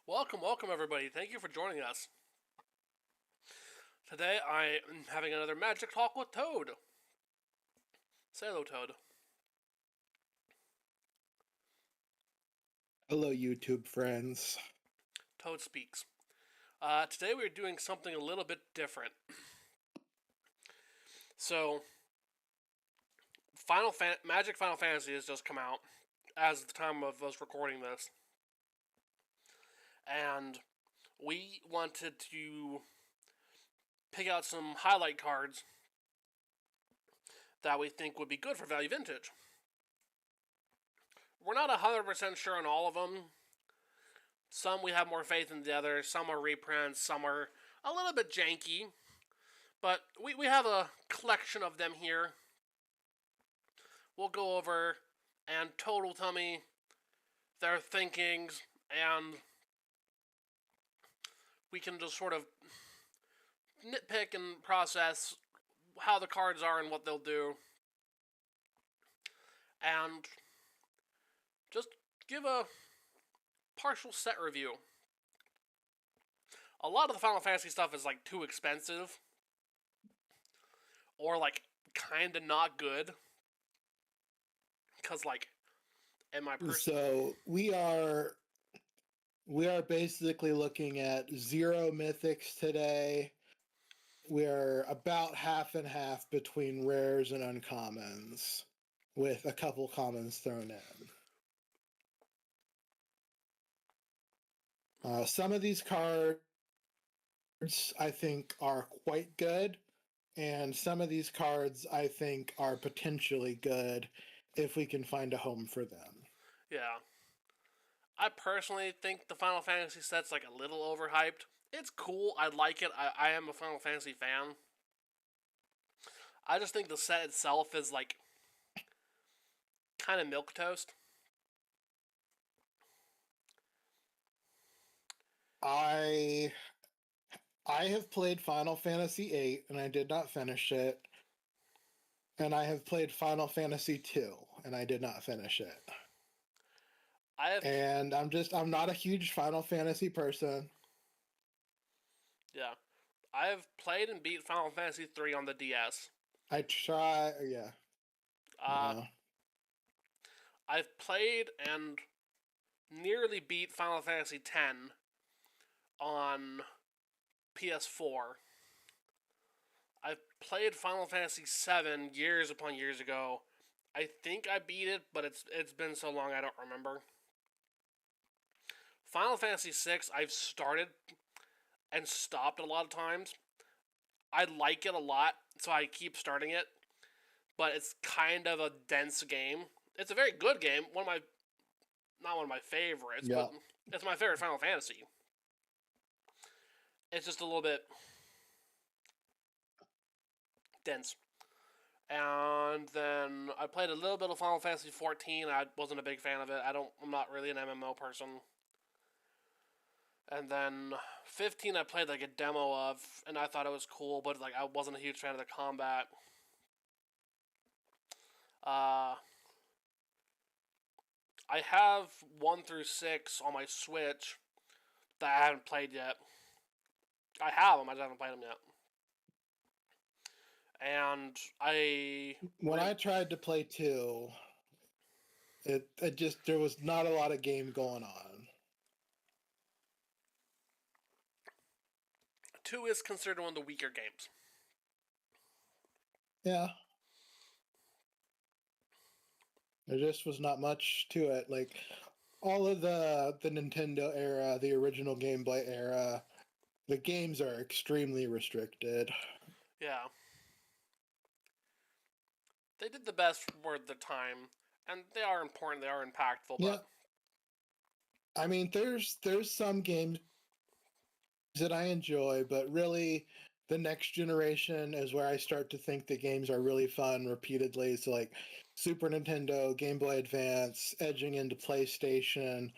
Welcome everybody. Thank you for joining us. Today I am having another magic talk with Toad. Say hello, Toad. Hello, YouTube friends. Toad speaks. Today we're doing something a little bit different. So, Magic Final Fantasy has just come out as of the time of us recording this. And we wanted to pick out some highlight cards that we think would be good for Value Vintage. We're not 100% sure on all of them. Some we have more faith in the others. Some are reprints. Some are a little bit janky. But we have a collection of them here. We'll go over, and Toad will tell me their thinkings, and we can just sort of nitpick and process how the cards are and what they'll do. And just give a partial set review. A lot of the Final Fantasy stuff is like too expensive, or like kinda not good. Because like, in my So we are basically looking at 0 mythics today. We're about half and half between rares and uncommons, with a couple commons thrown in. Some of these cards I think are quite good, and some of these cards I think are potentially good if we can find a home for them. Yeah. I personally think the Final Fantasy set's like a little overhyped. It's cool. I like it. I am a Final Fantasy fan. I just think the set itself is like kind of milquetoast. I have played Final Fantasy VIII and I did not finish it. And I have played Final Fantasy II and I did not finish it. And I'm not a huge Final Fantasy person. Yeah. I have played and beat Final Fantasy III on the DS. Yeah. I've played and nearly beat Final Fantasy X on PS4. I've played Final Fantasy VII years upon years ago. I think I beat it, but it's been so long I don't remember. Final Fantasy VI, I've started and stopped a lot of times. I like it a lot, so I keep starting it. But it's kind of a dense game. It's a very good game. Not one of my favorites, but it's my favorite Final Fantasy. It's just a little bit dense. And then I played a little bit of Final Fantasy XIV. I wasn't a big fan of it. I'm not really an MMO person. And then 15 I played like a demo of, and I thought it was cool, but like I wasn't a huge fan of the combat. I have 1 through 6 on my Switch that I haven't played yet. I have them, I just haven't played them yet. And when I tried to play 2, there was not a lot of game going on. 2 is considered one of the weaker games. Yeah. There just was not much to it. Like, all of the Nintendo era, the original Game Boy era, the games are extremely restricted. Yeah. They did the best for the time, and they are important, they are impactful, but... Yeah. I mean, there's some games that I enjoy, but really the next generation is where I start to think the games are really fun repeatedly. So like Super Nintendo, Game Boy Advance, edging into PlayStation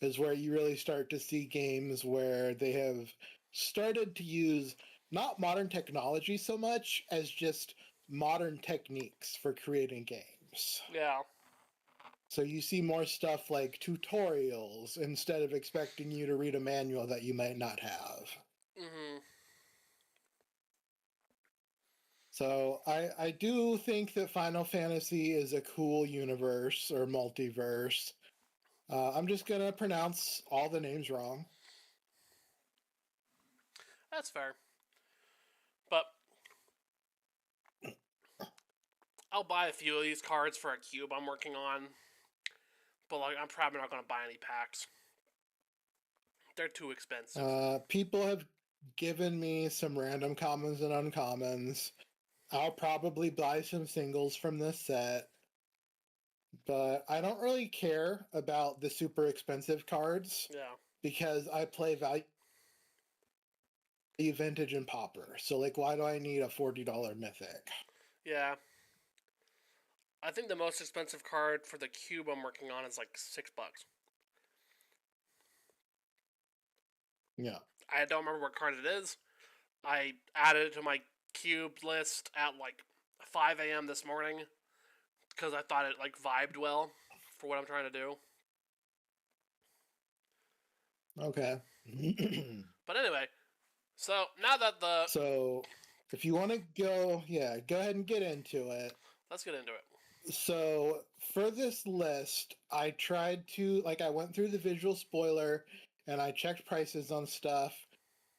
is where you really start to see games where they have started to use not modern technology so much as just modern techniques for creating games. Yeah. So you see more stuff like tutorials instead of expecting you to read a manual that you might not have. Mm-hmm. So I do think that Final Fantasy is a cool universe or multiverse. I'm just going to pronounce all the names wrong. That's fair. But I'll buy a few of these cards for a cube I'm working on. But like, I'm probably not going to buy any packs. They're too expensive. People have given me some random commons and uncommons. I'll probably buy some singles from this set. But I don't really care about the super expensive cards Yeah. because I play value vintage and pauper. So like, why do I need a $40 mythic? Yeah. I think the most expensive card for the cube I'm working on is like $6. Yeah. I don't remember what card it is. I added it to my cube list at like 5 a.m. this morning because I thought it like vibed well for what I'm trying to do. Okay. But anyway, so now that the So if you want to go ahead and get into it. let's get into it. So for this list, I tried to I went through the visual spoiler and I checked prices on stuff,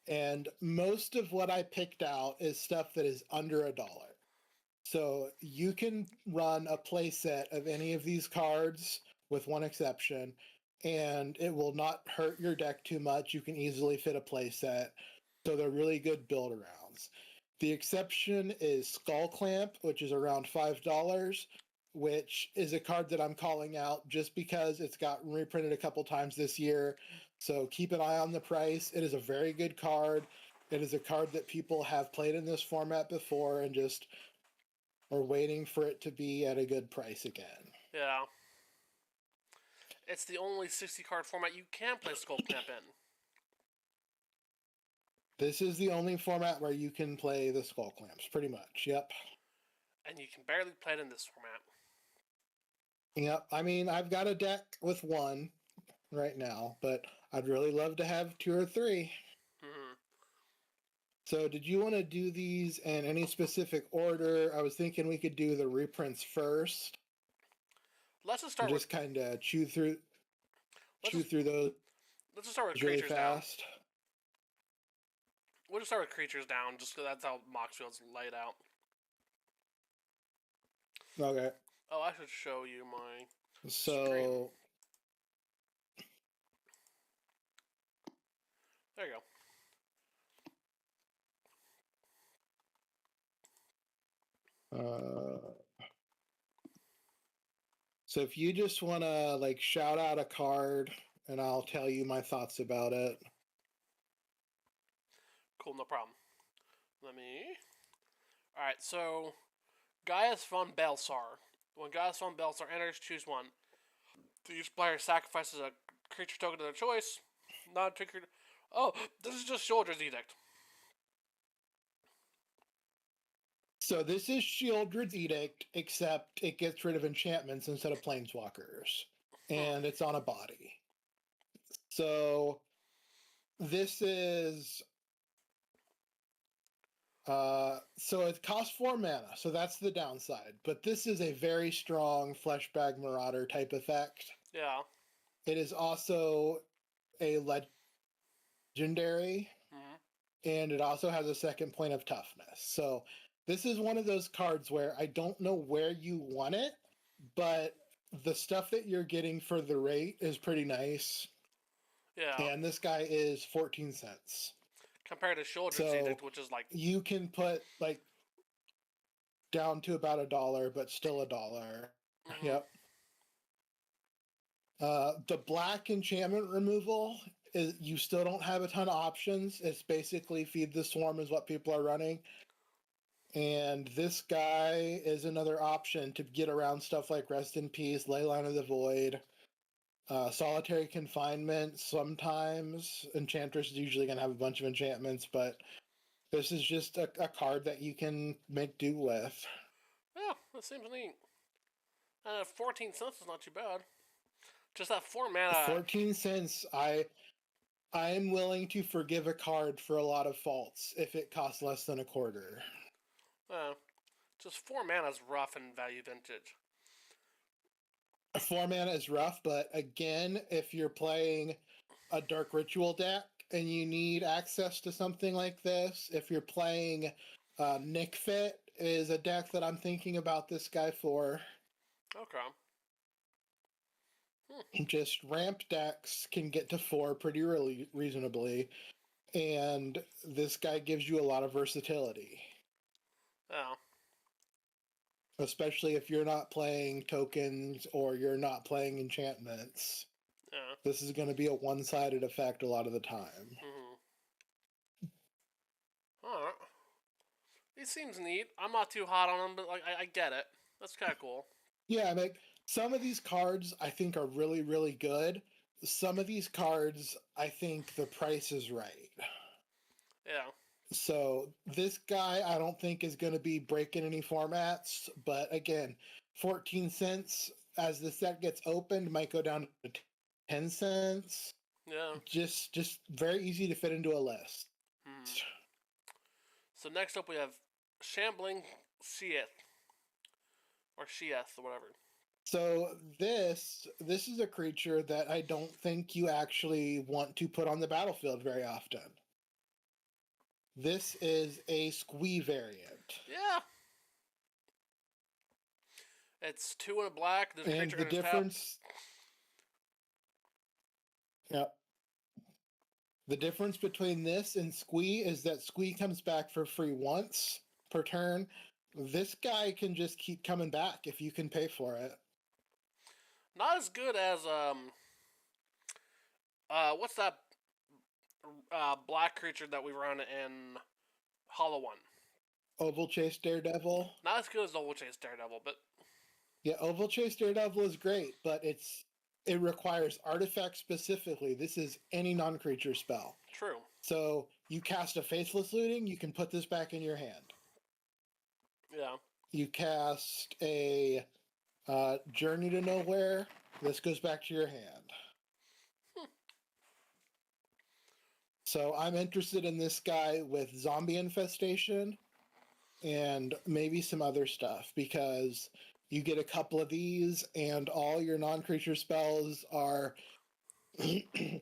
and most of what I picked out is stuff that is under $1. So you can run a playset of any of these cards with one exception, and it will not hurt your deck too much. You can easily fit a playset. So they're really good build arounds. The exception is Skull Clamp, which is around $5, which is a card that I'm calling out just because it's gotten reprinted a couple times this year. So keep an eye on the price. It is a very good card. It is a card that people have played in this format before and just are waiting for it to be at a good price again. Yeah. It's the only 60 card format you can play Skull Clamp in. This is the only format where you can play the Skull Clamps, pretty much. Yep. And you can barely play it in this format. Yep. I mean, I've got a deck with one right now, but I'd really love to have 2 or 3. Mm-hmm. So did you want to do these in any specific order? I was thinking we could do the reprints first. Let's just start just kind of chew through those. Let's just start with really creatures fast. down. We'll just start with creatures down, just because that's how Moxfield's laid out. Okay. Oh, I should show you my So screen. There you go. So if you just want to shout out a card and I'll tell you my thoughts about it. Cool, no problem. Alright, so Gaius von Belsar. When Gaius von Belsar enters, choose one. Each player sacrifices a creature token to their choice. Not a triggered. Oh, this is just Shoulders Edict. So this is Shieldred's Edict, except it gets rid of enchantments instead of planeswalkers. And it's on a body. So this is... so it costs 4 mana, so that's the downside. But this is a very strong Fleshbag Marauder type effect. Yeah. It is also a legendary, and it also has a 2nd point of toughness. So this is one of those cards where I don't know where you want it, but the stuff that you're getting for the rate is pretty nice. Yeah. And this guy is 14 cents. Compared to Shoulders Edict, which is you can put down to about $1, but still $1. Mm-hmm. Yep. The black enchantment removal is you still don't have a ton of options. It's basically Feed the Swarm is what people are running. And this guy is another option to get around stuff like Rest in Peace, Leyline of the Void, Solitary Confinement. Sometimes Enchantress is usually going to have a bunch of enchantments, but this is just a card that you can make do with. Yeah, that seems neat. 14 cents is not too bad. Just that 4 mana. 14 cents, I'm willing to forgive a card for a lot of faults if it costs less than a quarter. Just 4 mana is rough in value vintage. 4 mana is rough, but again, if you're playing a Dark Ritual deck and you need access to something like this, if you're playing Nick Fit is a deck that I'm thinking about this guy for. Okay. Just ramp decks can get to 4 pretty reasonably, and this guy gives you a lot of versatility. Yeah. Especially if you're not playing tokens or you're not playing enchantments. Yeah. This is going to be a one-sided effect a lot of the time. Alright. He seems neat. I'm not too hot on him, but like I get it. That's kind of cool. Yeah, like some of these cards I think are really, really good. Some of these cards I think the price is right. Yeah. So this guy I don't think is going to be breaking any formats, but again, 14 cents as the set gets opened might go down to 10 cents. Yeah. Just very easy to fit into a list. So next up we have Shambling Sheath. Or Sheath, or whatever. So this is a creature that I don't think you actually want to put on the battlefield very often. This is a squee variant. Yeah. It's 2 and a black. There's a And creature the difference... Yep. The difference between this and squee is that squee comes back for free once per turn. This guy can just keep coming back if you can pay for it. Not as good as what's that black creature that we run in Hollow One? Oval Chase Daredevil. Not as good as Oval Chase Daredevil, but yeah, Oval Chase Daredevil is great, but it requires artifacts specifically. This is any non-creature spell. True. So you cast a Faithless Looting, you can put this back in your hand. Yeah. You cast a Journey to Nowhere, this goes back to your hand. So I'm interested in this guy with Zombie Infestation and maybe some other stuff, because you get a couple of these and all your non-creature spells are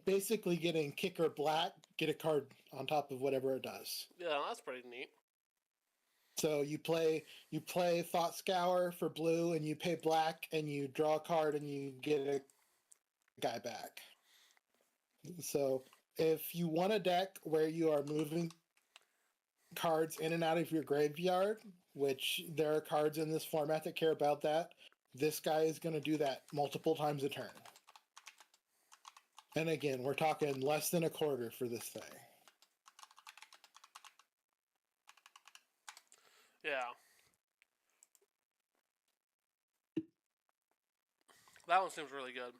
basically getting kicker black, get a card on top of whatever it does. Yeah, that's pretty neat. So you play Thought Scour for blue and you pay black and you draw a card and you get a guy back. So if you want a deck where you are moving cards in and out of your graveyard, which there are cards in this format that care about that, this guy is going to do that multiple times a turn. And again, we're talking less than a quarter for this thing. Yeah. That one seems really good.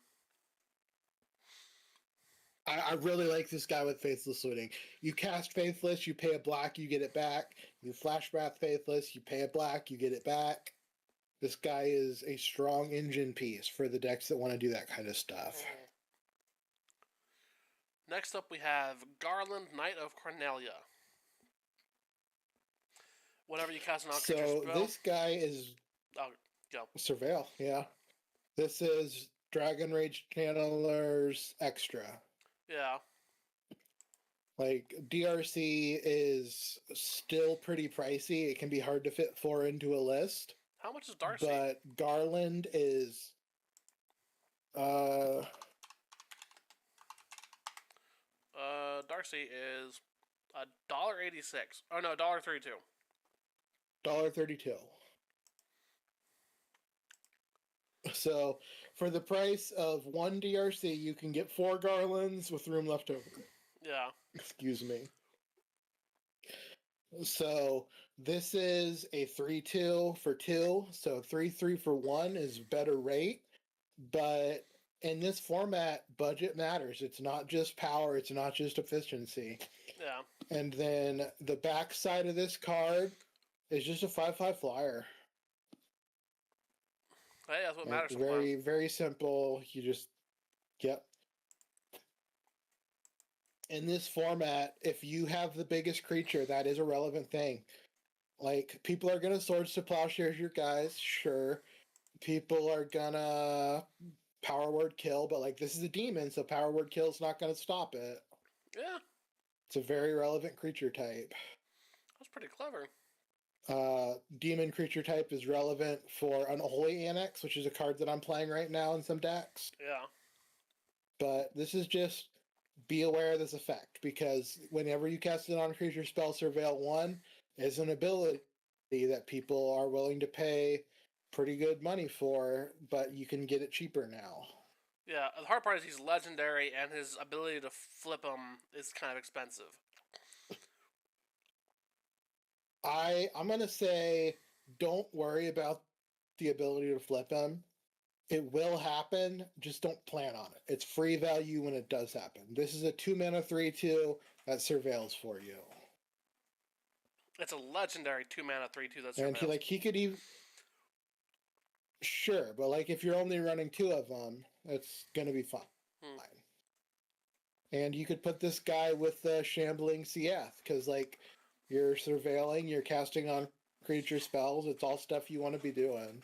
I really like this guy with Faithless Looting. You cast Faithless, you pay a black, you get it back. You Flash Wrath Faithless, you pay a black, you get it back. This guy is a strong engine piece for the decks that want to do that kind of stuff. Next up we have Garland, Knight of Cornelia. Whenever you cast an non-creature spell. So this guy is... Oh, go. Surveil, yeah. This is Dragon Rage Channelers Extra. Yeah. Like, DRC is still pretty pricey. It can be hard to fit 4 into a list. How much is Darcy? But Garland is... Darcy is $1.86. Oh no, $1.32. $1.32. So, for the price of 1 DRC, you can get 4 Garlands with room left over. Yeah. Excuse me. So, this is a 3-2 for 2. So, 3-3 for 1 is better rate. But in this format, budget matters. It's not just power. It's not just efficiency. Yeah. And then the back side of this card is just a 5/5 flyer. Hey, that's what Like, matters sometimes. very, very simple. You just, yep. In this format, if you have the biggest creature, that is a relevant thing. Like, people are gonna Swords to Plowshares your guys, sure. People are gonna Power Word Kill, but like, this is a demon, so Power Word Kill is not gonna stop it. Yeah, It's a very relevant creature type. that's pretty clever. Demon creature type is relevant for Unholy Annex, which is a card that I'm playing right now in some decks. Yeah. But this is just be aware of this effect, because whenever you cast it on a creature spell, Surveil 1 is an ability that people are willing to pay pretty good money for, but you can get it cheaper now. Yeah, the hard part is he's legendary, and his ability to flip him is kind of expensive. I'm gonna say don't worry about the ability to flip him. It will happen, just don't plan on it. It's free value when it does happen. This is a 2-mana 3/2 that surveils for you. It's a legendary 2-mana 3/2 that And surveils. he could even, sure, but like if you're only running 2 of them, it's gonna be fine. And you could put this guy with the Shambling Seath, because like you're surveilling, you're casting on creature spells. It's all stuff you want to be doing.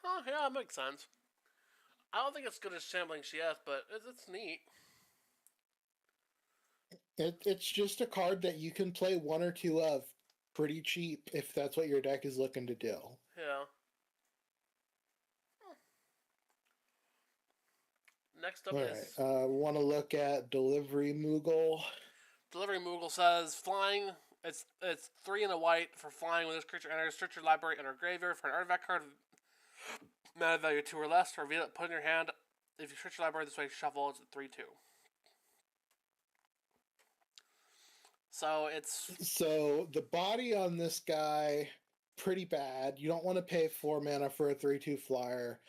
Oh, yeah, that makes sense. I don't think it's good as Shambling Sheath, but it's neat. It's just a card that you can play 1 or 2 of pretty cheap if that's what your deck is looking to do. Yeah. Next up is... want to look at Delivery Moogle. Delivery Moogle says, flying, it's 3 and a white for flying when this creature enters, search your library, enter graveyard for an artifact card mana value 2 or less, reveal it, put it in your hand. If you search your library this way, shuffle, it's a 3/2. So the body on this guy, pretty bad. You don't want to pay 4 mana for a 3/2 flyer,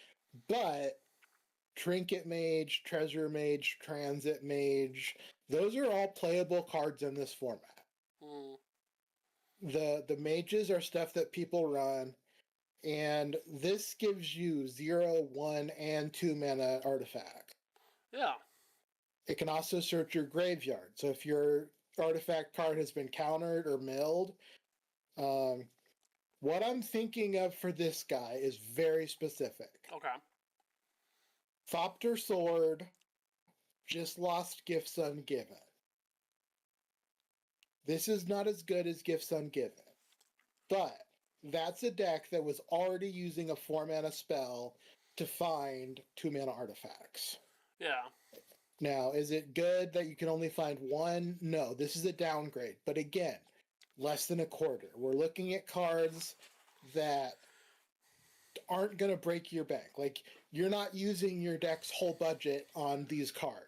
but Trinket Mage, Treasure Mage, Transit Mage, those are all playable cards in this format. The mages are stuff that people run, and this gives you 0, 1, and 2 mana artifact. Yeah. It can also search your graveyard. So if your artifact card has been countered or milled, what I'm thinking of for this guy is very specific. Okay. Thopter Sword just lost Gifts Ungiven. This is not as good as Gifts Ungiven, but that's a deck that was already using a 4-mana spell to find 2-mana artifacts. Yeah. Now, is it good that you can only find 1? No, this is a downgrade. But again, less than a quarter. We're looking at cards that aren't going to break your bank. Like, you're not using your deck's whole budget on these cards.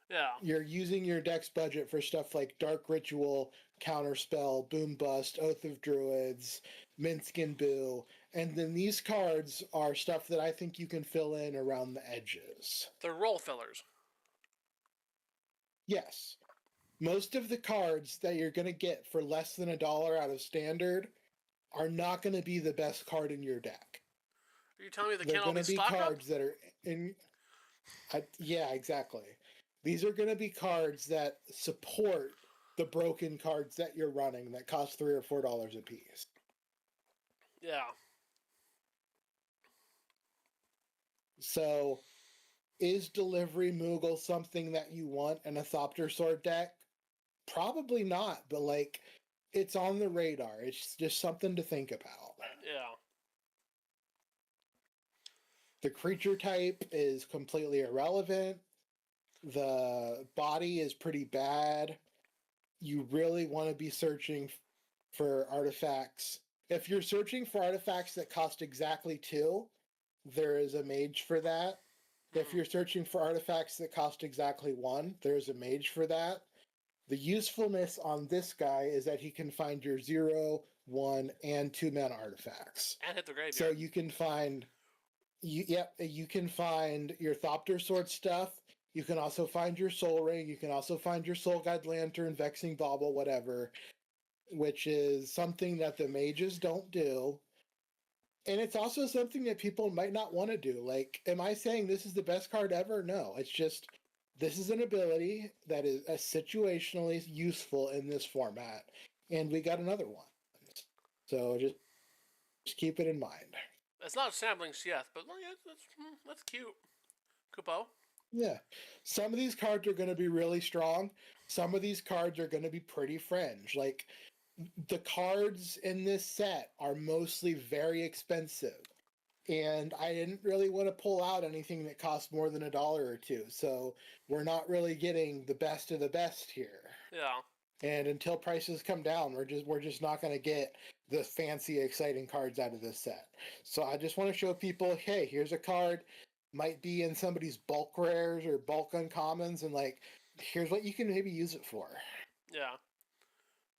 Yeah. You're using your deck's budget for stuff like Dark Ritual, Counterspell, Boom Bust, Oath of Druids, Minsc and Boo, and then these cards are stuff that I think you can fill in around the edges. They're role fillers. Yes. Most of the cards that you're going to get for less than $1 out of standard are not going to be the best card in your deck. Are you telling me they They're can't all going be to be stock cards up? that are in... yeah, exactly. These are going to be cards that support the broken cards that you're running that cost $3 or $4 a piece. Yeah. So, is Delivery Moogle something that you want in a Thopter Sword deck? Probably not, but like, it's on the radar. It's just something to think about. Yeah. The creature type is completely irrelevant. The body is pretty bad. You really want to be searching for artifacts. If you're searching for artifacts that cost exactly 2, there is a mage for that. If you're searching for artifacts that cost exactly 1, there's a mage for that. The usefulness on this guy is that he can find your 0, 1, and 2 mana artifacts. And hit the graveyard. So you can find... you can find your Thopter Sword stuff. You can also find your Soul Ring. You can also find your Soul Guide Lantern, Vexing Bauble, whatever, which is something that the mages don't do. And it's also something that people might not want to do. Like, am I saying this is the best card ever? No, it's just this is an ability that is situationally useful in this format, and we got another one. So just keep it in mind. It's not sampling Sheath, but well, yeah, that's cute. Kupo. Yeah. Some of these cards are going to be really strong. Some of these cards are going to be pretty fringe. Like, the cards in this set are mostly very expensive. And I didn't really want to pull out anything that costs more than $1 or $2. So we're not really getting the best of the best here. Yeah. And until prices come down, we're just not going to get the fancy, exciting cards out of this set. So I just want to show people, hey, here's a card, might be in somebody's bulk rares or bulk uncommons, and like, here's what you can maybe use it for. Yeah.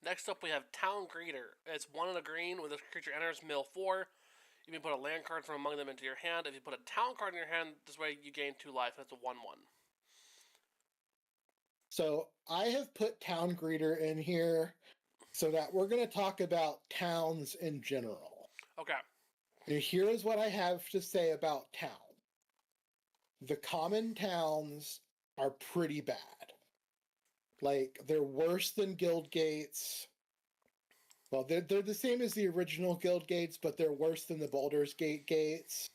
Next up, we have Town Greeter. It's 1 in a green. When this creature enters mill 4, you can put a land card from among them into your hand. If you put a town card in your hand, this way you gain 2 life, and it's a 1/1. So I have put Town Greeter in here so that we're going to talk about towns in general. Okay. And here's what I have to say about town. The common towns are pretty bad. Like, they're worse than guild gates. Well, they're the same as the original guild gates, but they're worse than the Baldur's Gate gates.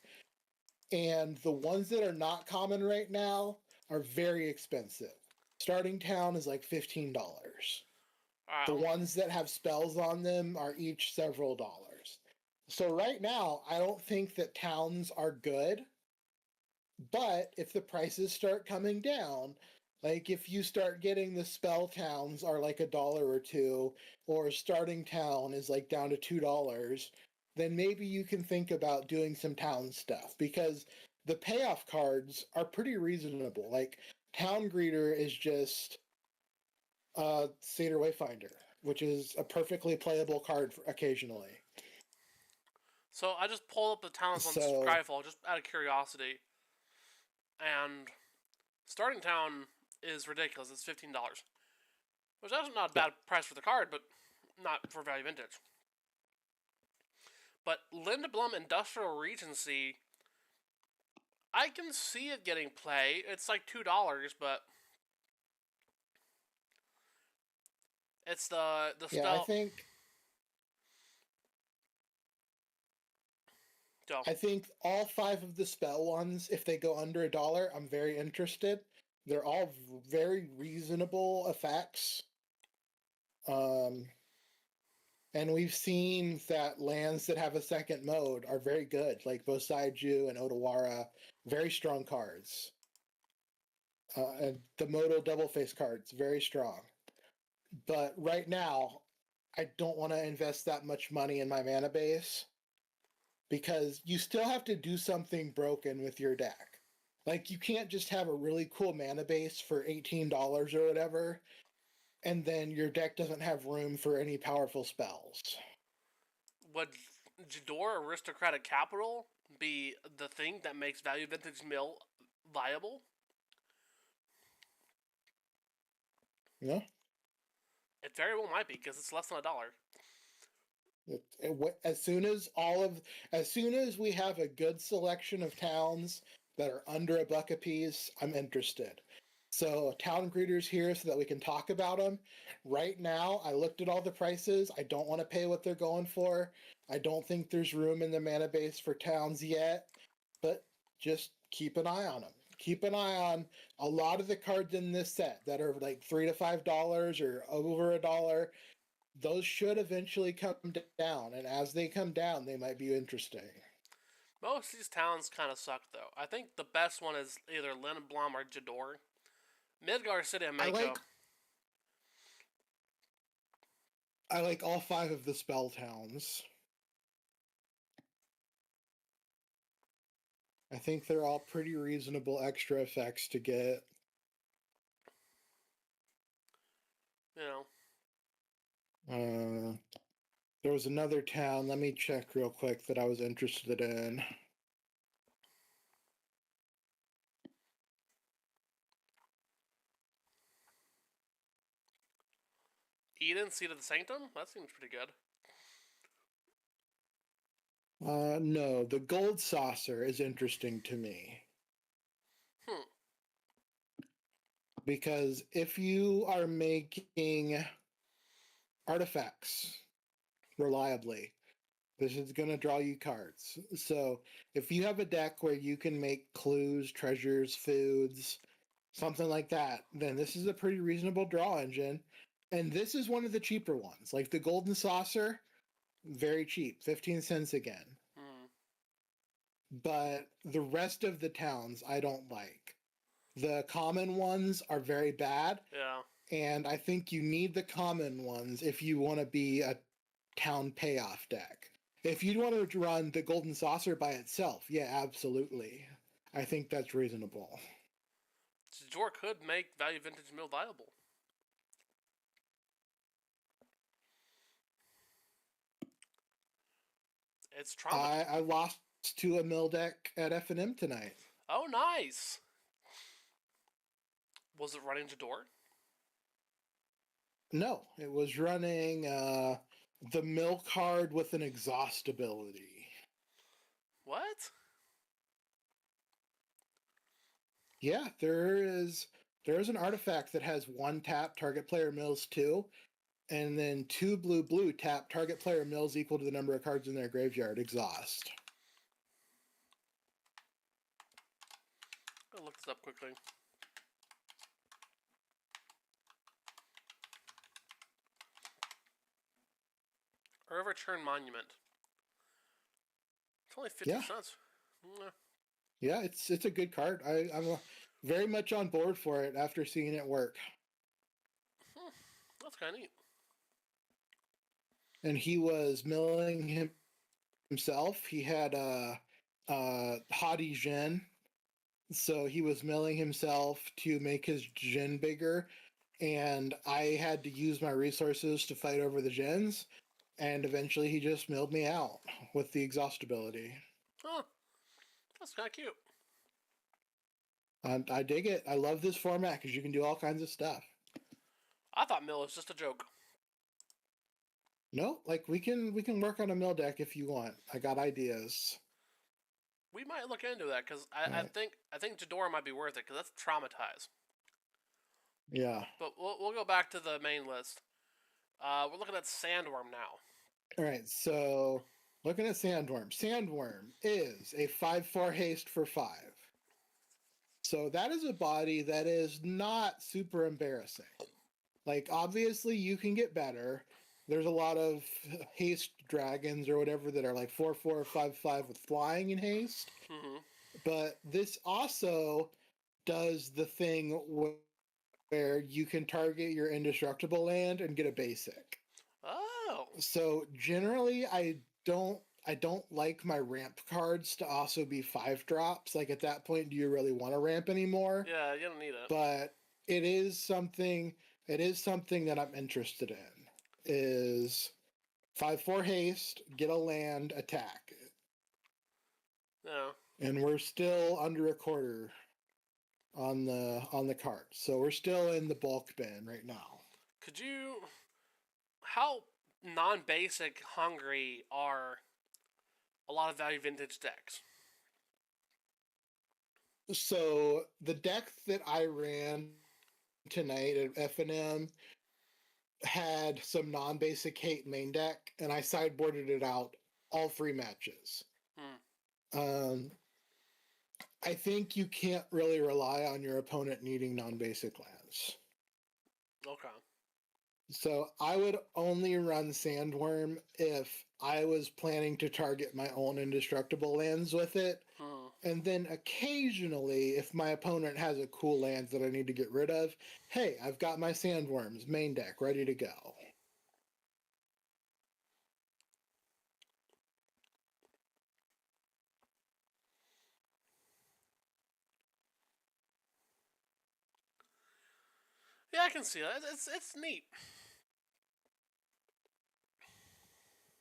And the ones that are not common right now are very expensive. Starting town is like $15. The ones that have spells on them are each several dollars. So right now, I don't think that towns are good. But if the prices start coming down, like if you start getting the spell towns are like $1 or $2, or starting town is like down to $2, then maybe you can think about doing some town stuff, because the payoff cards are pretty reasonable. Like, Town Greeter is just Seder Wayfinder, which is a perfectly playable card occasionally. So I just pulled up the towns on Skyfall just out of curiosity. And starting town is ridiculous. It's $15. Which is not a bad price for the card, but not for value vintage. But Lindblom Industrial Regency, I can see it getting play. It's like $2, but it's the spell. Yeah, I think all 5 of the spell ones, if they go under $1, I'm very interested. They're all very reasonable effects. And we've seen that lands that have a second mode are very good, like both Saiju and Otawara, very strong cards. And the modal double face cards, very strong. But right now, I don't want to invest that much money in my mana base, because you still have to do something broken with your deck. Like, you can't just have a really cool mana base for $18 or whatever, and then your deck doesn't have room for any powerful spells. Would Jador Aristocratic Capital be the thing that makes Value Vintage Mill viable? Yeah. It very well might be, because it's less than $1. As soon as we have a good selection of towns that are under $1 a piece, I'm interested. So Town Greeter's here so that we can talk about them. Right now, I looked at all the prices. I don't want to pay what they're going for. I don't think there's room in the mana base for towns yet, but just keep an eye on them. Keep an eye on a lot of the cards in this set that are like $3 to $5 or over $1. Those should eventually come down, and as they come down, they might be interesting. Most of these towns kind of suck, though. I think the best one is either Lindblom or Jador. Midgar City and Mako. I like all 5 of the spell towns. I think they're all pretty reasonable extra effects to get. There was another town, let me check real quick, that I was interested in. Eden, Seat of the Sanctum? That seems pretty good. No, the gold saucer is interesting to me. Hmm. Because if you are making artifacts reliably, this is going to draw you cards. So if you have a deck where you can make clues, treasures, foods, something like that, then this is a pretty reasonable draw engine. And this is one of the cheaper ones. Like the golden saucer, very cheap, 15 cents again. Hmm. But the rest of the towns I don't like. The common ones are very bad, Yeah. and I think you need the common ones if you want to be a town payoff deck. If you want to run the golden saucer by itself, yeah, absolutely. I think that's reasonable. Jor could make Value Vintage Mill viable. It's trauma. I lost to a mill deck at F&M tonight. Oh, nice. Was it running Jador? No, it was running the mill card with an exhaust ability. What? Yeah, there's an artifact that has 1 tap, target player mills 2, and then 2 blue tap, target player mills equal to the number of cards in their graveyard, exhaust. I'll look this up quickly. Overturn Monument. It's only 50 cents. Yeah, it's a good card. I'm very much on board for it after seeing it work. That's kind of neat. And he was milling himself. He had a Haughty Jin, so he was milling himself to make his Jin bigger. And I had to use my resources to fight over the gens, and eventually he just milled me out with the exhaustibility. Huh. That's kind of cute. I dig it. I love this format because you can do all kinds of stuff. I thought mill was just a joke. No, like we can work on a mill deck if you want. I got ideas. We might look into that because I think Jador might be worth it because that's Traumatize. Yeah. But we'll go back to the main list. We're looking at Sandworm now. All right, so looking at Sandworm. Sandworm is a 5/4 haste for 5. So that is a body that is not super embarrassing. Like, obviously, you can get better. There's a lot of haste dragons or whatever that are like 4/4 or 5/5 with flying in haste. Mm-hmm. But this also does the thing where you can target your indestructible land and get a basic. Oh. So generally, I don't like my ramp cards to also be 5-drops. Like at that point, do you really want to ramp anymore? Yeah, you don't need it. But it is something that I'm interested in. Is 5/4 haste, get a land, attack. No. And we're still under a quarter on the cart. So we're still in the bulk bin right now. Could you? How non-basic hungry are a lot of Value Vintage decks? So the deck that I ran tonight at F&M had some non-basic hate main deck, and I sideboarded it out all 3 matches. I think you can't really rely on your opponent needing non-basic lands. Okay. So I would only run Sandworm if I was planning to target my own indestructible lands with it. And then occasionally, if my opponent has a cool land that I need to get rid of, hey, I've got my Sandworms main deck ready to go. Yeah, I can see that. It's neat.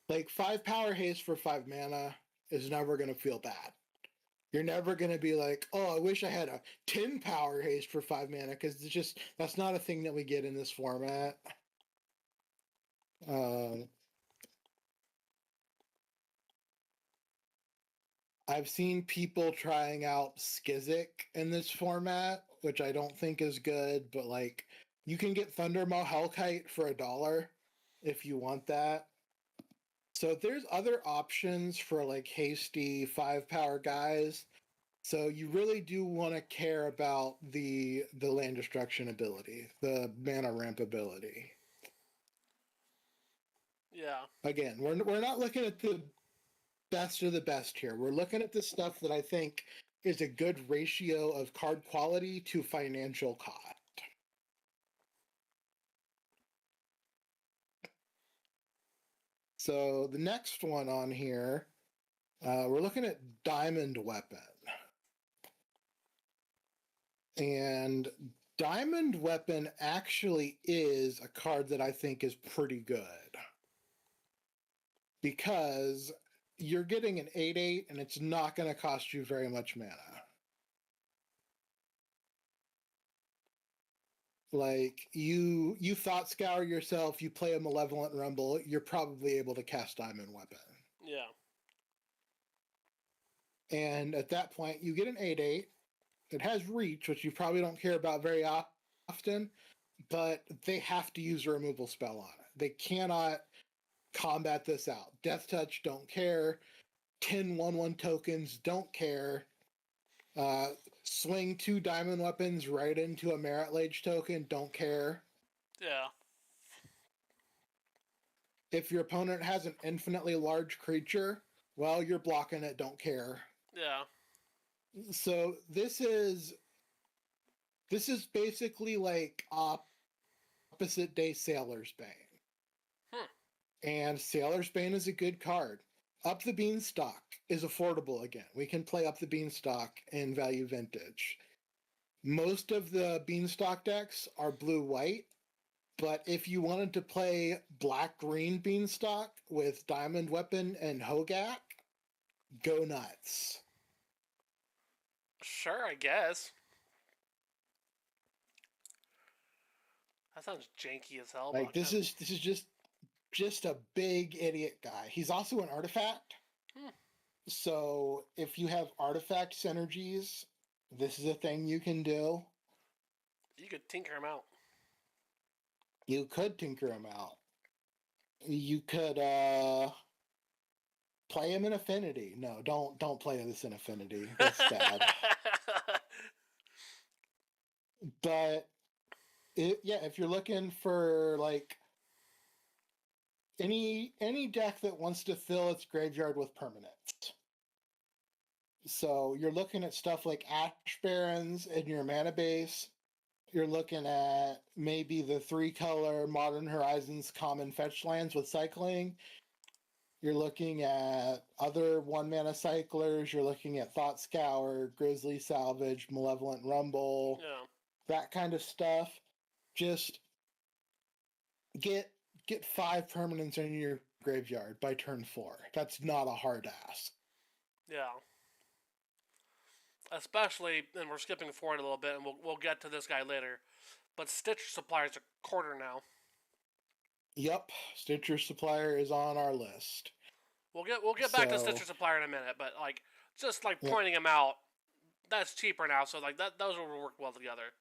Like 5 power haste for 5 mana is never going to feel bad. You're never going to be like, oh, I wish I had a 10 power haste for 5 mana, because it's just, that's not a thing that we get in this format. I've seen people trying out Skizik in this format, which I don't think is good, but like you can get Thundermaw Hellkite for $1 if you want that. So there's other options for like hasty 5-power guys. So you really do want to care about the land destruction ability, the mana ramp ability. Yeah. Again, we're not looking at the best of the best here. We're looking at the stuff that I think is a good ratio of card quality to financial cost. So the next one on here, we're looking at Diamond Weapon. And Diamond Weapon actually is a card that I think is pretty good. Because you're getting an 8/8 and it's not going to cost you very much mana. Like you thought scour yourself, you play a Malevolent Rumble, you're probably able to cast Diamond Weapon. Yeah. And at that point, you get an 8/8. It has reach, which you probably don't care about very often, but they have to use a removal spell on it. They cannot combat this out. Death Touch, don't care. 10 1/1 tokens, don't care. Swing 2 diamond weapons right into a Merit Lage token, don't care. Yeah. If your opponent has an infinitely large creature, well, you're blocking it, don't care. Yeah. So this is basically like opposite day Sailor's Bane. And Sailor's Bane is a good card. Up the Beanstalk is affordable again. We can play Up the Beanstalk in Value Vintage. Most of the Beanstalk decks are blue-white, but if you wanted to play black-green Beanstalk with Diamond Weapon and Hogak, go nuts. Sure, I guess. That sounds janky as hell. Like this is just a big idiot guy. He's also an artifact. So if you have artifact synergies, this is a thing you can do. You could tinker him out. You could tinker him out. You could play him in Affinity. No, don't play this in Affinity. That's bad. But if you're looking for like any deck that wants to fill its graveyard with permanents. So you're looking at stuff like Ash Barrens in your mana base. You're looking at maybe the 3-color Modern Horizons common fetch lands with cycling. You're looking at other 1-mana cyclers. You're looking at Thought Scour, Grizzly Salvage, Malevolent Rumble, that kind of stuff. Just get 5 permanents in your graveyard by turn 4. That's not a hard ask. Yeah. Especially, and we're skipping forward a little bit, and we'll get to this guy later, but Stitcher Supplier is a quarter now. Yep, Stitcher Supplier is on our list. We'll get back to Stitcher Supplier in a minute, but like just like pointing him out, that's cheaper now, so like those will work well together.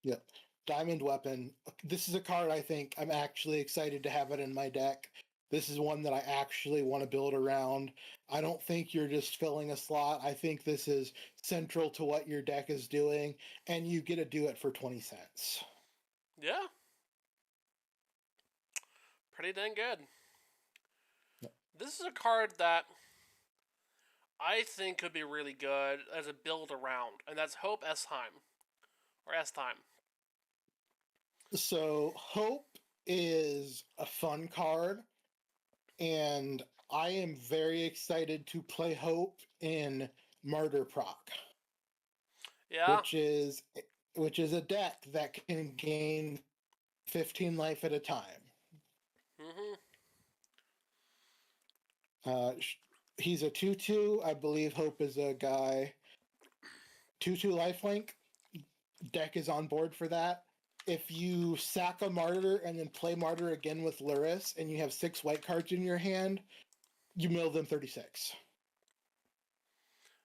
Yep. Diamond Weapon. This is a card I think I'm actually excited to have it in my deck. This is one that I actually want to build around. I don't think you're just filling a slot. I think this is central to what your deck is doing, and you get to do it for 20 cents. Yeah. Pretty dang good. Yep. This is a card that I think could be really good as a build around, and that's Hope S-Time. Or S-Time. So, Hope is a fun card, and I am very excited to play Hope in Martyr Proc. Yeah. Which is a deck that can gain 15 life at a time. He's a 2/2. I believe Hope is a guy. 2/2 lifelink. Deck is on board for that. If you sack a Martyr and then play Martyr again with Luris and you have 6 white cards in your hand, you mill them 36.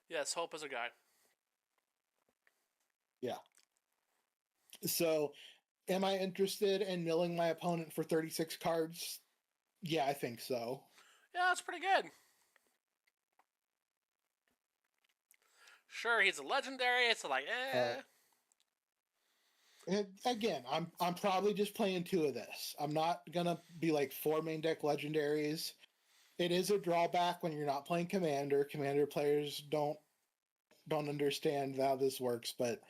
Yes, Hope is a guy. Yeah. So, am I interested in milling my opponent for 36 cards? Yeah, I think so. Yeah, that's pretty good. Sure, he's a legendary. It's like, Uh, again, I'm probably just playing 2 of this. I'm not gonna be like 4 main deck legendaries. It is a drawback when you're not playing Commander. Commander players don't understand how this works, but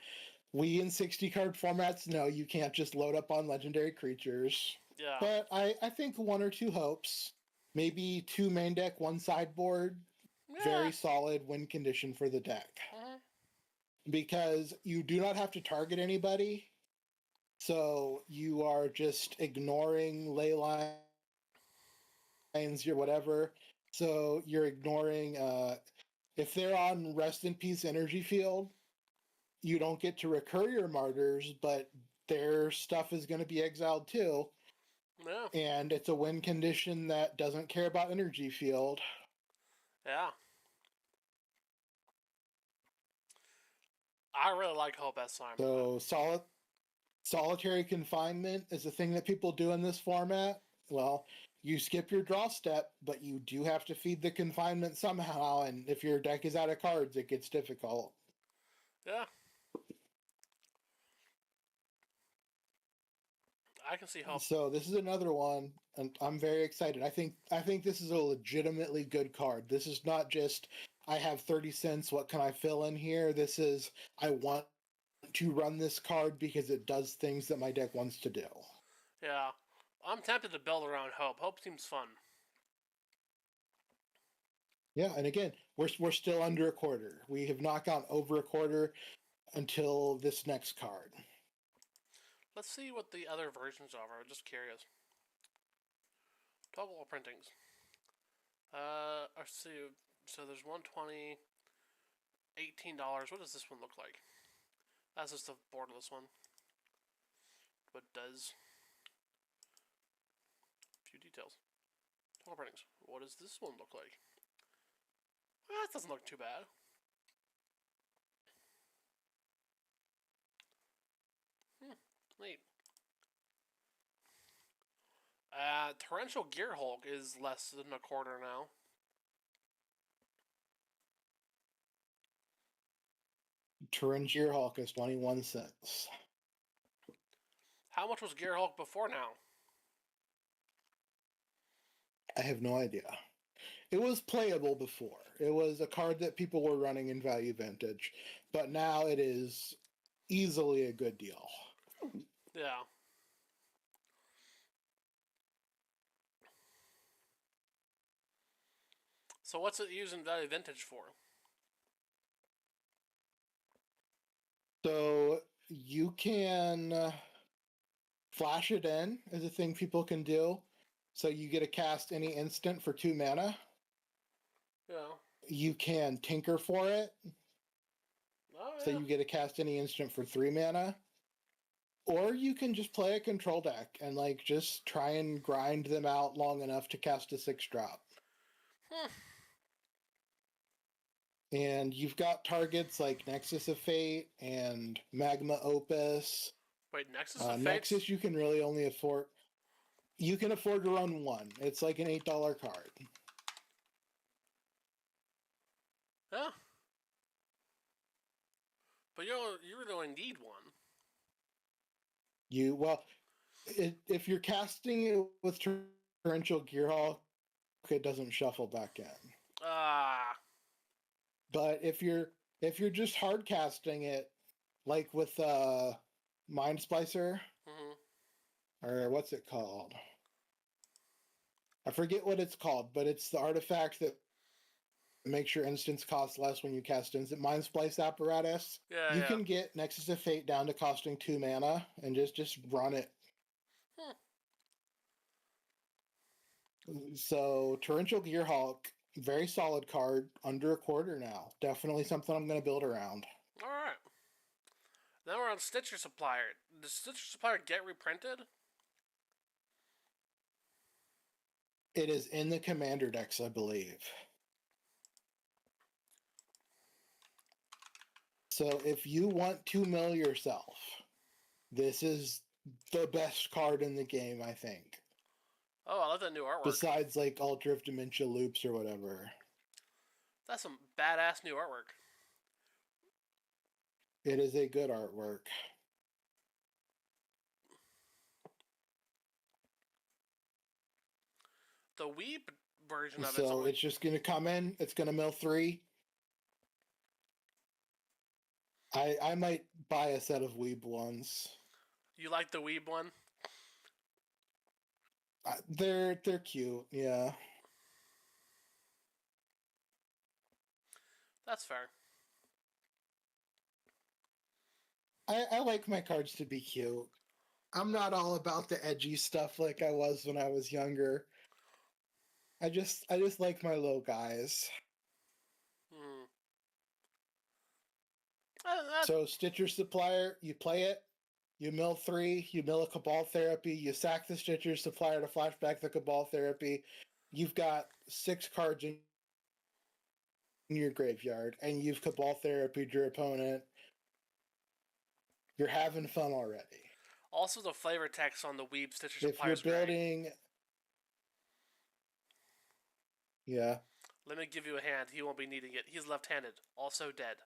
we in 60 card formats know you can't just load up on legendary creatures. Yeah. But I think 1 or 2 hopes, maybe 2 main deck, 1 sideboard, Yeah. very solid win condition for the deck. Mm-hmm. Because you do not have to target anybody, so you are just ignoring ley lines, your whatever. So you're ignoring if they're on Rest in Peace energy field, you don't get to recur your martyrs, but their stuff is going to be exiled too. Yeah. And it's a win condition that doesn't care about energy field. Yeah. I really like Hope as Simon. So solitary confinement is a thing that people do in this format. Well, you skip your draw step, but you do have to feed the confinement somehow, and if your deck is out of cards, it gets difficult. Yeah. I can see Hope. So this is another one, and I'm very excited. I think this is a legitimately good card. This is not just I have 30 cents, what can I fill in here? This is I want to run this card because it does things that my deck wants to do. Yeah. I'm tempted to build around Hope. Hope seems fun. Yeah, and again, we're still under a quarter. We have not gone over a quarter until this next card. Let's see what the other versions are. I'm just curious. Toggle printings. Let's see. So there's 120, $18. What does this one look like? That's just the board of this one. What does? A few details. Toggle printings. What does this one look like? Well, that doesn't look too bad. Neat. Torrential Gear Hulk is less than a quarter now. Turingier Hawk is 21 cents. How much was Gear Hulk before now? I have no idea. It was playable before. It was a card that people were running in Value Vintage, but now it is easily a good deal. Yeah. So what's it used in Value Vintage for? So you can flash it in is a thing people can do. So you get to cast any instant for 2 mana. Yeah. You can tinker for it. Oh, So yeah. you get to cast any instant for 3 mana. Or you can just play a control deck and like just try and grind them out long enough to cast a 6-drop. Hmm. And you've got targets like Nexus of Fate and Magma Opus. Wait, Nexus of Fates? Nexus you can really only afford. You can afford to run 1. It's like an $8 card. Yeah. But you really only need 1. If you're casting it with Torrential Gearhawk, it doesn't shuffle back in. Ah. But if you're just hard casting it, like with Mind Splicer, or what's it called? I forget what it's called, but it's the artifact that makes your instants cost less when you cast instant Mind Splice apparatus. Yeah, You yeah. can get Nexus of Fate down to costing 2 mana and just run it. So Torrential Gearhawk, very solid card, under a quarter now. Definitely something I'm going to build around. Alright. Then we're on Stitcher Supplier. Does Stitcher Supplier get reprinted? It is in the Commander decks, I believe. So if you want to mill yourself, this is the best card in the game, I think. Oh, I love that new artwork. Besides, like, Altar of Dementia Loops or whatever. That's some badass new artwork. It is a good artwork. The Wii version of So it's just going to come in. It's going to mill 3. I might buy a set of Weeb ones. You like the Weeb one? They're cute, yeah. That's fair. I like my cards to be cute. I'm not all about the edgy stuff like I was when I was younger. I just like my little guys. So Stitcher Supplier, you play it, you mill 3, you mill a Cabal Therapy, you sack the Stitcher Supplier to flashback the Cabal Therapy. You've got 6 cards in your graveyard, and you've Cabal Therapied your opponent. You're having fun already. Also, the flavor text on the Weeb Stitcher Supplier is great. If you're building... Yeah. Let me give you a hand. He won't be needing it. He's left-handed. Also dead.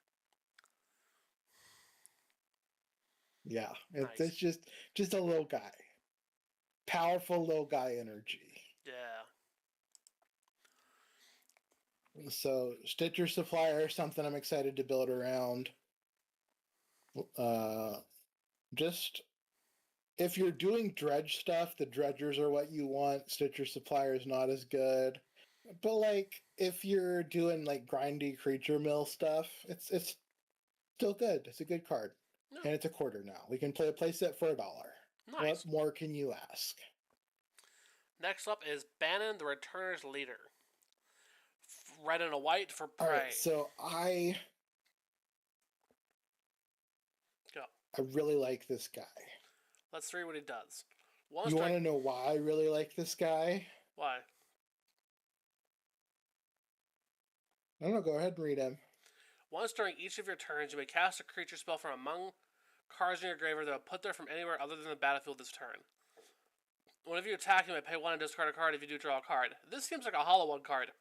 Yeah. Nice. It's just a little guy. Powerful little guy energy. Yeah. So, Stitcher Supplier is something I'm excited to build around. Just... If you're doing dredge stuff, the dredgers are what you want. Stitcher Supplier is not as good. But, like, if you're doing, like, grindy creature mill stuff, it's still good. It's a good card. No. And it's a quarter now. We can play a playset for $1. Nice. What more can you ask? Next up is Bannon, the Returner's Leader. Red and a white for prey. Alright, so I really like this guy. Let's read what he does. You want to know why I really like this guy? Why? I don't know, go ahead and read him. Once during each of your turns, you may cast a creature spell from among cards in your graveyard that will put there from anywhere other than the battlefield this turn. Whenever you attack, you may pay 1 and discard a card. If you do, draw a card. This seems like a hollow one card.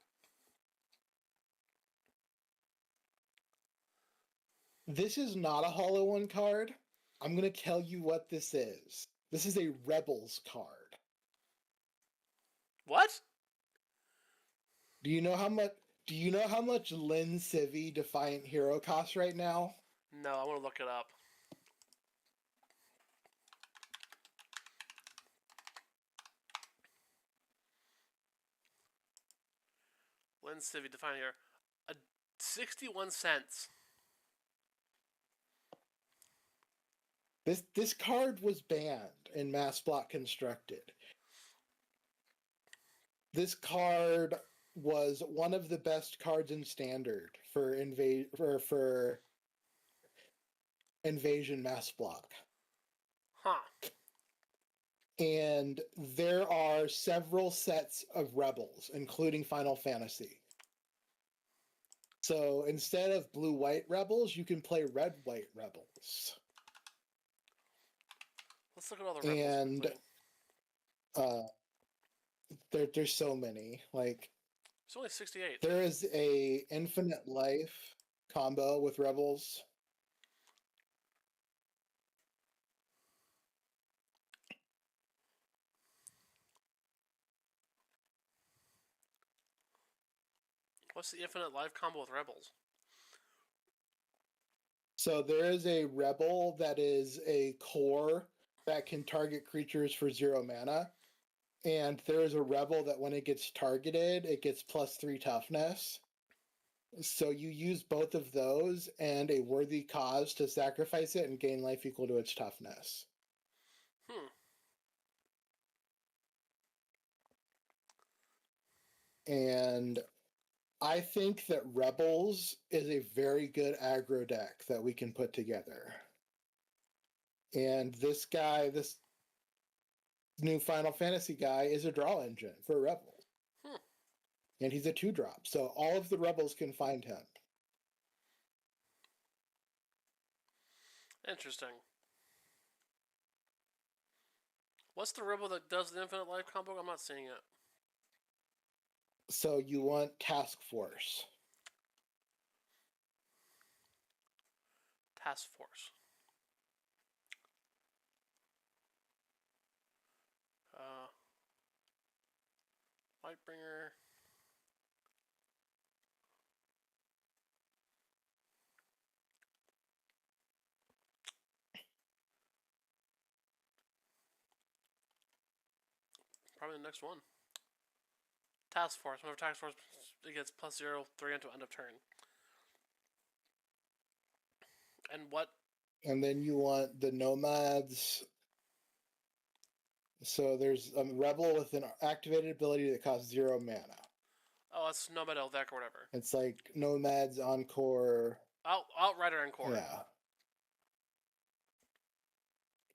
This is not a hollow one card. I'm going to tell you what this is. This is a Rebels card. What? Do you know how much Lin Civi Defiant Hero costs right now? No, I want to look it up. Lin Civi Defiant Hero. 61 cents. This card was banned in Mass Block Constructed. This card was one of the best cards in Standard for Invasion Mass Block. Huh. And there are several sets of Rebels, including Final Fantasy. So instead of blue-white Rebels, you can play red-white Rebels. Let's look at all the Rebels. And there's so many. Like, it's only 68. There is a Infinite Life combo with Rebels. What's the Infinite Life combo with Rebels? So there is a Rebel that is a core that can target creatures for 0 mana. And there is a Rebel that when it gets targeted, it gets +3 toughness. So you use both of those and a worthy cause to sacrifice it and gain life equal to its toughness. And I think that Rebels is a very good aggro deck that we can put together. And this guy, this new Final Fantasy guy, is a draw engine for Rebels. And he's a 2-drop, so all of the Rebels can find him. Interesting. What's the rebel that does the infinite life combo? I'm not seeing it. So you want Task Force. Task Force. Lightbringer. Probably the next one. Task Force. Whenever Task Force, it gets +0/3 until end of turn. And what? And then you want the Nomads. So there's a rebel with an activated ability that costs 0 mana. Oh, it's Nomad Elvec or whatever. It's like Nomads, Encore. Outrider Encore. Yeah.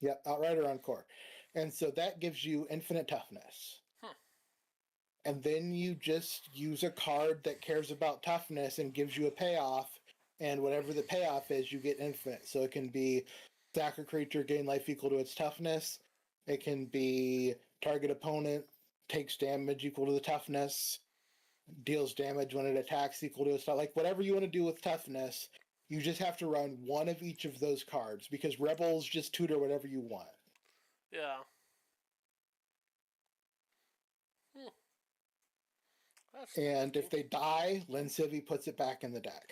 Yeah, Outrider Encore. And so that gives you infinite toughness. And then you just use a card that cares about toughness and gives you a payoff. And whatever the payoff is, you get infinite. So it can be sack a creature, gain life equal to its toughness. It can be target opponent takes damage equal to the toughness, deals damage when it attacks equal to its toughness. Like whatever you want to do with toughness, you just have to run one of each of those cards because rebels just tutor whatever you want. Yeah. And if they die, Lin Civi puts it back in the deck.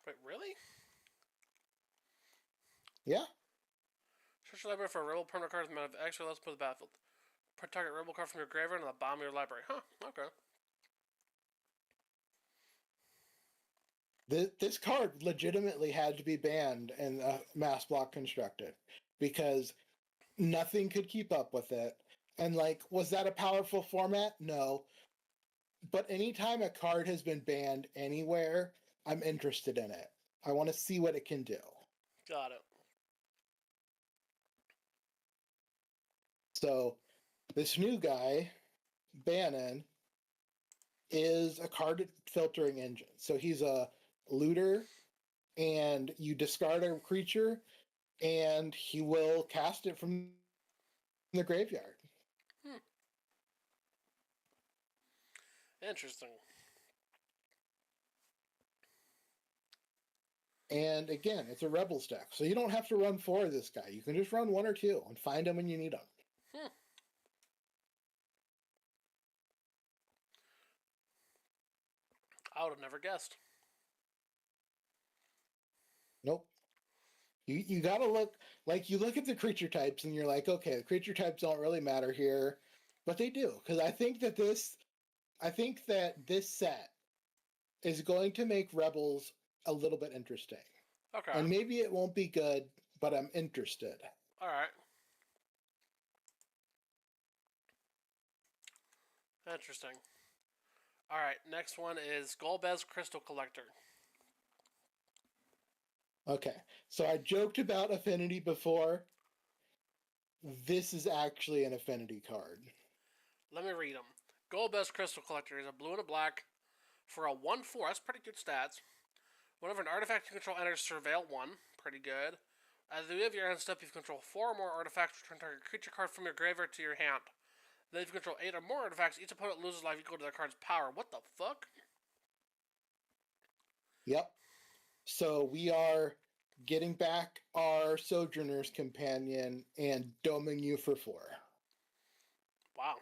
Wait, really? Yeah. Search your library for a rebel permanent card with the amount of extra less put the battlefield. Put target rebel card from your graveyard and the bottom of your library. Huh, okay. This card legitimately had to be banned and mass block constructed because nothing could keep up with it. And like, was that a powerful format? No. But anytime a card has been banned anywhere, I'm interested in it. I want to see what it can do. Got it. So this new guy, Bannon, is a card filtering engine. So he's a looter, and you discard a creature, and he will cast it from the graveyard. Interesting. And again, it's a Rebels deck, so you don't have to run 4 of this guy. You can just run 1 or 2 and find him when you need him. I would have never guessed. Nope. You gotta look, like, you look at the creature types and you're like, okay, the creature types don't really matter here, but they do, because I think that this set is going to make Rebels a little bit interesting. Okay. And maybe it won't be good, but I'm interested. All right. Interesting. All right, next one is Golbez Crystal Collector. Okay, so I joked about Affinity before. This is actually an Affinity card. Let me read them. Golbez Crystal Collector is a blue and a black for a 1/4. That's pretty good stats. Whenever an artifact you control enters Surveil 1, pretty good. At the end of your end step, you control 4 or more artifacts. Return target creature card from your graveyard to your hand. Then if you control 8 or more artifacts, each opponent loses life equal to the card's power. What the fuck? Yep. So we are getting back our Sojourner's Companion and doming you for 4. Wow.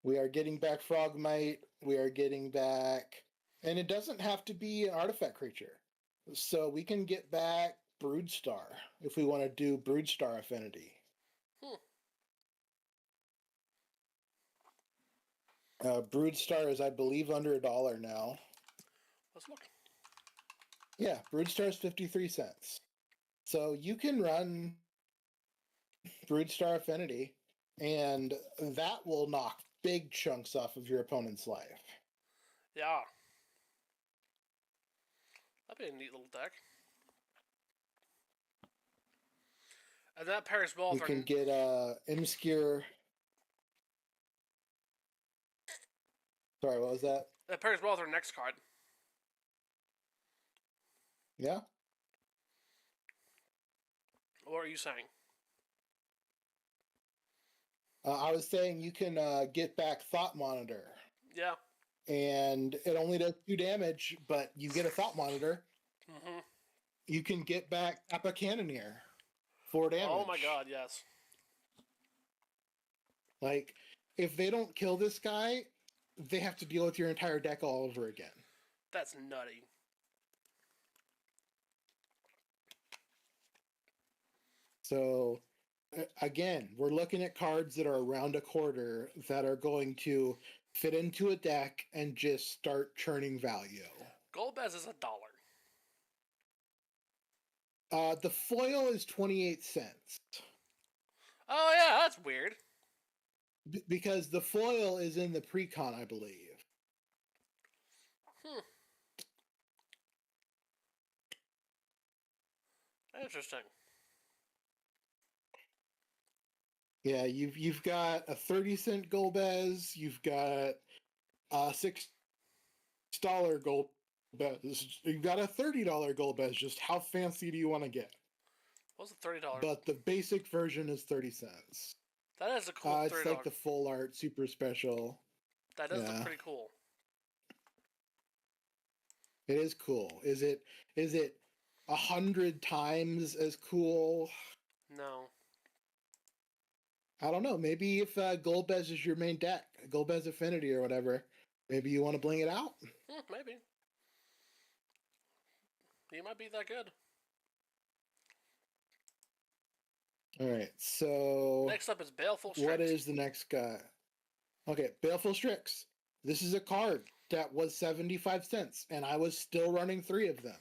We are getting back Frogmite. We are getting back... And it doesn't have to be an artifact creature. So we can get back Broodstar if we want to do Broodstar Affinity. Broodstar is, I believe, under $1 now. Let's look. Yeah, Broodstar is 53 cents. So you can run Broodstar Affinity, and that will knock big chunks off of your opponent's life. Yeah. That'd be a neat little deck. And that pairs well with You can get Imscure. Sorry, what was that? That pairs well with our next card. Yeah. you saying? I was saying you can get back Thought Monitor. Yeah. And it only does 2 damage, but you get a Thought Monitor. Mm-hmm. You can get back Kappa Cannoneer, 4 damage. Oh my god, yes. Like, if they don't kill this guy, they have to deal with your entire deck all over again. That's nutty. So, again, we're looking at cards that are around a quarter that are going to fit into a deck and just start churning value. Golbez is $1. The foil is 28 cents. Oh yeah, that's weird. Because the foil is in the pre-con, I believe. Interesting. Yeah, you've got a 30-cent Golbez, you've got a $6 Golbez, you've got a $30 Golbez. Just how fancy do you want to get? What's the $30? But the basic version is 30 cents. That is a cool $30. It's like the full art super special. That does look pretty cool. It is cool. Is it 100 times as cool? No. I don't know. Maybe if Golbez is your main deck, Golbez Affinity or whatever, maybe you want to bling it out? Maybe. He might be that good. Alright, so... Next up is Baleful Strix. What is the next guy? Okay, Baleful Strix. This is a card that was 75 cents, and I was still running 3 of them.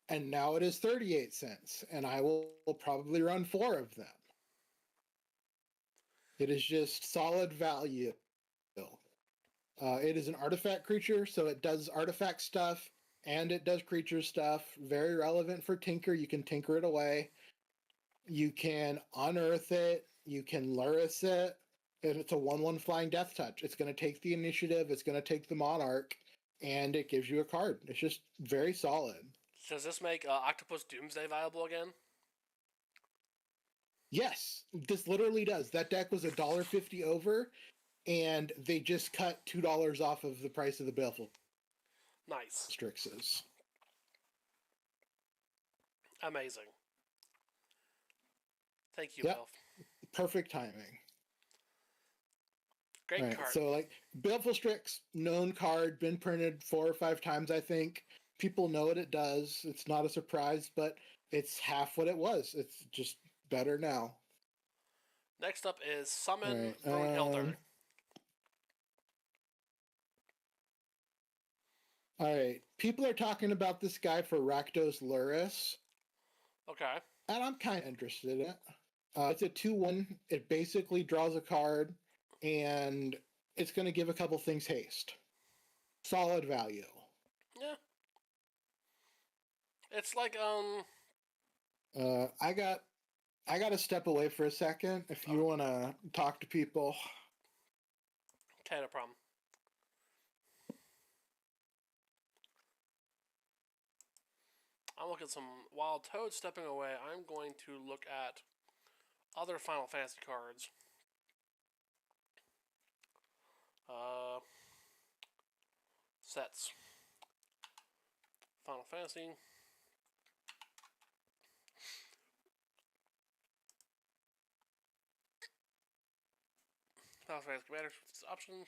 And now it is 38 cents, and I will probably run 4 of them. It is just solid value. It is an artifact creature, so it does artifact stuff, and it does creature stuff. Very relevant for Tinker. You can tinker it away. You can unearth it. You can Luris it. And it's a 1/1 flying death touch. It's going to take the initiative. It's going to take the Monarch, and it gives you a card. It's just very solid. Does this make Octopus Doomsday viable again? Yes, this literally does. That deck was $1.50 over, and they just cut $2 off of the price of the Baleful Nice. Strixes. Amazing. Thank you, Yep. Balef. Perfect timing. Great card. So, like, Baleful Strix, known card, been printed 4 or 5 times, I think. People know what it does. It's not a surprise, but it's half what it was. It's just better now. Next up is Summon Brunhilde. Alright, people are talking about this guy for Rakdos Luris. Okay. And I'm kind of interested in it. It's a 2/1. It basically draws a card, and it's going to give a couple things haste. Solid value. Yeah. It's like, I got to step away for a second if you want to talk to people. Okay, no problem. I'm looking at some... While Toad's stepping away, I'm going to look at other Final Fantasy cards. Sets. Final Fantasy. Final Fantasy Commanders with this option.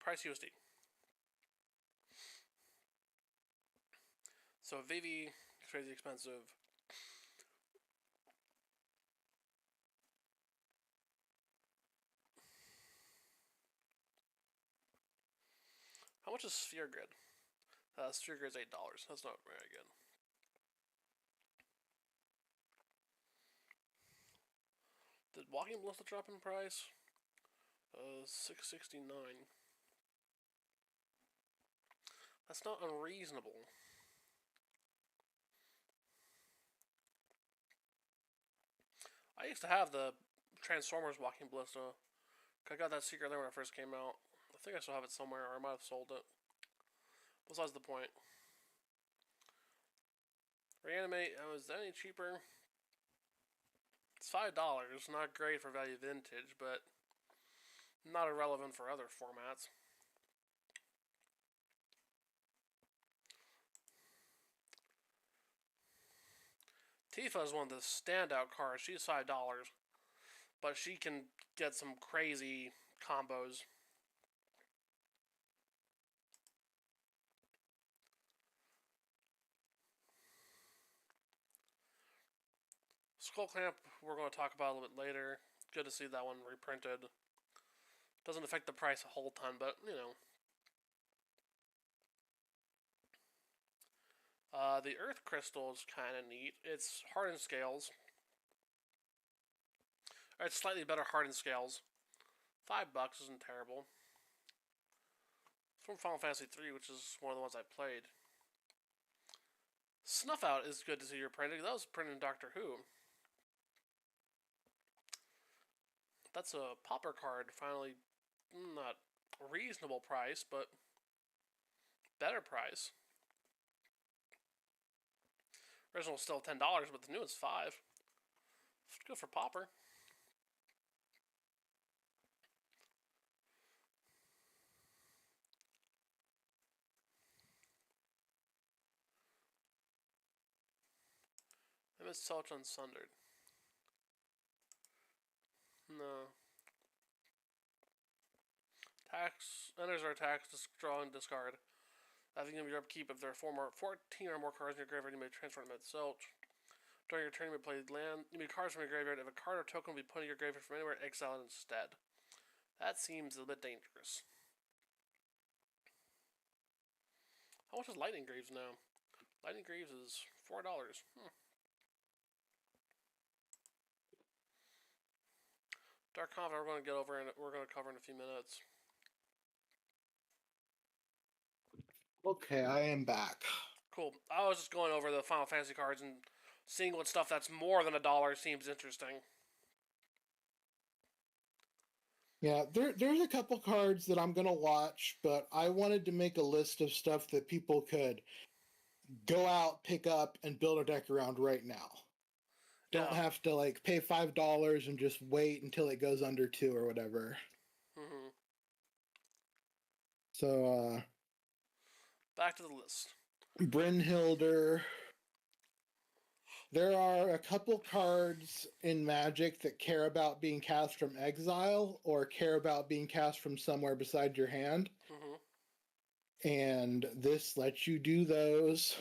Price USD. So Vivi is crazy expensive. How much is Sphere Grid? Sphere Grid is $8. That's not very good. Did Walking Ballista drop in price? $6.69. That's not unreasonable. I used to have the Transformers Walking Ballista. I got that secret there when it first came out. I think I still have it somewhere, or I might have sold it. Besides the point. Reanimate, is that any cheaper? It's $5. Not great for value vintage, but not irrelevant for other formats. Tifa is one of the standout cards. She's $5, but she can get some crazy combos. Skull Clamp, we're going to talk about a little bit later. Good to see that one reprinted. Doesn't affect the price a whole ton, but, you know. The Earth Crystal is kind of neat. It's hardened scales. Or it's slightly better hardened scales. $5 isn't terrible. It's from Final Fantasy III, which is one of the ones I played. Snuff Out is good to see reprinted. That was printed in Doctor Who. That's a popper card. Finally, not a reasonable price, but better price. Original is still $10, but the new is $5. Good for popper. MS Touch Unsundered. No. Tax. Enters our tax. Draw and discard. I think of your upkeep if there are 14 or more cards in your graveyard, you may transfer them at Zilch. During your turn, you may play land. You may cards from your graveyard. If a card or token will be put in your graveyard from anywhere, exile it instead. That seems a bit dangerous. How much is Lightning Greaves now? Lightning Greaves is $4. Dark Confidant we're going to get over and we're going to cover in a few minutes. Okay, I am back. Cool. I was just going over the Final Fantasy cards and seeing what stuff that's more than $1 seems interesting. Yeah, there's a couple cards that I'm going to watch, but I wanted to make a list of stuff that people could go out, pick up, and build a deck around right now. Don't have to like pay $5 and just wait until it goes under $2 or whatever. Mm-hmm. So, back to the list. Brynhilder. There are a couple cards in Magic that care about being cast from exile or care about being cast from somewhere beside your hand. Mm-hmm. And this lets you do those.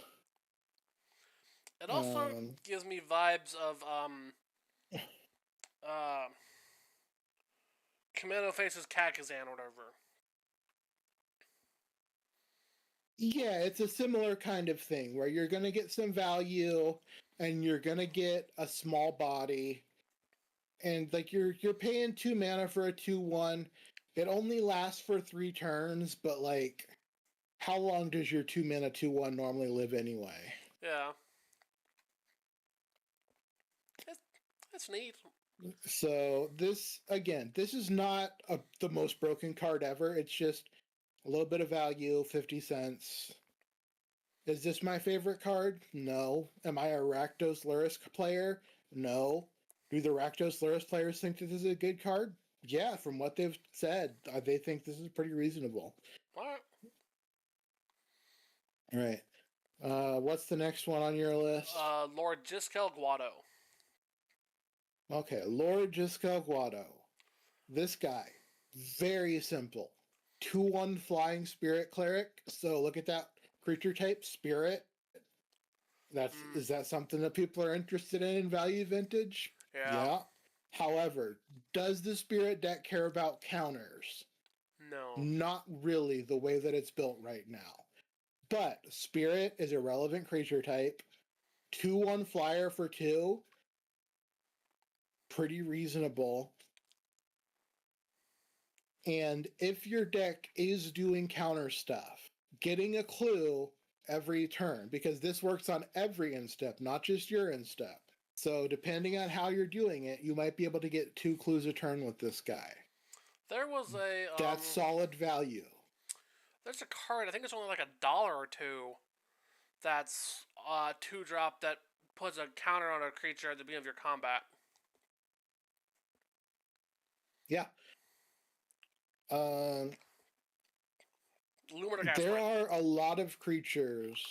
It also gives me vibes of Commando Faces Kakazan or whatever. Yeah, it's a similar kind of thing where you're going to get some value and you're going to get a small body. And like you're paying 2 mana for a 2/1. It only lasts for 3 turns, but like how long does your 2 mana 2/1 normally live anyway? Yeah. It's neat. So this is not the most broken card ever. It's just a little bit of value, 50 cents. Is this my favorite card? No. Am I a Rakdos Lurrus player? No. Do the Rakdos Lurrus players think that this is a good card? Yeah, from what they've said, they think this is pretty reasonable. Alright. Alright. What's the next one on your list? Lord Jiskel Guado. Okay, Lord Jiskel Guado. This guy, very simple. 2/1 flying spirit cleric. So look at that creature type, spirit. Is that something that people are interested in value vintage? Yeah. However, does the spirit deck care about counters? No. Not really the way that it's built right now. But spirit is a relevant creature type. 2/1 flyer for 2. Pretty reasonable. And if your deck is doing counter stuff, getting a clue every turn, because this works on every instep, not just your instep. So depending on how you're doing it, you might be able to get 2 clues a turn with this guy. There was a... that's solid value. There's a card, I think it's only like $1 or $2, That's a 2-drop that puts a counter on a creature at the beginning of your combat. Yeah. Luminous Gas There Sprint. are a lot of creatures.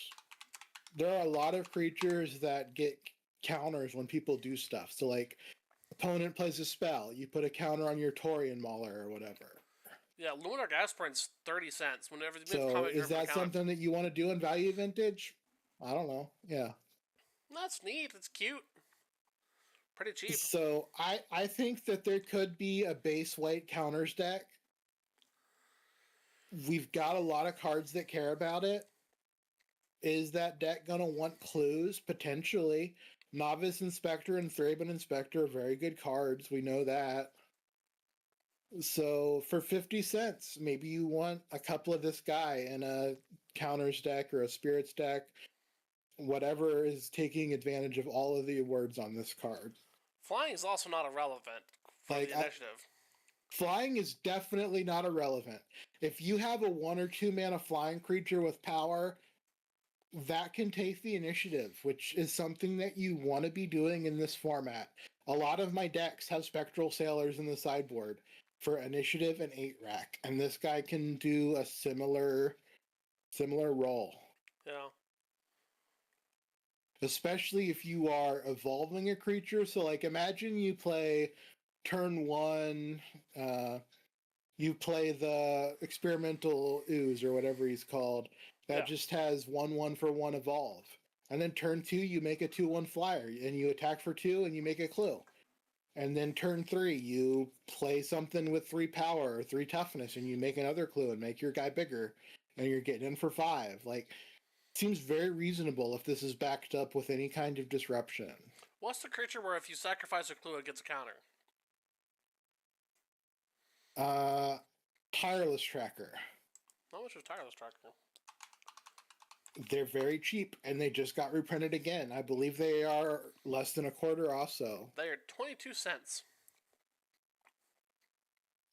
There are a lot of creatures that get counters when people do stuff. So, like, opponent plays a spell, you put a counter on your Taurian Mauler or whatever. Yeah, Luminous Gas Sprint's 30 cents. Whenever the So, combat, is that something that you want to do in Value Vintage? I don't know. Yeah. That's neat. It's cute. Pretty cheap. So, I think that there could be a base weight counters deck. We've got a lot of cards that care about it. Is that deck going to want clues? Potentially. Novice Inspector and Thraben Inspector are very good cards. We know that. So for 50 cents, maybe you want a couple of this guy in a counters deck or a spirits deck, whatever is taking advantage of all of the words on this card. Flying is also not irrelevant for the initiative. Flying is definitely not irrelevant. If you have a 1 or 2 mana flying creature with power, that can take the initiative, which is something that you want to be doing in this format. A lot of my decks have Spectral Sailors in the sideboard for initiative and 8 rack, and this guy can do a similar role. Yeah. Especially if you are evolving a creature. So, like, imagine you play turn 1, you play the Experimental Ooze or whatever he's called. That just has 1/1 for 1 evolve. And then turn 2, you make a 2/1 flyer, and you attack for 2, and you make a clue. And then turn 3, you play something with 3 power or 3 toughness, and you make another clue and make your guy bigger, and you're getting in for 5. Like, seems very reasonable if this is backed up with any kind of disruption. What's the creature where if you sacrifice a clue, it gets a counter? Tireless Tracker. How much is Tireless Tracker? They're very cheap, and they just got reprinted again. I believe they are less than a quarter also. They are 22 cents.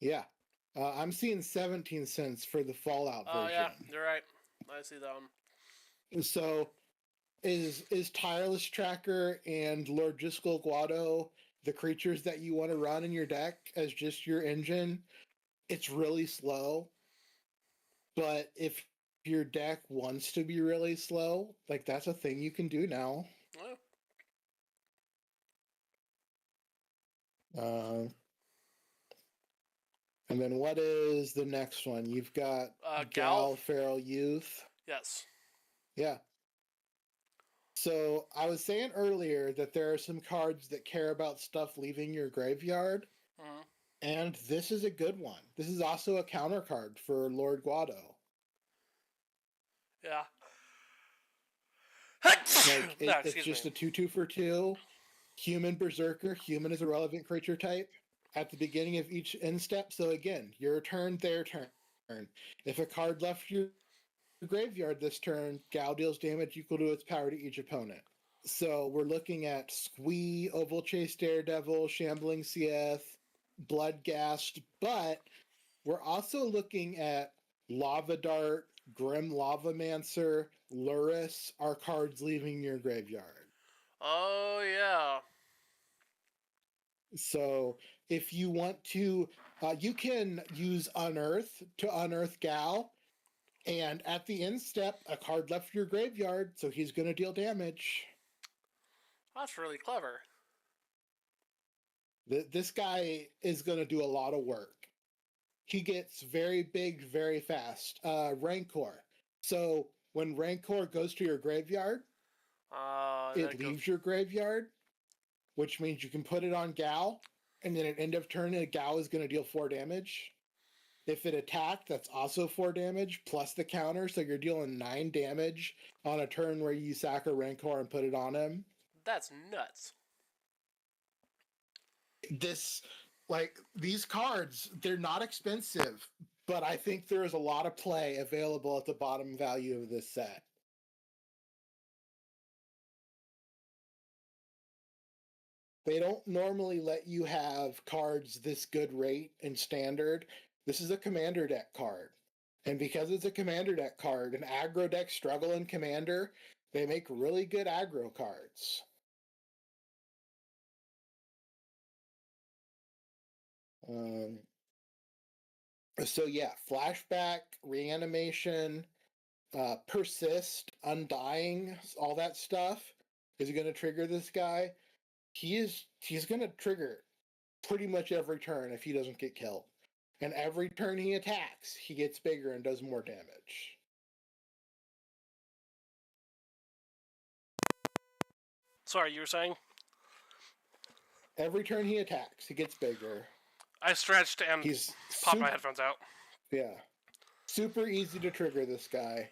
Yeah. I'm seeing 17 cents for the Fallout version. Oh, yeah, you're right. I see that one. So, is Tireless Tracker and Lord Driscoll Guado the creatures that you want to run in your deck as just your engine? It's really slow, but if your deck wants to be really slow, like, that's a thing you can do now. And then what is the next one? You've got Gal Feral Youth. Yes. Yeah. So I was saying earlier that there are some cards that care about stuff leaving your graveyard. Mm-hmm. And this is a good one. This is also a counter card for Lord Guado. Yeah. It's just a 2/2 for 2. Human Berserker. Human is a relevant creature type at the beginning of each end step. So again, your turn, their turn. If a card left your graveyard this turn, Gal deals damage equal to its power to each opponent. So we're looking at Squee, Oval Chase Daredevil, Shambling Seath, Bloodghast, but we're also looking at Lava Dart, Grim Lavamancer, Luris are cards leaving your graveyard. Oh, yeah. So if you want to, you can use Unearth to unearth Gal, and at the end step, a card left your graveyard, so he's going to deal damage. That's really clever. This guy is going to do a lot of work. He gets very big very fast. Rancor. So when Rancor goes to your graveyard, it leaves your graveyard, which means you can put it on Gal, and then at end of turn, Gal is going to deal 4 damage. If it attacked, that's also 4 damage, plus the counter, so you're dealing 9 damage on a turn where you sack a Rancor and put it on him. That's nuts. These cards, they're not expensive, but I think there is a lot of play available at the bottom value of this set. They don't normally let you have cards this good rate in Standard. This is a Commander deck card. And because it's a Commander deck card, an aggro deck struggle in Commander, They make really good aggro cards. So yeah, flashback, reanimation, persist, undying, all that stuff is going to trigger this guy. He's going to trigger pretty much every turn if he doesn't get killed. And every turn he attacks, he gets bigger and does more damage. Sorry, you were saying? Every turn he attacks, he gets bigger. I stretched and popped my headphones out. Yeah. Super easy to trigger this guy.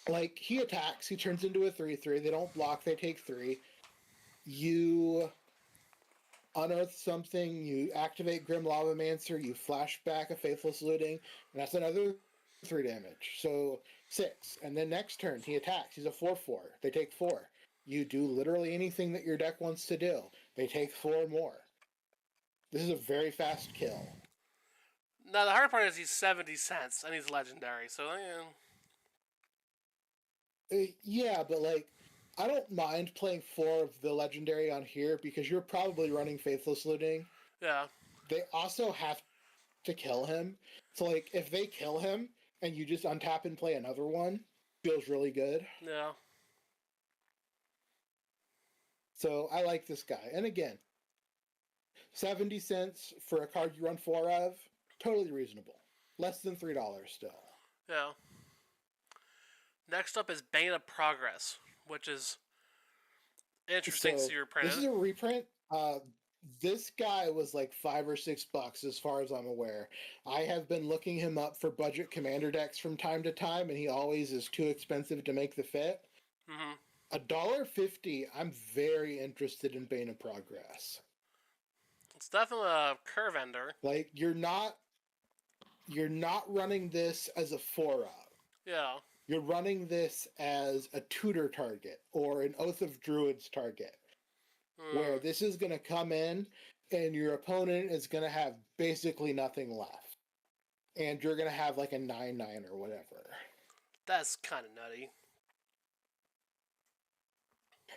Like, he attacks, he turns into a 3/3. They don't block, they take 3. You unearth something, you activate Grim Lavamancer, you flash back a Faithless Looting, and that's another 3 damage. So 6. And then next turn, he attacks. He's a 4/4. They take 4. You do literally anything that your deck wants to do. They take 4 more. This is a very fast kill. Now, the hard part is he's 70 cents, and he's legendary, so, yeah, but, like, I don't mind playing 4 of the legendary on here because you're probably running Faithless Looting. Yeah. They also have to kill him. So, like, if they kill him and you just untap and play another one, feels really good. Yeah. So, I like this guy. And again, 70 cents for a card you run 4 of, totally reasonable. Less than $3 still. Yeah. Next up is Bane of Progress, which is interesting to see reprinted. This is a reprint. This guy was like $5 or $6 as far as I'm aware. I have been looking him up for budget commander decks from time to time, and he always is too expensive to make the fit. Mm-hmm. $1.50, I'm very interested in Bane of Progress. It's definitely a curve ender. Like, you're not running this as a 4-up. Yeah. You're running this as a tutor target or an Oath of Druids target, where this is going to come in and your opponent is going to have basically nothing left. And you're going to have like a 9/9 or whatever. That's kind of nutty.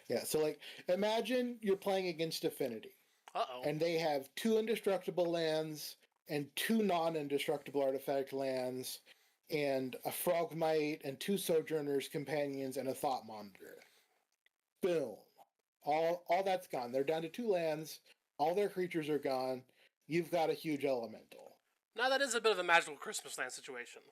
Yeah, so like, imagine you're playing against Affinity. Uh-oh. And they have 2 indestructible lands and 2 non-indestructible artifact lands and a Frogmite and 2 Sojourner's Companions and a Thought Monitor. Boom. All that's gone. They're down to 2 lands. All their creatures are gone. You've got a huge elemental. Now that is a bit of a magical Christmas land situation.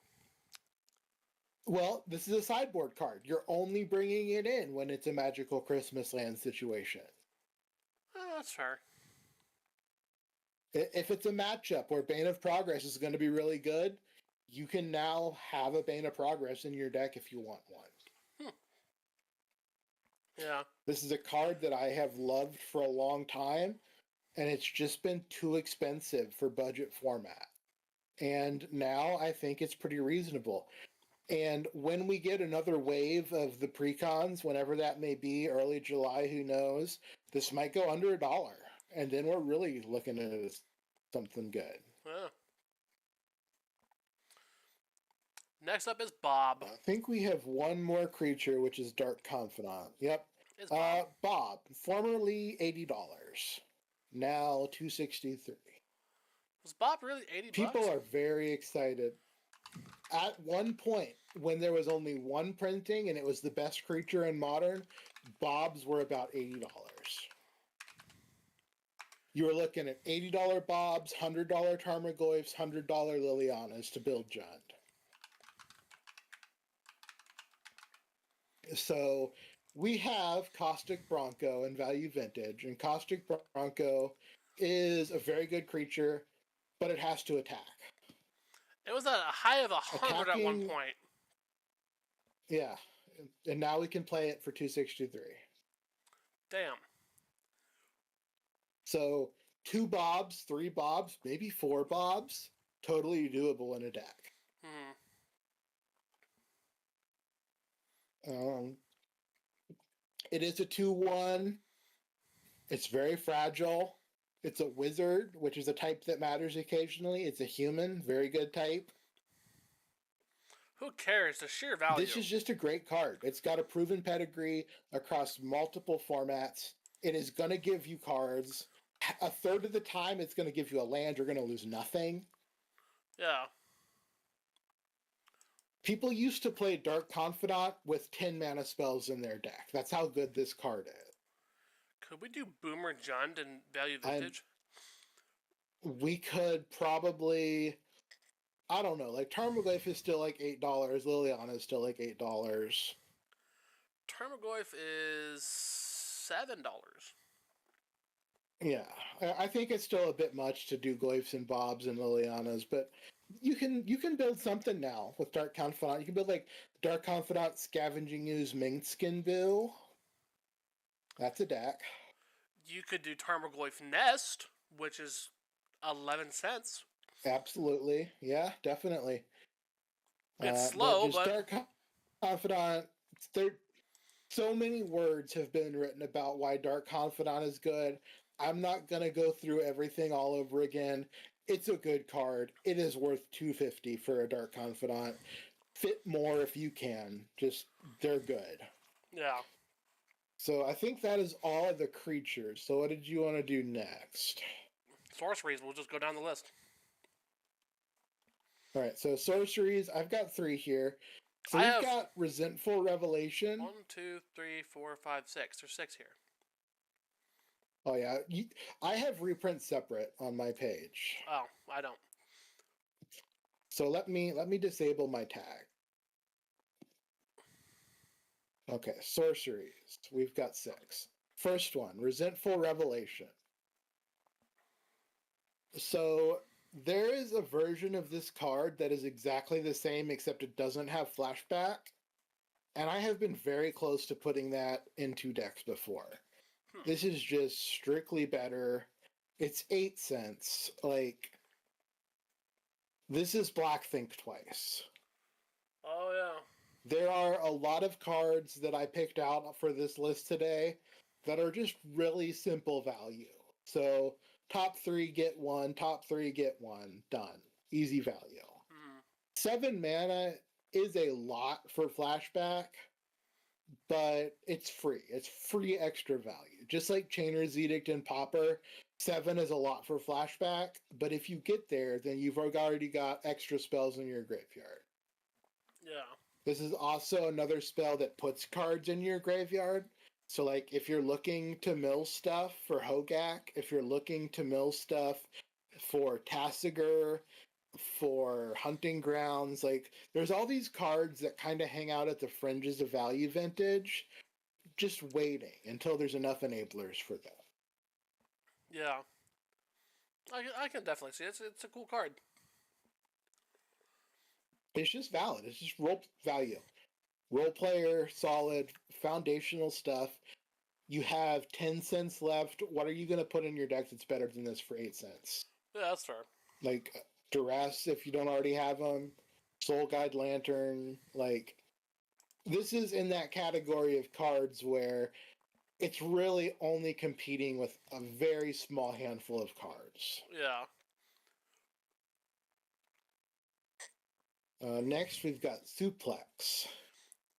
Well, this is a sideboard card. You're only bringing it in when it's a magical Christmas land situation. Oh, that's fair. If it's a matchup where Bane of Progress is going to be really good, you can now have a Bane of Progress in your deck if you want one. Yeah. This is a card that I have loved for a long time, and it's just been too expensive for budget format. And now I think it's pretty reasonable. And when we get another wave of the precons, whenever that may be, early July, who knows, this might go under $1. And then we're really looking at something good. Yeah. Next up is Bob. I think we have one more creature, which is Dark Confidant. Yep. It's Bob. Bob, formerly $80, now $263. Was Bob really $80? People are very excited. At one point, when there was only one printing and it was the best creature in Modern, Bobs were about $80. You were looking at $80 Bobs, $100 Tarmogoyfs, $100 Lilianas to build Jund. So we have Caustic Bronco in Value Vintage, and Caustic Bronco is a very good creature, but it has to attack. It was at a high of 100 at one point. Yeah, and now we can play it for $263. Damn. So 2 Bobs, 3 Bobs, maybe 4 Bobs, totally doable in a deck. It is a 2/1. It's very fragile. It's a wizard, which is a type that matters occasionally. It's a human, very good type. Who cares? The sheer value. This is just a great card. It's got a proven pedigree across multiple formats. It is going to give you cards. A third of the time, it's going to give you a land. You're going to lose nothing. Yeah. People used to play Dark Confidant with 10 mana spells in their deck. That's how good this card is. Could we do Boomer Jund and Value Vintage? We could probably... I don't know. Like, Tarmogoyf is still like $8. Liliana is still like $8. Tarmogoyf is $7. Yeah, I think it's still a bit much to do Goyfs and Bobs and Lilianas, but you can build something now with Dark Confidant. You can build like Dark Confidant Scavenging Ooze Minkskin Boo. That's a deck. You could do Tarmogoyf Nest, which is 11 cents. Absolutely. Yeah, definitely. It's slow, but Dark Confidant, so many words have been written about why Dark Confidant is good. I'm not going to go through everything all over again. It's a good card. It is worth $250 for a Dark Confidant. Fit more if you can. Just, they're good. Yeah. So I think that is all of the creatures. So what did you want to do next? Sorceries, we'll just go down the list. All right, so sorceries, I've got 3 here. So we've got Resentful Revelation. 1, 2, 3, 4, 5, 6. There's 6 here. Oh yeah, I have reprints separate on my page. Oh, I don't. So let me disable my tag. Okay, sorceries. We've got 6. First one, Resentful Revelation. So there is a version of this card that is exactly the same, except it doesn't have flashback. And I have been very close to putting that into decks before. This is just strictly better. It's 8 cents. Like, this is Black Think Twice. Oh, yeah. There are a lot of cards that I picked out for this list today that are just really simple value. So, top 3 get 1, top 3 get 1. Done. Easy value. 7 mana is a lot for flashback, but it's free. It's free extra value. Just like Chainer's Edict and Pauper, 7 is a lot for flashback, but if you get there, then you've already got extra spells in your graveyard. Yeah. This is also another spell that puts cards in your graveyard. So, like, if you're looking to mill stuff for Hogak, if you're looking to mill stuff for Tassiger, for Hunting Grounds, like, there's all these cards that kind of hang out at the fringes of value vintage, just waiting until there's enough enablers for them. Yeah. I can definitely see it. It's a cool card. It's just valid. It's just role value. Role player, solid, foundational stuff. You have 10 cents left. What are you going to put in your deck that's better than this for 8 cents? Yeah, that's fair. Like, Duress, if you don't already have them. Soul Guide Lantern. Like, this is in that category of cards where it's really only competing with a very small handful of cards. Yeah. Next, we've got Suplex.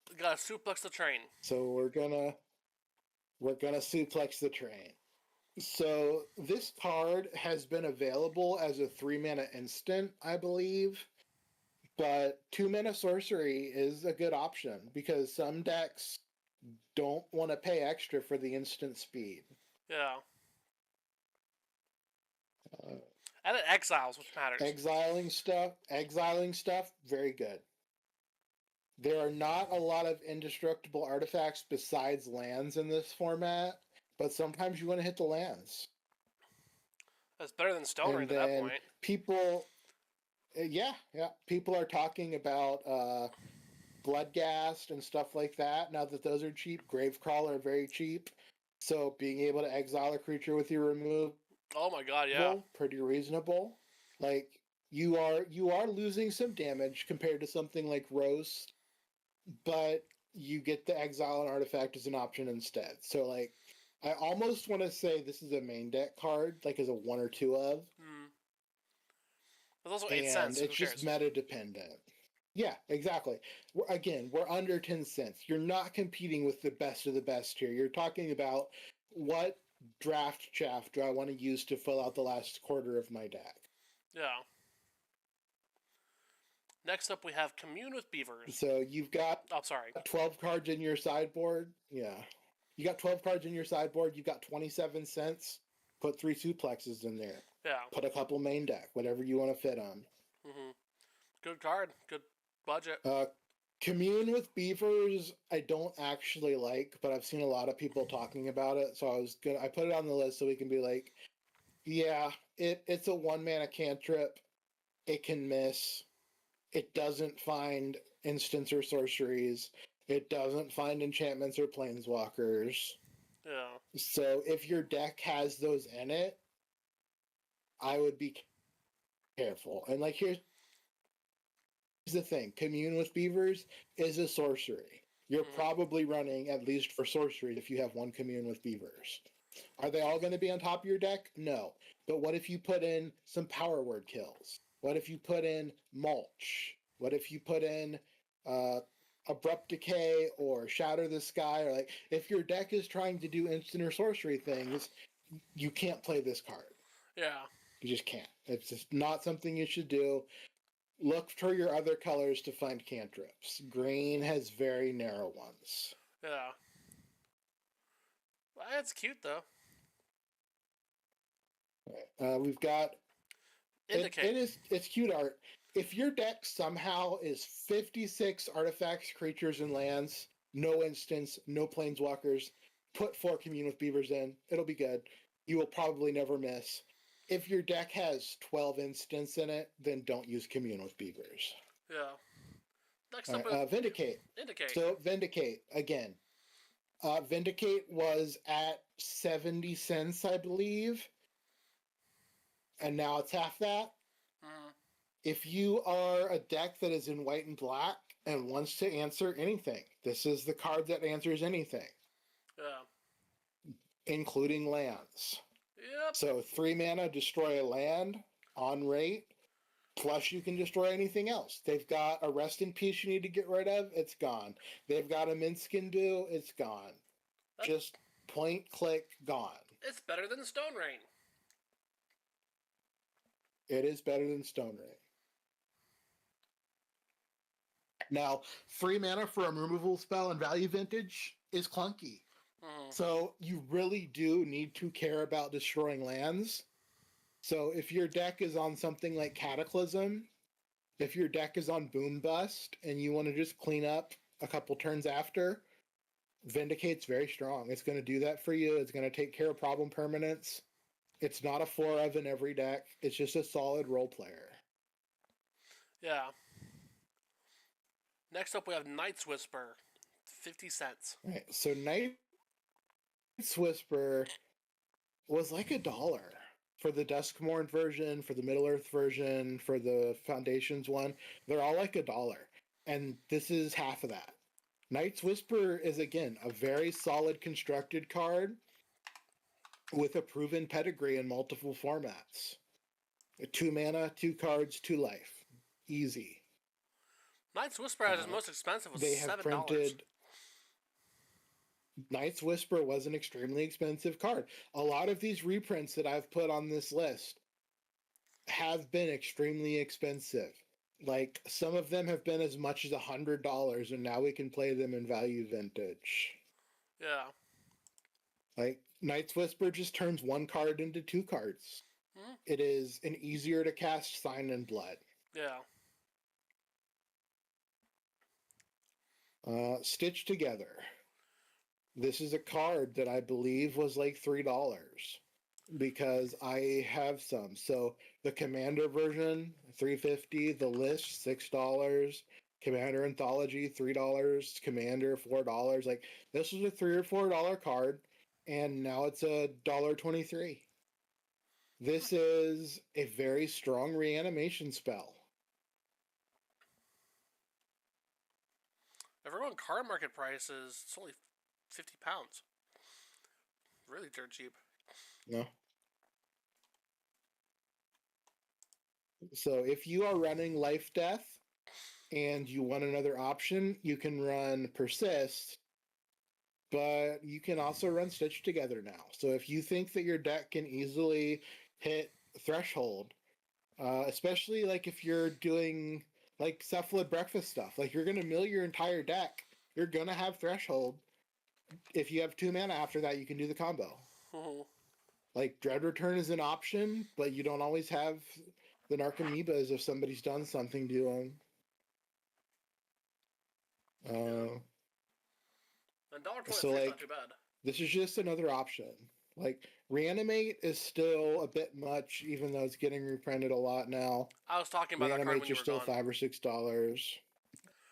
We gotta suplex the train. So we're gonna suplex the train. So this card has been available as a 3-mana instant, I believe, but 2-mana sorcery is a good option because some decks don't want to pay extra for the instant speed. Yeah. And it exiles, which matters. Exiling stuff, very good. There are not a lot of indestructible artifacts besides lands in this format, but sometimes you want to hit the lands. That's better than Stone Ring at that point. People, people are talking about Bloodghast and stuff like that. Now that those are cheap, Gravecrawler are very cheap. So being able to exile a creature with your remove, oh my god, yeah, pretty reasonable. Like you are losing some damage compared to something like Roast, but you get the exile and artifact as an option instead. So like, I almost want to say this is a main deck card, like as a 1 or 2 of. It's also 8 cents. It's just meta dependent. Yeah, exactly. Again, we're under 10 cents. You're not competing with the best of the best here. You're talking about what draft chaff do I want to use to fill out the last quarter of my deck. Yeah. Next up, we have Commune with Beavers. So you've got Oh, sorry. 12 cards in your sideboard. Yeah. You got 12 cards in your sideboard. You've got 27 cents. Put 3 suplexes in there. Yeah. Put a couple main deck, whatever you want to fit on. Mm-hmm. Good card. Good budget. Commune with Beavers, I don't actually like, but I've seen a lot of people talking about it, so I put it on the list so we can be like, yeah, it's a 1-mana cantrip. It can miss. It doesn't find instants or sorceries. It doesn't find enchantments or planeswalkers. Yeah. So if your deck has those in it, I would be careful. And like here's the thing, Commune with Beavers is a sorcery. You're probably running, at least for sorcery, if you have 1 Commune with Beavers. Are they all going to be on top of your deck? No. But what if you put in some power word kills? What if you put in mulch? What if you put in abrupt decay or shatter the sky? Or like, if your deck is trying to do instant or sorcery things, you can't play this card. Yeah. You just can't. It's just not something you should do. Look for your other colors to find cantrips. Green has very narrow ones. Yeah. Well, that's cute, though. We've got... Indicate. It's cute art. If your deck somehow is 56 artifacts, creatures, and lands, no instants, no planeswalkers, put 4 Commune with Beavers in. It'll be good. You will probably never miss. If your deck has 12 instants in it, then don't use Commune with Beavers. Yeah. Next up, Vindicate. Indicate. So Vindicate again. Vindicate was at 70 cents, I believe, and now it's half that. Mm. If you are a deck that is in white and black and wants to answer anything, this is the card that answers anything. Yeah. Including lands. Yep. So 3 mana, destroy a land on rate, plus you can destroy anything else. They've got a Rest in Peace you need to get rid of, it's gone. They've got a Minskin Do, it's gone. Just point, click, gone. It's better than Stone Rain. It is better than Stone Rain. Now, 3 mana for a removal spell and value vintage is clunky. So you really do need to care about destroying lands. So if your deck is on something like Cataclysm, if your deck is on Boom Bust, and you want to just clean up a couple turns after, Vindicate's very strong. It's going to do that for you. It's going to take care of problem permanents. It's not a 4 of in every deck. It's just a solid role player. Yeah. Next up, we have Night's Whisper. 50 cents. Right. So Night's Whisper was like $1 for the Duskmourn version, for the Middle Earth version, for the Foundations one. They're all like $1. And this is half of that. Night's Whisper is, again, a very solid constructed card with a proven pedigree in multiple formats. 2 mana, 2 cards, 2 life. Easy. Night's Whisper at its most expensive was $7. They have printed... Night's Whisper was an extremely expensive card. A lot of these reprints that I've put on this list have been extremely expensive. Like, some of them have been as much as $100, and now we can play them in value vintage. Yeah. Like, Night's Whisper just turns 1 card into 2 cards. It is an easier to cast Sign in Blood. Yeah. Stitched Together. This is a card that I believe was like $3 because I have some. So the Commander version, $3.50. The list, $6. Commander Anthology, $3. Commander, $4. Like, this was a $3 or $4 card, and now it's $1.23. This is a very strong reanimation spell. Everyone card market price is it's only £50. Really dirt cheap. No. So if you are running Life Death and you want another option, you can run Persist, but you can also run Stitch Together now. So if you think that your deck can easily hit Threshold, especially like if you're doing like Cephalid Breakfast stuff, like you're going to mill your entire deck, you're going to have Threshold. If you have 2 mana after that, you can do the combo. Like Dread Return is an option, but you don't always have the Narcomoebas if somebody's done something to them. And $1.23 So, is like, not too bad. this is just another option. Like, Reanimate is still a bit much, even though it's getting reprinted a lot now. I was talking about that card when Reanimates you are were still gone. $5 or $6.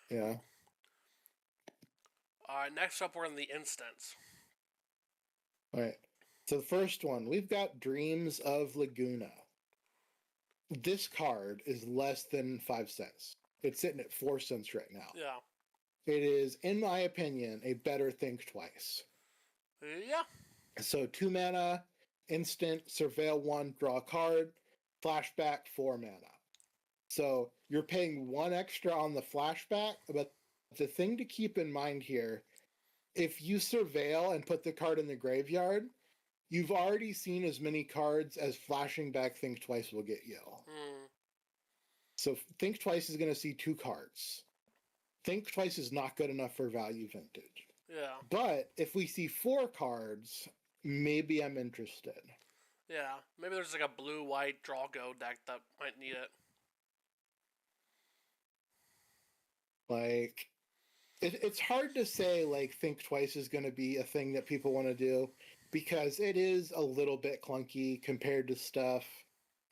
Yeah. Alright, next up we're in the Instants. Alright. So the first one, we've got Dreams of Laguna. This card is less than 5 cents. It's sitting at 4 cents right now. Yeah. It is, in my opinion, a better Think Twice. Yeah. So 2 mana, instant, surveil 1, draw a card, flashback 4 mana. So you're paying 1 extra on the flashback, but the thing to keep in mind here, if you surveil and put the card in the graveyard, you've already seen as many cards as flashing back Think Twice will get you. So Think Twice is going to see 2 cards. Think Twice is not good enough for value vintage. Yeah. But if we see 4 cards, maybe I'm interested. Yeah. Maybe there's like a blue-white draw-go deck that might need it. Like, it's hard to say, like, Think Twice is going to be a thing that people want to do, because it is a little bit clunky compared to stuff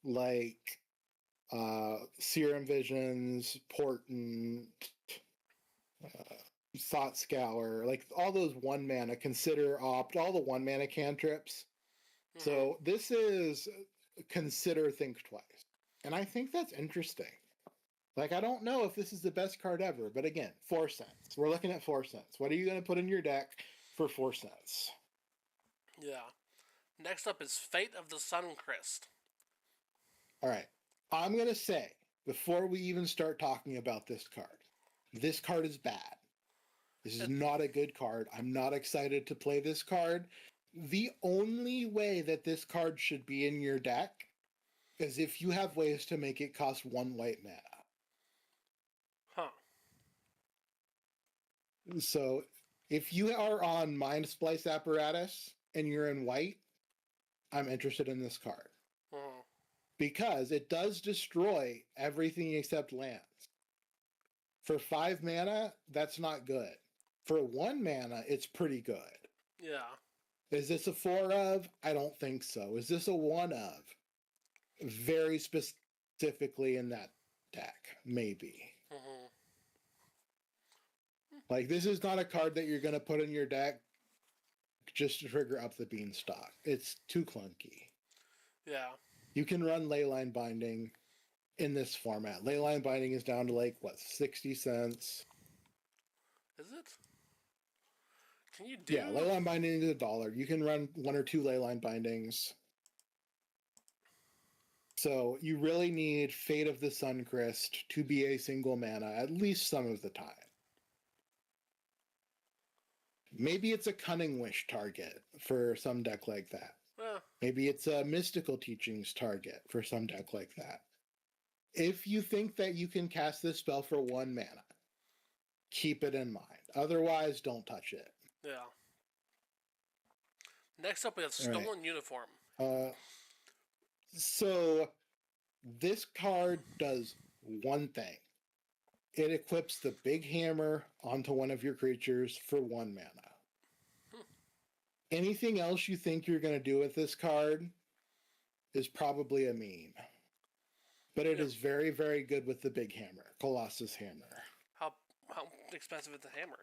like Serum Visions, Portent, Thought Scour, like all those 1 mana, Consider, Opt, all the 1 mana cantrips. So this is Consider Think Twice. And I think that's interesting. Like, I don't know if this is the best card ever, but again, 4 cents. We're looking at 4 cents. What are you going to put in your deck for 4 cents? Yeah. Next up is Fate of the Suncrist. All right. I'm going to say, before we even start talking about this card is bad. This is not a good card. I'm not excited to play this card. The only way that this card should be in your deck is if you have ways to make it cost 1 white mana. Huh. So if you are on Mind Splice Apparatus and you're in white, I'm interested in this card. Because it does destroy everything except lands. For 5 mana, that's not good. For 1 mana, it's pretty good. Yeah. Is this a 4 of? I don't think so. Is this a 1 of? Very specifically in that deck, maybe. Like, this is not a card that you're going to put in your deck just to trigger up the Beanstalk. It's too clunky. Yeah. You can run Leyline Binding in this format. Leyline Binding is down to, like, what, 60 cents? Is it? Can you do... Yeah, Leyline Binding is $1. You can run 1 or 2 Leyline Bindings. So you really need Fate of the Suncrist to be a single mana at least some of the time. Maybe it's a Cunning Wish target for some deck like that. Maybe it's a Mystical Teachings target for some deck like that. If you think that you can cast this spell for 1 mana, keep it in mind. Otherwise, don't touch it. Yeah. Next up, we have Stolen Uniform. So this card does one thing. It equips the Big Hammer onto one of your creatures for 1 mana. Anything else you think you're going to do with this card is probably a meme. But it is very, very good with the Big Hammer, Colossus Hammer. How expensive is the hammer?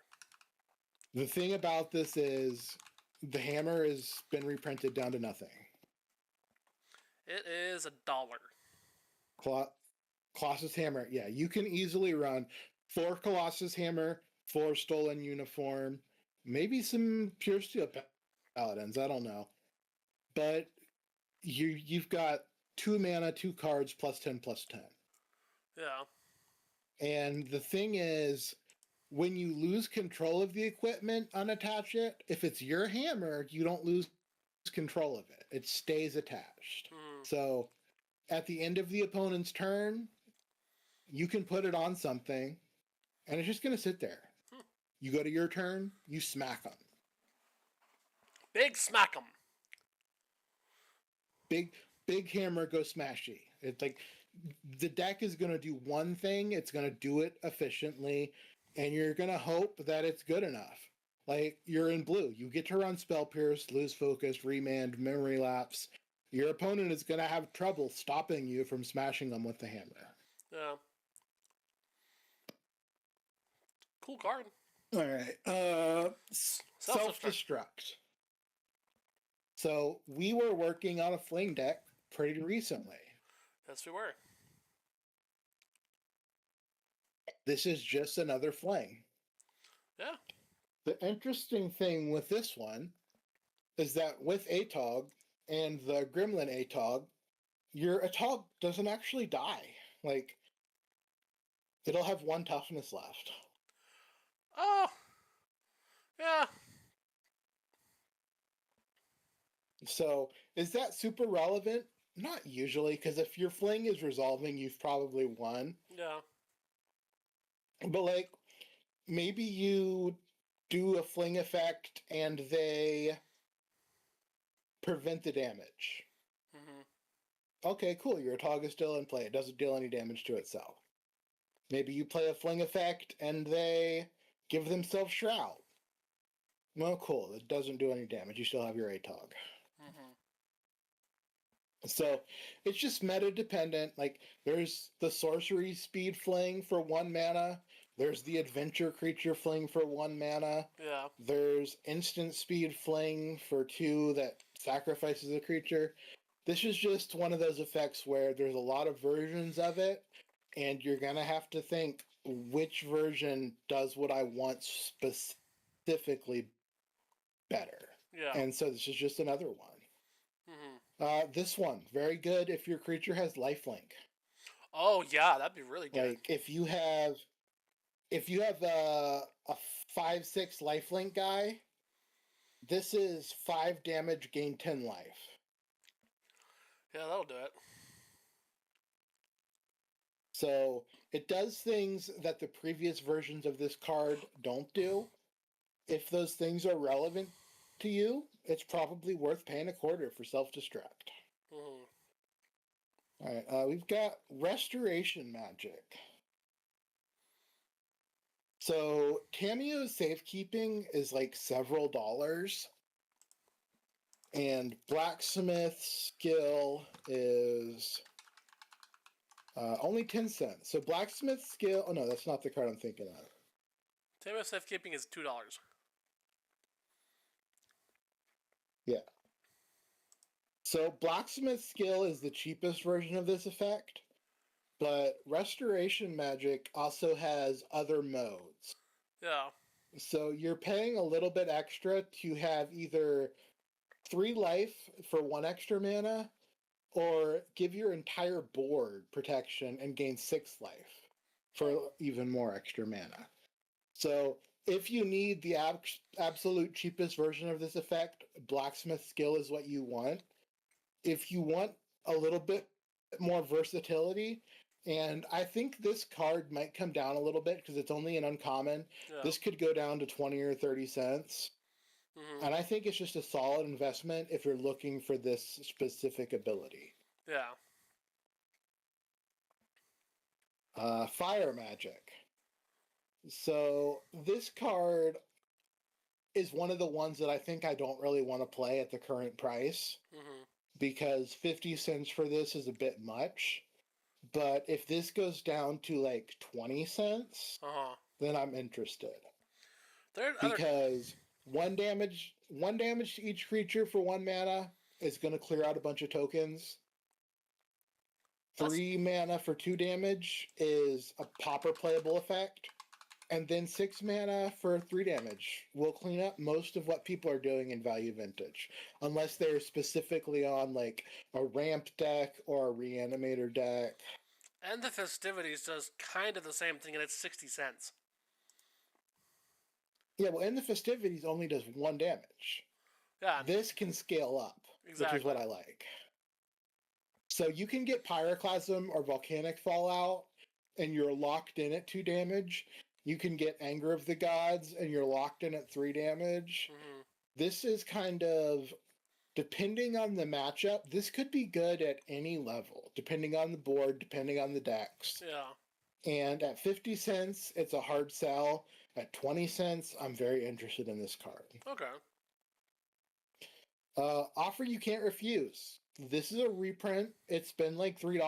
The thing about this is the hammer has been reprinted down to nothing. It is $1. Colossus Hammer, yeah, you can easily run 4 Colossus Hammer, 4 Stolen Uniform, maybe some Pure Steel Paladins, I don't know. But you've got 2 mana, 2 cards, +10/+10. Yeah. And the thing is, when you lose control of the equipment, unattach it. If it's your hammer, you don't lose control of it. It stays attached. So at the end of the opponent's turn, you can put it on something, and it's just going to sit there. You go to your turn, you smack them. Big smack 'em. Big hammer, go smashy. It's like the deck is going to do one thing. It's going to do it efficiently, and you're going to hope that it's good enough. Like, you're in blue. You get to run Spell Pierce, lose focus, remand, memory lapse. Your opponent is going to have trouble stopping you from smashing them with the hammer. Yeah. Cool card. All right. Self-destruct. So we were working on a fling deck pretty recently. Yes, we were. This is just another fling. Yeah. The interesting thing with this one is that with Atog and the Gremlin Atog, your Atog doesn't actually die. Like, it'll have 1 toughness left. Oh. Yeah. So, is that super relevant? Not usually, because if your fling is resolving, you've probably won. Yeah. But, like, maybe you do a fling effect and they prevent the damage. Okay, cool. Your Atog is still in play. It doesn't deal any damage to itself. Maybe you play a fling effect and they give themselves Shroud. Well, cool. It doesn't do any damage. You still have your Atog. So it's just meta dependent. Like, there's the sorcery speed fling for 1 mana. There's the adventure creature fling for 1 mana. Yeah. There's instant speed fling for 2 that sacrifices a creature. This is just one of those effects where there's a lot of versions of it, and you're going to have to think which version does what I want specifically better. Yeah. And so this is just another one. This one, very good if your creature has lifelink. Oh yeah, that'd be really good. Like, if you have a 5/6 lifelink guy, this is 5 damage, gain 10 life. Yeah, that'll do it. So it does things that the previous versions of this card don't do. If those things are relevant to you, it's probably worth paying $0.25 for self-destruct. Alright, we've got Restoration Magic. So Tameo's safekeeping is like several dollars. And Blacksmith skill is only 10 cents. So Blacksmith skill... Oh no, that's not the card I'm thinking of. Tameo safekeeping is $2. Yeah. So Blacksmith skill is the cheapest version of this effect, but Restoration Magic also has other modes. Yeah. So you're paying a little bit extra to have either 3 life for 1 extra mana, or give your entire board protection and gain 6 life for even more extra mana. So if you need the absolute cheapest version of this effect, Blacksmith skill is what you want. If you want a little bit more versatility, and I think this card might come down a little bit because it's only an uncommon. Yeah. This could go down to 20 or 30 cents. And I think it's just a solid investment if you're looking for this specific ability. Yeah. Fire Magic. So this card is one of the ones that I think I don't really want to play at the current price. Because 50 cents for this is a bit much. But if this goes down to like 20 cents, then I'm interested. Because one damage to each creature for 1 mana is going to clear out a bunch of tokens. 3 mana for 2 damage is a popper playable effect. And then 6 mana for 3 damage will clean up most of what people are doing in Value Vintage. Unless they're specifically on like a ramp deck or a reanimator deck. And the Festivities does kind of the same thing, and it's 60 cents. Yeah, well, and the Festivities only does 1 damage. Yeah, This can scale up, which is exactly. what I like. So you can get Pyroclasm or Volcanic Fallout, and you're locked in at 2 damage. You can get Anger of the Gods, and you're locked in at 3 damage. Mm-hmm. This is kind of, depending on the matchup, this could be good at any level, depending on the board, depending on the decks. Yeah. And at 50 cents, it's a hard sell. At 20 cents, I'm very interested in this card. Okay. Offer you can't refuse. This is a reprint. It's been like $3.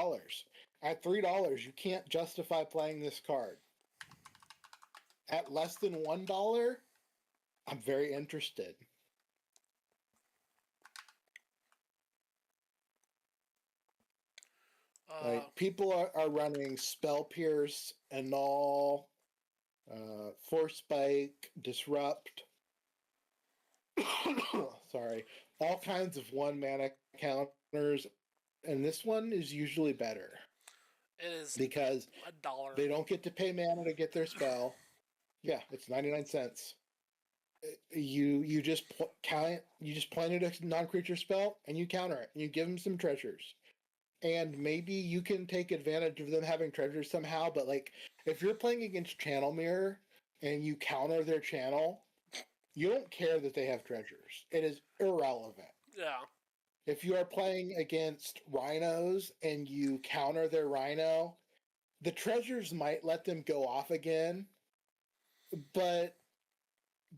At $3, you can't justify playing this card. At less than $1, I'm very interested. Like, people are running Spell Pierce, Annul, Force Spike, Disrupt. Sorry. All kinds of 1-mana counters. And this one is usually better. It is because $1. they don't get to pay mana to get their spell. Yeah, it's 99 cents. You just planted a non-creature spell and you counter it and you give them some treasures. And maybe you can take advantage of them having treasures somehow, but like if you're playing against Channel Mirror and you counter their channel, you don't care that they have treasures. It is irrelevant. Yeah. If you are playing against rhinos and you counter their rhino, the treasures might let them go off again, but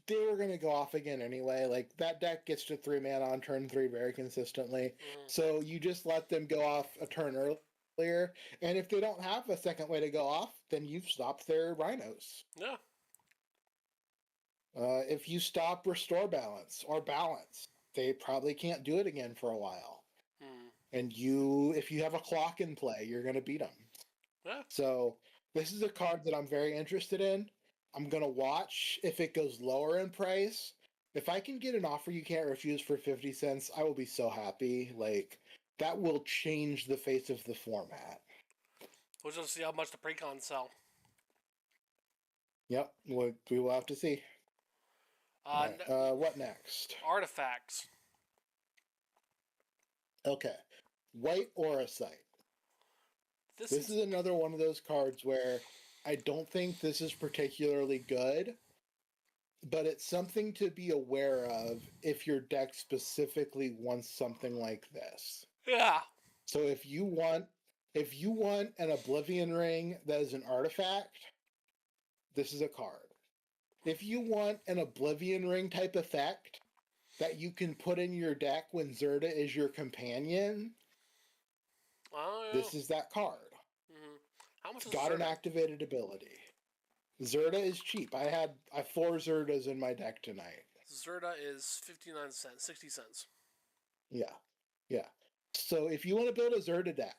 they were going to go off again anyway. Like, that deck gets to 3 mana on turn 3 very consistently. So you just let them go off a turn earlier. And if they don't have a second way to go off, then you've stopped their rhinos. Yeah. If you stop Restore Balance or Balance, they probably can't do it again for a while. And if you have a clock in play, you're going to beat them. Yeah. So this is a card that I'm very interested in. I'm going to watch if it goes lower in price. If I can get an offer you can't refuse for 50 cents, I will be so happy. Like, that will change the face of the format. We'll just see how much the precons sell. Yep, we will have to see. What next? Artifacts. Okay. White Auracite. This is another one of those cards where I don't think this is particularly good, but it's something to be aware of if your deck specifically wants something like this. Yeah. So if you want an Oblivion Ring that is an artifact, this is a card. If you want an Oblivion Ring type effect that you can put in your deck when Zerda is your companion, this is that card. How much is Got Zerda? an activated ability. Zerda is cheap. I have 4 Zerdas in my deck tonight. Zerda is 59 cents, 60 cents. Yeah. So if you want to build a Zerda deck,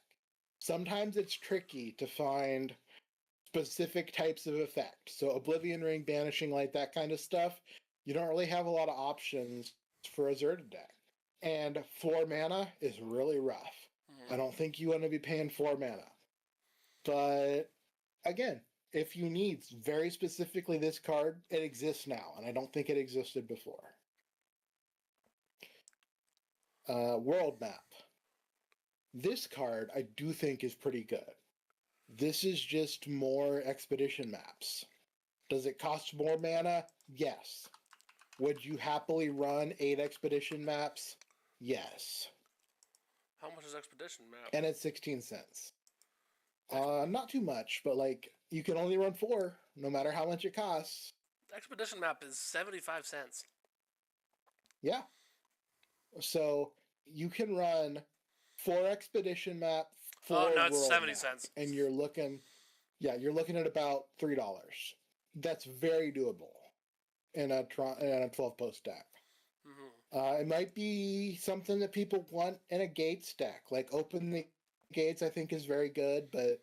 sometimes it's tricky to find specific types of effects. So Oblivion Ring, Banishing Light, that kind of stuff, you don't really have a lot of options for a Zerda deck. And 4 mana is really rough. I don't think you want to be paying 4 mana. But again, if you need very specifically this card, it exists now, and I don't think it existed before. World Map. This card I do think is pretty good. This is just more expedition maps. Does it cost more mana? Yes. Would you happily run 8 expedition maps? Yes. How much is expedition map? And it's 16 cents. Not too much, but like you can only run 4, no matter how much it costs. Expedition map is 75 cents. Yeah. So you can run 4 expedition map, 4 no, it's world 70 map, cents. and you're looking at about $3. That's very doable in a 12 post deck. It might be something that people want in a Gates deck, like Open the Gates. I think is very good, but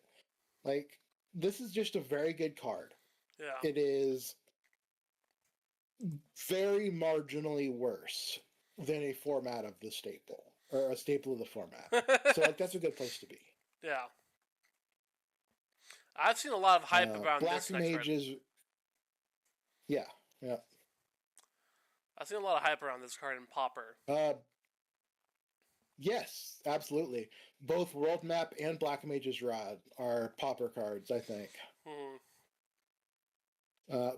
like this is just a very good card. Yeah. It is very marginally worse than a format of the staple, or a staple of the format. So like that's a good place to be. Yeah. I've seen a lot of hype around Black this next card. Mages. Yeah, yeah. I've seen a lot of hype around this card in Pauper. Yes, absolutely. Both World Map and Black Mage's Rod are Pauper cards, I think. Hmm.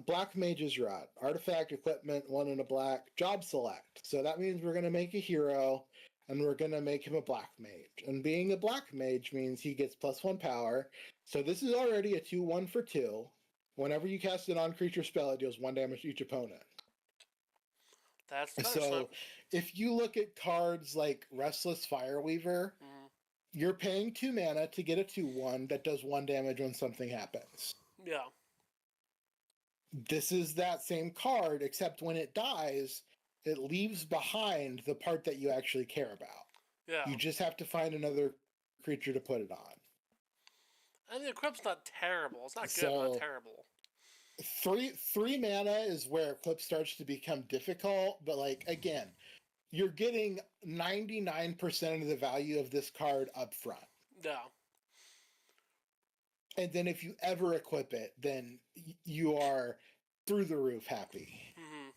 Black Mage's Rod. Artifact, equipment, 1 and a black. Job select. So that means we're going to make a hero, and we're going to make him a Black Mage. And being a Black Mage means he gets +1 power. So this is already a 2/1 for 2. Whenever you cast a non-creature spell, it deals 1 damage to each opponent. That's nice. So if you look at cards like Restless Fireweaver, you're paying 2 mana to get a 2/1 that does 1 damage when something happens. Yeah. This is that same card, except when it dies, it leaves behind the part that you actually care about. Yeah. You just have to find another creature to put it on. And the equip's not terrible. It's not good, but not terrible. 3 mana is where equip starts to become difficult, but like again, you're getting 99% of the value of this card up front. Yeah. And then if you ever equip it, then you are through the roof happy. Mm-hmm.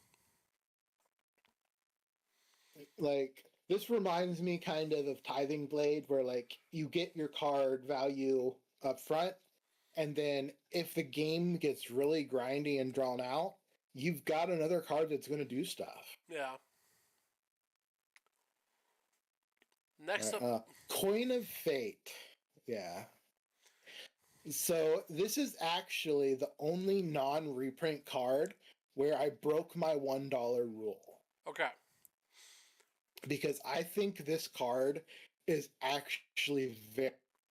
Like, this reminds me kind of Tithing Blade, where like you get your card value up front, and then if the game gets really grindy and drawn out, you've got another card that's going to do stuff. Yeah. Next up, Coin of Fate. Yeah. So this is actually the only non-reprint card where I broke my $1 rule. Okay. Because I think this card is actually very,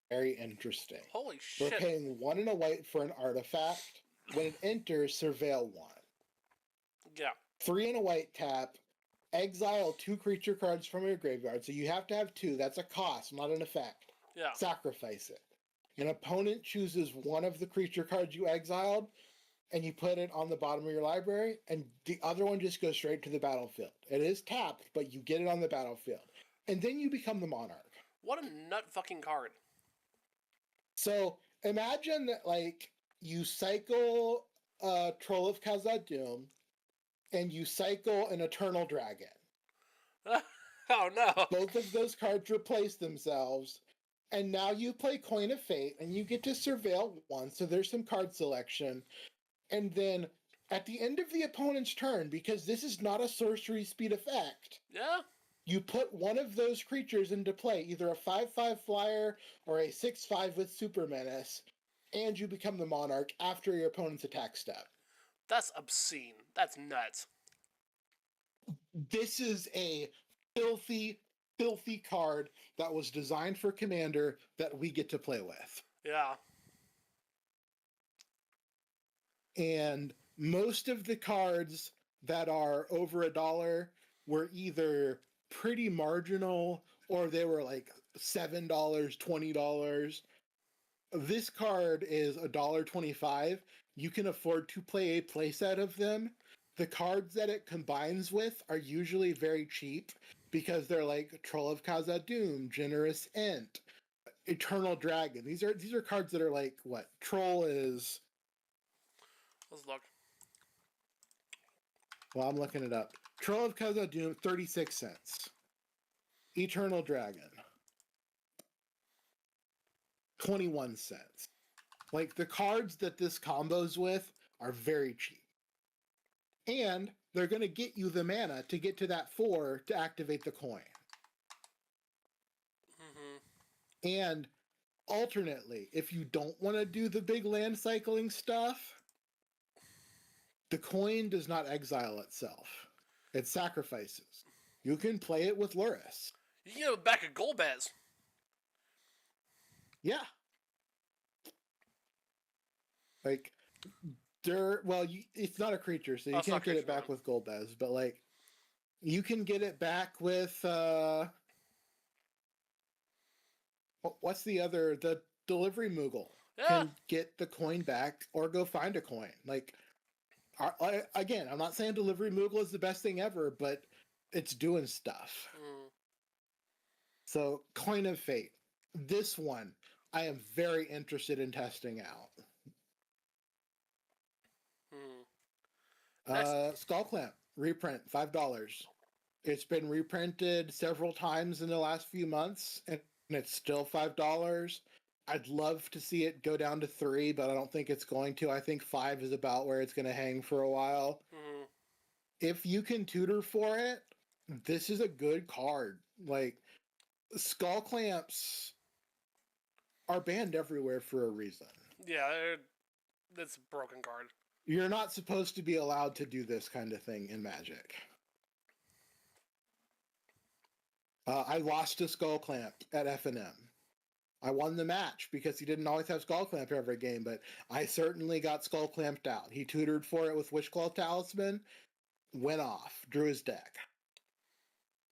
very interesting. Holy shit. We're paying 1 and a white for an artifact. When it enters, surveil 1. Yeah. 3 and a white tap. Exile 2 creature cards from your graveyard. So you have to have 2. That's a cost, not an effect. Yeah. Sacrifice it. An opponent chooses one of the creature cards you exiled, and you put it on the bottom of your library, and the other one just goes straight to the battlefield. It is tapped, but you get it on the battlefield. And then you become the Monarch. What a nut fucking card. So imagine that, like, you cycle Troll of Khazad-dûm, and you cycle an Eternal Dragon. Oh no. Both of those cards replace themselves. And now you play Coin of Fate, and you get to surveil 1, so there's some card selection. And then, at the end of the opponent's turn, because this is not a sorcery speed effect, Yeah. you put one of those creatures into play, either a 5/5 flyer or a 6/5 with Super Menace, and you become the Monarch after your opponent's attack step. That's obscene. That's nuts. This is a filthy card that was designed for Commander that we get to play with. Yeah. And most of the cards that are over $1 were either pretty marginal or they were like $7, $20. This card is $1.25. You can afford to play a playset of them. The cards that it combines with are usually very cheap because they're like Troll of Khazad-dûm, Generous Ent, Eternal Dragon. These are cards that are like, what? Troll is... Let's look. Well, I'm looking it up. Troll of Khazad-dûm, 36 cents. Eternal Dragon, 21 cents. Like, the cards that this combos with are very cheap. And they're going to get you the mana to get to that 4 to activate the coin. Mm-hmm. And alternately, if you don't want to do the big land cycling stuff, the coin does not exile itself. It sacrifices. You can play it with Luris. You can give it back a Golbez. Yeah. Like, it's not a creature, so you can't get it back with Golbez, but like, you can get it back with, what's the other, the Delivery Moogle. Yeah. Can get the coin back or go find a coin. Like, again, I'm not saying Delivery Moogle is the best thing ever, but it's doing stuff. Mm. So, Coin of Fate. This one, I am very interested in testing out. Skull Clamp reprint, $5. It's been reprinted several times in the last few months, and it's still $5. I'd love to see it go down to $3, but I don't think it's going to. I think $5 is about where it's going to hang for a while. If you can tutor for it, this is a good card. Like, skull clamps are banned everywhere for a reason. Yeah, it's a broken card. You're not supposed to be allowed to do this kind of thing in Magic. I lost a skull clamp at F&M. I won the match because he didn't always have skull clamp every game, but I certainly got skull clamped out. He tutored for it with Wishclaw Talisman, went off, drew his deck.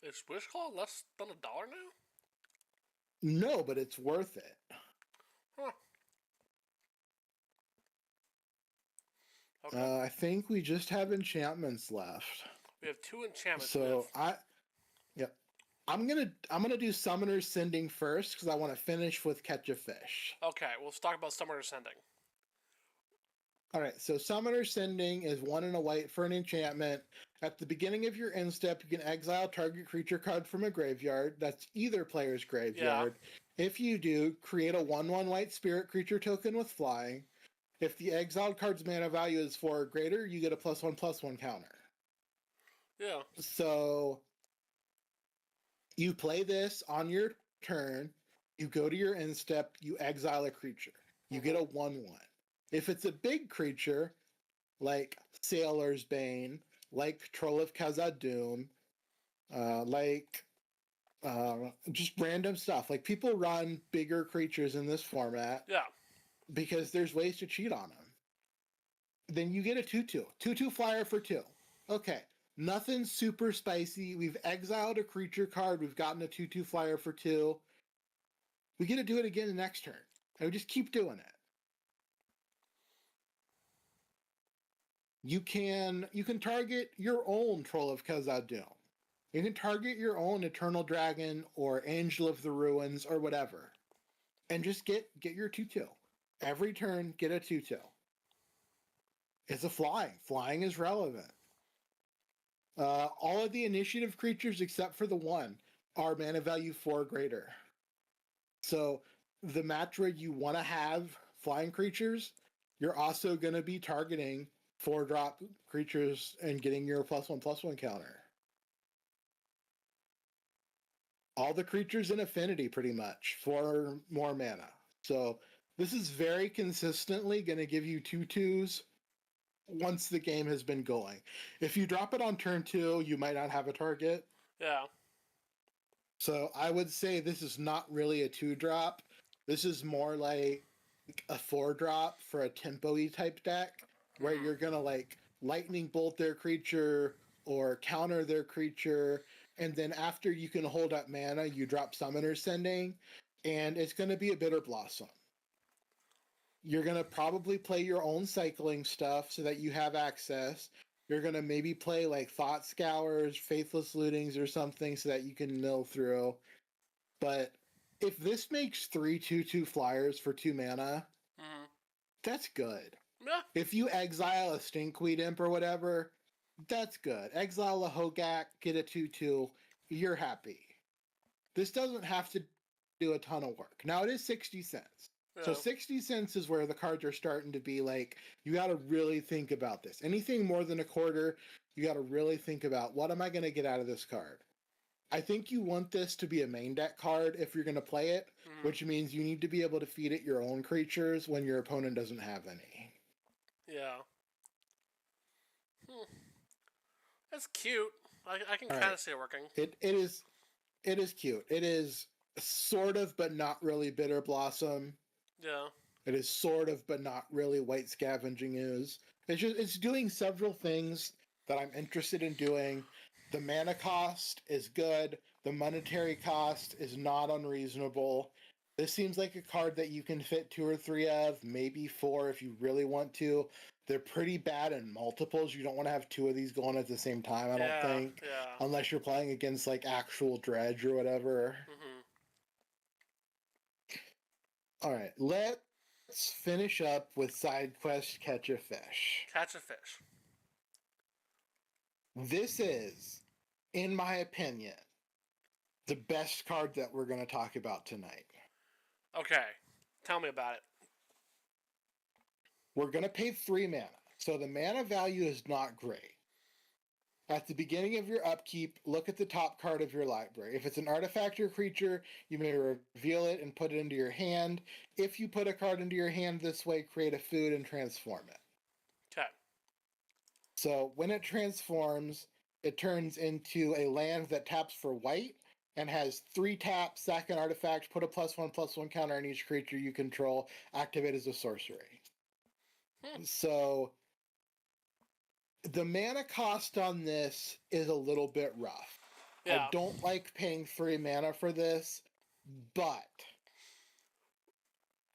Is Wishclaw less than $1 now? No, but it's worth it. Huh. Okay. I think we just have enchantments left. We have 2 enchantments. So I'm gonna do Summoner's Sending first because I want to finish with Catch a Fish. Okay, let's talk about Summoner's Sending. All right, so Summoner's Sending is 1 and a white for an enchantment. At the beginning of your end step, you can exile target creature card from a graveyard. That's either player's graveyard. Yeah. If you do, create a 1/1 white spirit creature token with flying. If the exiled card's mana value is 4 or greater, you get a +1/+1 counter. Yeah. So you play this on your turn, you go to your end step, you exile a creature. You get a 1/1. If it's a big creature, like Sailor's Bane, like Troll of Khazad-dûm, just random stuff. Like, people run bigger creatures in this format. Yeah. Because there's ways to cheat on them. Then you get a 2/2. 2/2 flyer for 2. Okay. Nothing super spicy. We've exiled a creature card. We've gotten a 2/2 flyer for 2. We get to do it again the next turn. And we just keep doing it. You can target your own Troll of Khazad-dûm. You can target your own Eternal Dragon or Angel of the Ruins or whatever. And just get your 2/2. Every turn, get a 2/2. It's a flying. Flying is relevant. All of the initiative creatures except for the 1 are mana value 4 or greater. So the match where you want to have flying creatures, you're also going to be targeting 4-drop creatures and getting your +1/+1 counter. All the creatures in Affinity, pretty much, for more mana. So this is very consistently going to give you 2/2s once the game has been going. If you drop it on turn 2, you might not have a target. Yeah. So I would say this is not really a 2-drop. This is more like a 4-drop for a tempo-y type deck, where you're going to, like, lightning bolt their creature or counter their creature, and then after you can hold up mana, you drop Summoner's Sending, and it's going to be a Bitter Blossom. You're going to probably play your own cycling stuff so that you have access. You're going to maybe play, like, Thought Scours, Faithless Lootings, or something so that you can mill through. But if this makes 3 2/2 flyers for 2 mana, that's good. Yeah. If you exile a Stinkweed Imp or whatever, that's good. Exile a Hogak, get a 2/2, you're happy. This doesn't have to do a ton of work. Now, it is 60 cents. Yeah. So 60 cents is where the cards are starting to be like, you got to really think about this. Anything more than a quarter, you got to really think about, what am I going to get out of this card? I think you want this to be a main deck card if you're going to play it, which means you need to be able to feed it your own creatures when your opponent doesn't have any. Yeah. That's cute. I can kind of see it working. It is cute. It is sort of, but not really Bitter Blossom. Yeah. It is sort of, but not really White Scavenging Ooze. It's doing several things that I'm interested in doing. The mana cost is good. The monetary cost is not unreasonable. This seems like a card that you can fit 2 or 3 of, maybe 4 if you really want to. They're pretty bad in multiples. You don't want to have 2 of these going at the same time, I don't think. Yeah. Unless you're playing against, like, actual Dredge or whatever. All right, let's finish up with side quest Catch a Fish. Catch a fish. This is, in my opinion, the best card that we're going to talk about tonight. Okay, tell me about it. We're going to pay 3 mana, so the mana value is not great. At the beginning of your upkeep, look at the top card of your library. If it's an artifact or creature, you may reveal it and put it into your hand. If you put a card into your hand this way, create a food and transform it. Okay. So when it transforms, it turns into a land that taps for white and has 3 taps, sack an artifact, put a +1/+1 counter on each creature you control, activate as a sorcery. So the mana cost on this is a little bit rough. Yeah. I don't like paying 3 mana for this, but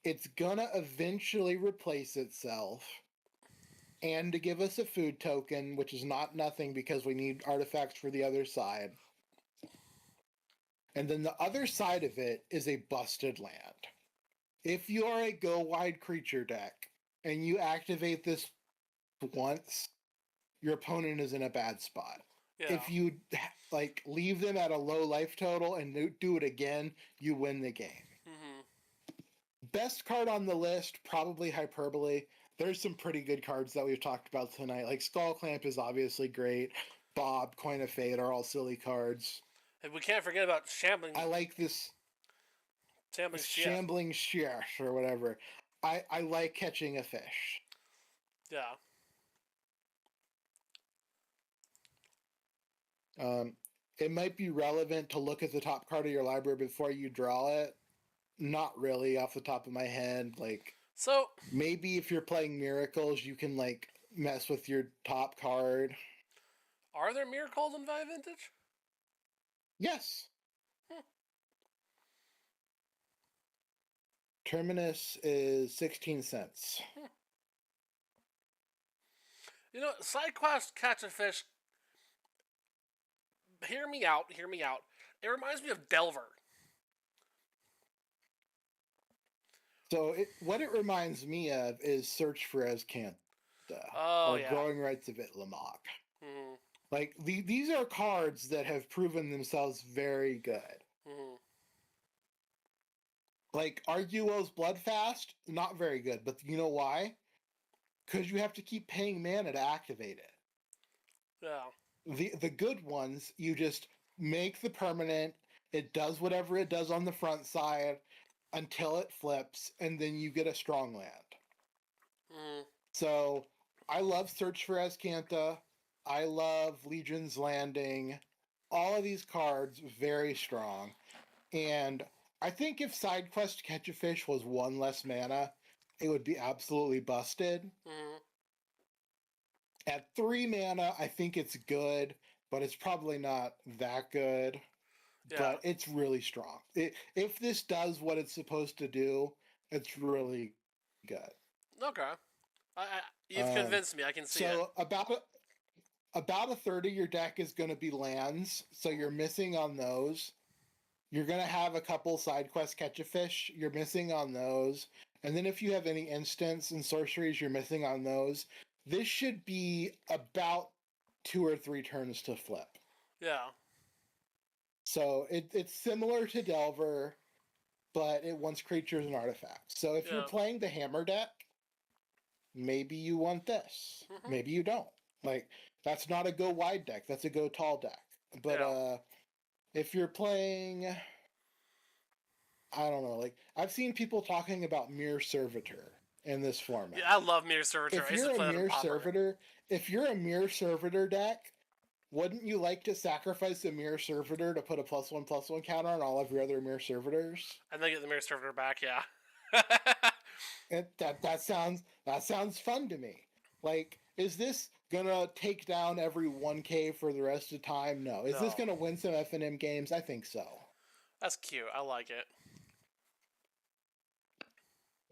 it's gonna eventually replace itself. And to give us a food token, which is not nothing because we need artifacts for the other side. And then the other side of it is a busted land. If you are a go wide creature deck and you activate this once, your opponent is in a bad spot. Yeah. If you like leave them at a low life total and do it again, you win the game. Mm-hmm. Best card on the list, probably Hyperbole. There's some pretty good cards that we've talked about tonight. Like Skull Clamp is obviously great. Bob, Coin of Fate are all silly cards. And we can't forget about Shambling. I like this Shambling Shear or whatever. I like Catching a Fish. Yeah. It might be relevant to look at the top card of your library before you draw it. Not really off the top of my head. Like, so maybe if you're playing Miracles, you can like mess with your top card. Are there miracles in 5 Vintage? Yes. Terminus is 16 cents. You know, side quest Catch a Fish. Hear me out. It reminds me of Delver. So what it reminds me of is Search for Azcanta. Oh, or yeah. Growing Rights of Itlamok. Mm-hmm. Like, these are cards that have proven themselves very good. Mm-hmm. Like, Arguel's Bloodfast, not very good, but you know why? Because you have to keep paying mana to activate it. Yeah. The good ones, you just make the permanent, it does whatever it does on the front side until it flips, and then you get a strong land. Mm-hmm. So, I love Search for Azcanta. I love Legion's Landing. All of these cards, very strong. And I think if side quest Catch a Fish was 1 less mana, it would be absolutely busted. Mm-hmm. At 3 mana, I think it's good, but it's probably not that good. Yeah. But it's really strong. If this does what it's supposed to do, it's really good. Okay. You've convinced me. I can see it. So about a third of your deck is going to be lands, so you're missing on those. You're going to have a couple side quests Catch a Fish. You're missing on those. And then if you have any instants and sorceries, you're missing on those. This should be about 2 or 3 turns to flip. Yeah. So it's similar to Delver, but it wants creatures and artifacts. So if you're playing the Hammer deck, maybe you want this. Mm-hmm. Maybe you don't. Like, that's not a go wide deck. That's a go tall deck. But if you're playing, I don't know, like, I've seen people talking about Mirror Servitor in this format. Yeah, I love Mirror Servitor. If you're a Mirror Servitor deck, wouldn't you like to sacrifice a Mirror Servitor to put a +1/+1 counter on all of your other Mirror Servitors? And then get the Mirror Servitor back, yeah. That sounds fun to me. Like, is this gonna take down every 1K for the rest of the time? No. Is this gonna win some F&M games? I think so. That's cute. I like it.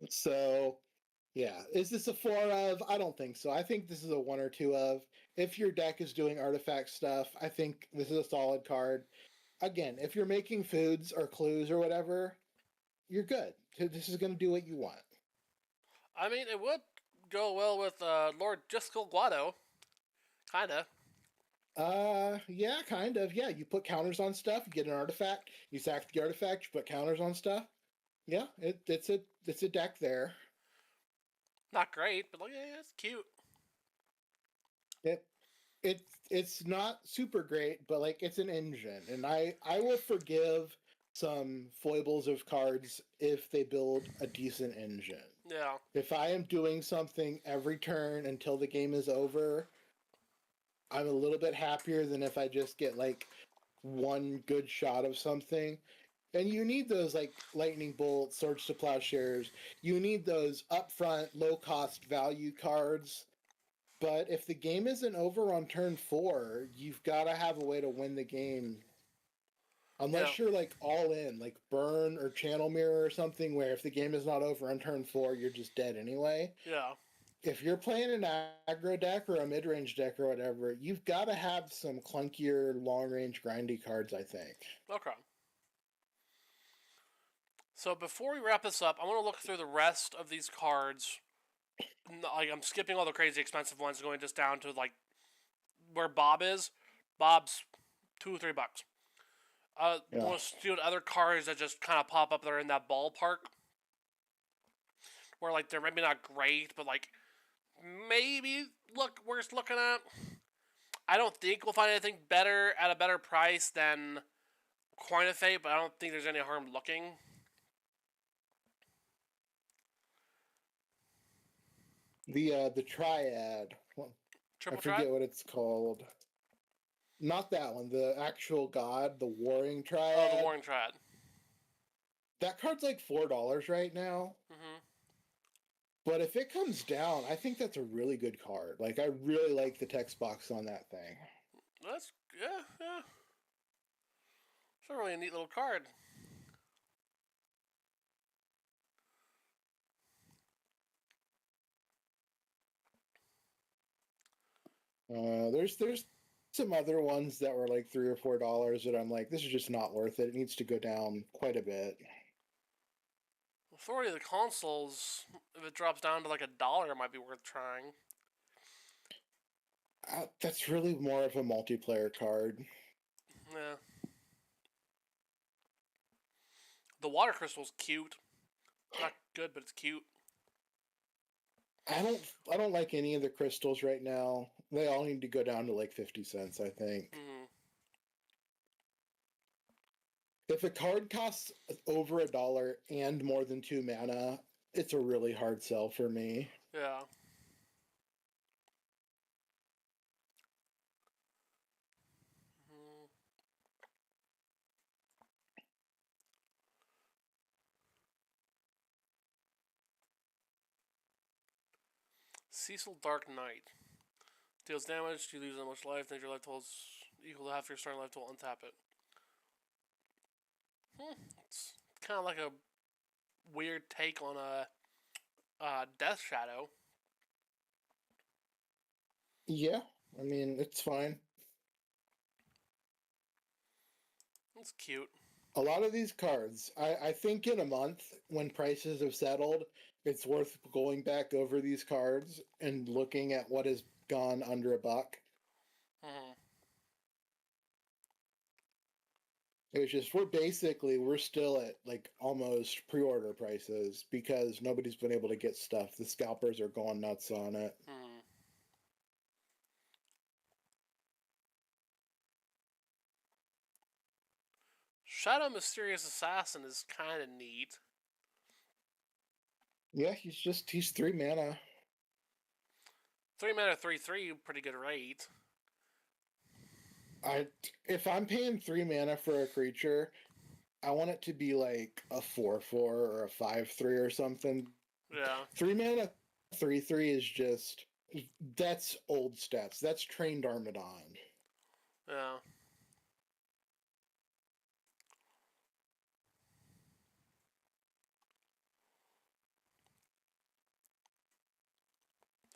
So, yeah. Is this a 4 of? I don't think so. I think this is a 1 or 2 of. If your deck is doing artifact stuff, I think this is a solid card. Again, if you're making foods or clues or whatever, you're good. This is going to do what you want. I mean, it would go well with Lord Jiskel Guado. Kinda. Yeah, kind of. Yeah, you put counters on stuff, you get an artifact, you sack the artifact, you put counters on stuff. Yeah, it's a deck there. Not great, but like, yeah, it's cute. It it's not super great, but like it's an engine, and I will forgive some foibles of cards if they build a decent engine. Yeah. If I am doing something every turn until the game is over, I'm a little bit happier than if I just get like one good shot of something. And you need those like lightning bolt, swords to plowshares. You need those upfront, low cost value cards. But if the game isn't over on turn 4, you've got to have a way to win the game. Unless you're like all in, like burn or channel mirror or something, where if the game is not over on turn 4, you're just dead anyway. Yeah. If you're playing an aggro deck or a mid range deck or whatever, you've got to have some clunkier, long range, grindy cards, I think. Okay. So before we wrap this up, I want to look through the rest of these cards. Like, I'm skipping all the crazy expensive ones, going just down to like where Bob is. Bob's $2 or $3. Want to do other cards that just kind of pop up there in that ballpark, where like they're maybe not great, but like maybe worth looking at. I don't think we'll find anything better at a better price than Coin of Fate, but I don't think there's any harm looking. The triad. Triple I forget Triad? what it's called. Not that one. The actual god, the Warring Triad. Oh, the Warring Triad. That card's like $4 right now. Mm-hmm. But if it comes down, I think that's a really good card. Like, I really like the text box on that thing. That's yeah. It's a really neat little card. There's some other ones that were like $3 or $4 that I'm like, this is just not worth it. It needs to go down quite a bit. Authority of the Consuls, if it drops down to like $1, it might be worth trying. That's really more of a multiplayer card. Yeah. The Water Crystal's cute. Not good, but it's cute. I don't like any of the crystals right now. They all need to go down to like 50 cents, I think. Mm-hmm. If a card costs over $1 and more than 2 mana, it's a really hard sell for me. Yeah. Cecil Dark Knight. Deals damage, you lose that much life, then your life total is equal to half your starting life total, untap it. It's kind of like a weird take on a Death Shadow. Yeah, I mean, it's fine. It's cute. A lot of these cards, I think in a month, when prices have settled, it's worth going back over these cards and looking at what has gone under $1. Mm-hmm. It's just we're still at like almost pre-order prices because nobody's been able to get stuff. The scalpers are going nuts on it. Mm-hmm. Shadow Mysterious Assassin is kind of neat. Yeah, he's 3 mana. 3 mana, 3/3, pretty good rate. If I'm paying 3 mana for a creature, I want it to be like a 4/4 or a 5/3 or something. Yeah. 3 mana, 3/3 is just that's old stats. That's trained Armadon. Yeah.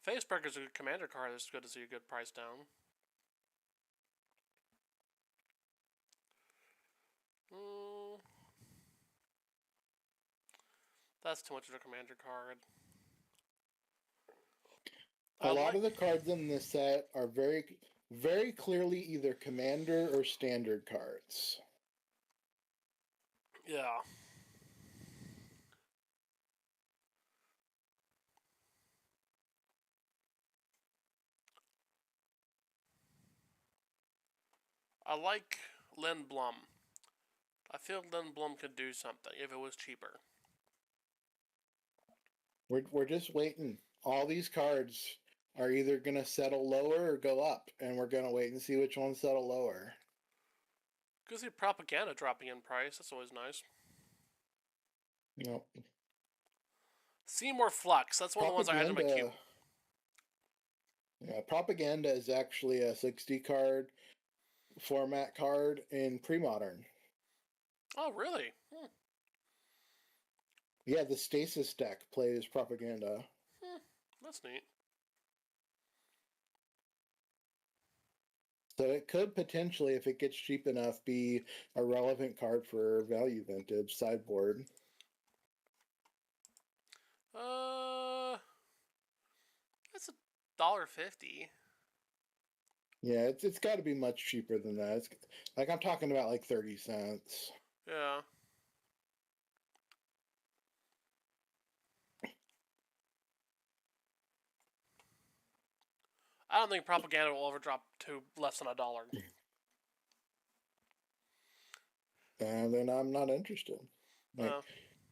Facebreaker's a good commander card. It's good to see a good price down. That's too much of a commander card. A lot of the cards in this set are very, very clearly either commander or standard cards. Yeah. I like Lindblom. I feel Lindblom could do something if it was cheaper. We're just waiting. All these cards are either going to settle lower or go up, and we're going to wait and see which ones settle lower. Good to see Propaganda dropping in price. That's always nice. Yep. Seymour Flux. That's one of the ones I had in my queue. Yeah, Propaganda is actually a 60 card format card in pre-modern. Oh, really? Yeah, the Stasis deck plays Propaganda. That's neat. So it could potentially, if it gets cheap enough, be a relevant card for value vintage sideboard. That's $1.50. Yeah, it's got to be much cheaper than that. It's, like I'm talking about like 30 cents. Yeah. I don't think Propaganda will ever drop to less than $1. And then I'm not interested. Like,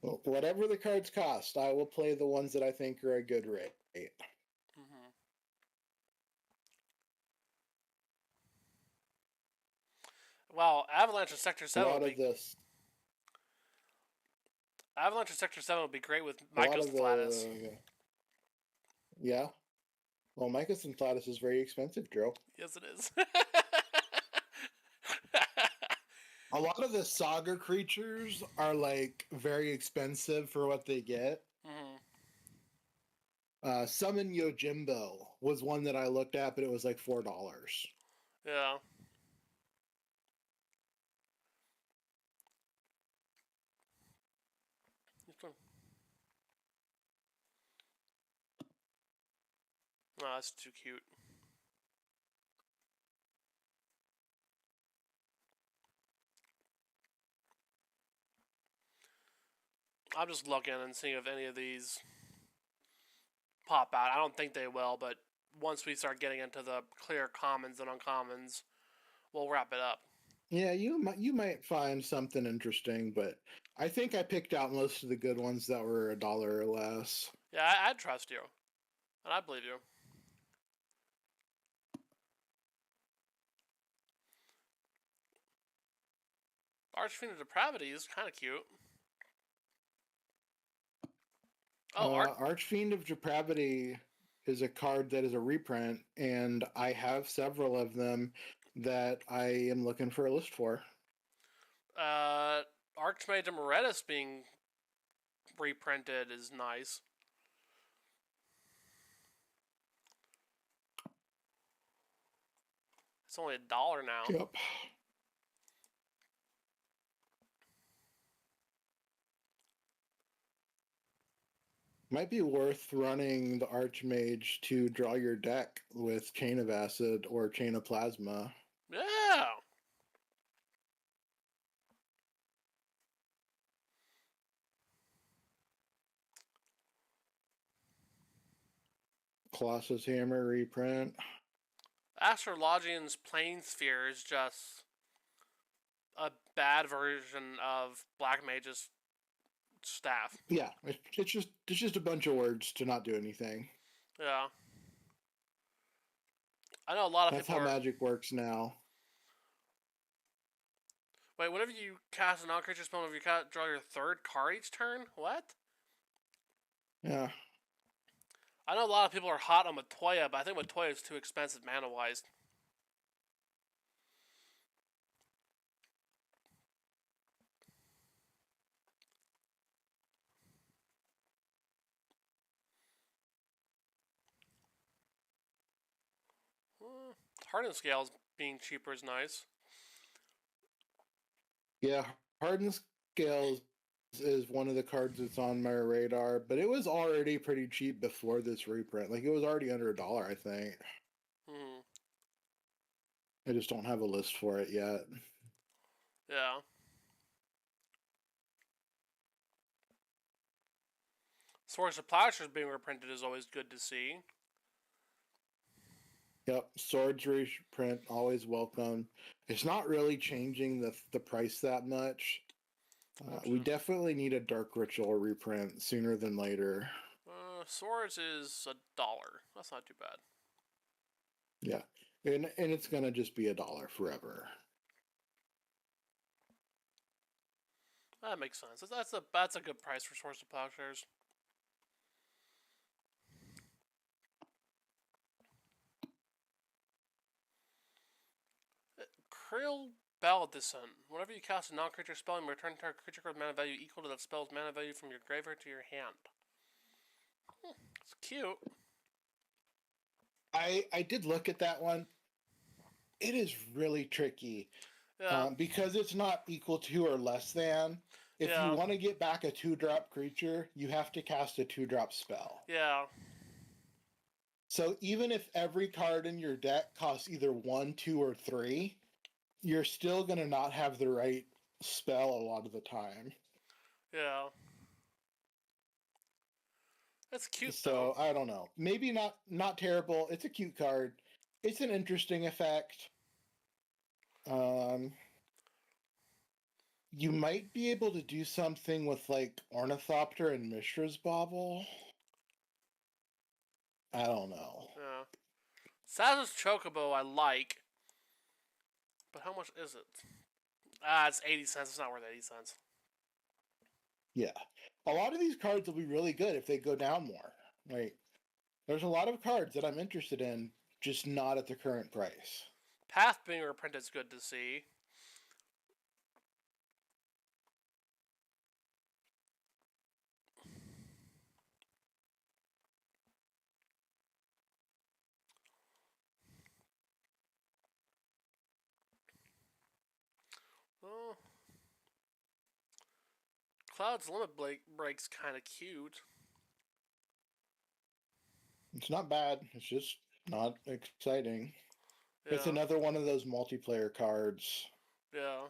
No. whatever the cards cost, I will play the ones that I think are a good rate. Mm-hmm. Well, Avalanche of Sector 7 would be... Avalanche of Sector 7 would be great with Mycos and Flatus. Yeah. Well, Mycos and Flatus is very expensive, Joe. Yes, it is. A lot of the Saga creatures are, like, very expensive for what they get. Mm-hmm. Summon Yojimbo was one that I looked at, but it was like $4. Yeah. Oh, that's too cute. I'm just looking and seeing if any of these pop out. I don't think they will, but once we start getting into the clear commons and uncommons, we'll wrap it up. Yeah, you might find something interesting, but I think I picked out most of the good ones that were $1 or less. Yeah, I trust you, and I believe you. Archfiend of Depravity is kind of cute. Oh, Archfiend of Depravity is a card that is a reprint, and I have several of them that I am looking for a list for. Archmage of Moretus being reprinted is nice. It's only $1 now. Yep. Might be worth running the Archmage to draw your deck with Chain of Acid or Chain of Plasma. Yeah! Colossus Hammer reprint. Astrologian's Planessphere is just a bad version of Black Mage's staff. Yeah, it's just a bunch of words to not do anything. Yeah. I know a lot of That's people how Magic works now. Wait, whenever you cast a non-creature spell, whenever you draw your third card each turn? What? Yeah. I know a lot of people are hot on Matoya, but I think Matoya is too expensive mana-wise. Hardened Scales being cheaper is nice. Yeah, Hardened Scales is one of the cards that's on my radar, but it was already pretty cheap before this reprint. Like, it was already under $1, I think. Hmm. I just don't have a list for it yet. Yeah. Swords of Plowshares being reprinted is always good to see. Yep, Swords reprint, always welcome. It's not really changing the price that much. We definitely need a Dark Ritual reprint sooner than later. Swords is $1. That's not too bad. Yeah, and it's gonna just be $1 forever. That makes sense. That's a good price for Swords of Plowshares. Krill Descent. Whenever you cast a non-creature spell, you return a creature card mana value equal to that spell's mana value from your graveyard to your hand. It's cute. I did look at that one. It is really tricky. Yeah. Because it's not equal to or less than. If Yeah. you want to get back a 2-drop creature, you have to cast a 2-drop spell. Yeah. So even if every card in your deck costs either 1, 2, or 3, you're still going to not have the right spell a lot of the time. Yeah. That's cute, So, though. I don't know. Maybe not terrible. It's a cute card. It's an interesting effect. You might be able to do something with, like, Ornithopter and Mishra's Bauble. I don't know. Yeah. Saz's Chocobo I like. But how much is it? It's 80 cents. It's not worth 80 cents. Yeah. A lot of these cards will be really good if they go down more. Like, there's a lot of cards that I'm interested in, just not at the current price. Path being reprinted is good to see. Oh. Cloud's Limit Break's kind of cute. It's not bad. It's just not exciting. Yeah. It's another one of those multiplayer cards. Yeah.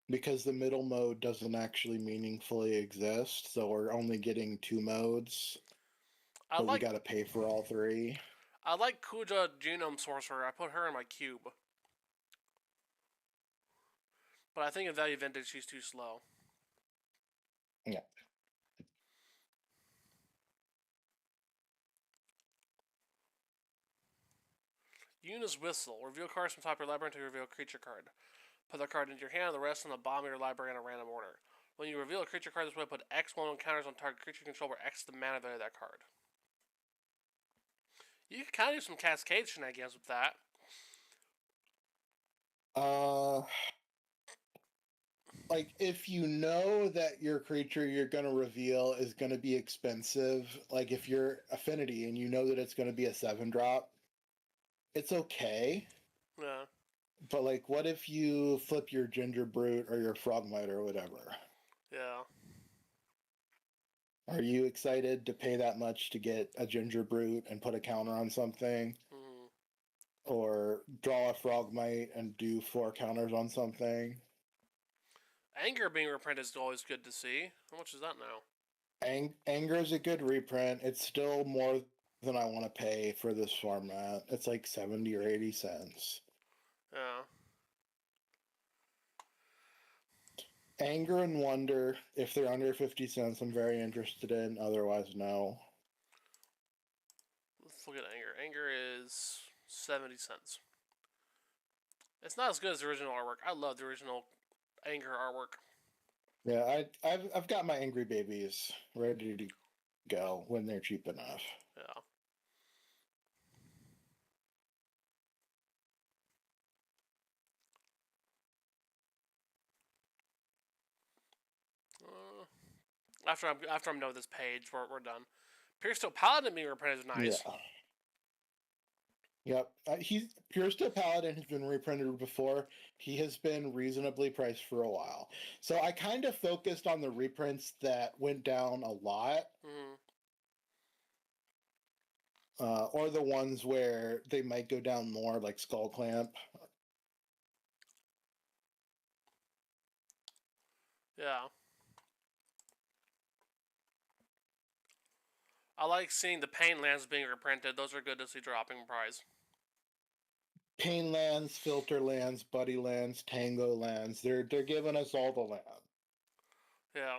Because the middle mode doesn't actually meaningfully exist, so we're only getting 2 modes. But we gotta pay for all 3. I like Kuja Genome Sorcerer. I put her in my cube. But I think in Value Vintage she's too slow. Yeah. Yuna's Whistle. Reveal cards from top of your library until you reveal a creature card. Put that card into your hand, the rest in the bottom of your library in a random order. When you reveal a creature card this way, put X1 counters on target creature control where X is the mana value of that card. You can kind of do some Cascade shenanigans with that. Like, if you know that your creature you're going to reveal is going to be expensive, like if you're Affinity and you know that it's going to be a 7-drop, it's okay. Yeah. But, like, what if you flip your Ginger Brute or your Frogmite or whatever? Yeah. Are you excited to pay that much to get a Ginger Brute and put a counter on something? Mm-hmm. Or draw a Frogmite and do 4 counters on something? Anger being reprinted is always good to see. How much is that now? Anger is a good reprint. It's still more than I want to pay for this format. It's like 70 or 80 cents. Yeah. Anger and Wonder, if they're under 50 cents, I'm very interested in. Otherwise, no. Let's look at Anger. Anger is 70 cents. It's not as good as the original artwork. I love the original Anger artwork. Yeah, I've got my Angry Babies ready to go when they're cheap enough. Yeah. After I'm done with this page, we're done. Pierce Steel Paladin being reprinted is nice. Yep. He's Pure Steel Paladin has been reprinted before. He has been reasonably priced for a while. So I kind of focused on the reprints that went down a lot, Mm-hmm. or the ones where they might go down more, like Skull Clamp. Yeah. I like seeing the Pain Lands being reprinted. Those are good to see dropping in price. Pain lands, filter lands, buddy lands, tango lands. They're giving us all the land. Yeah.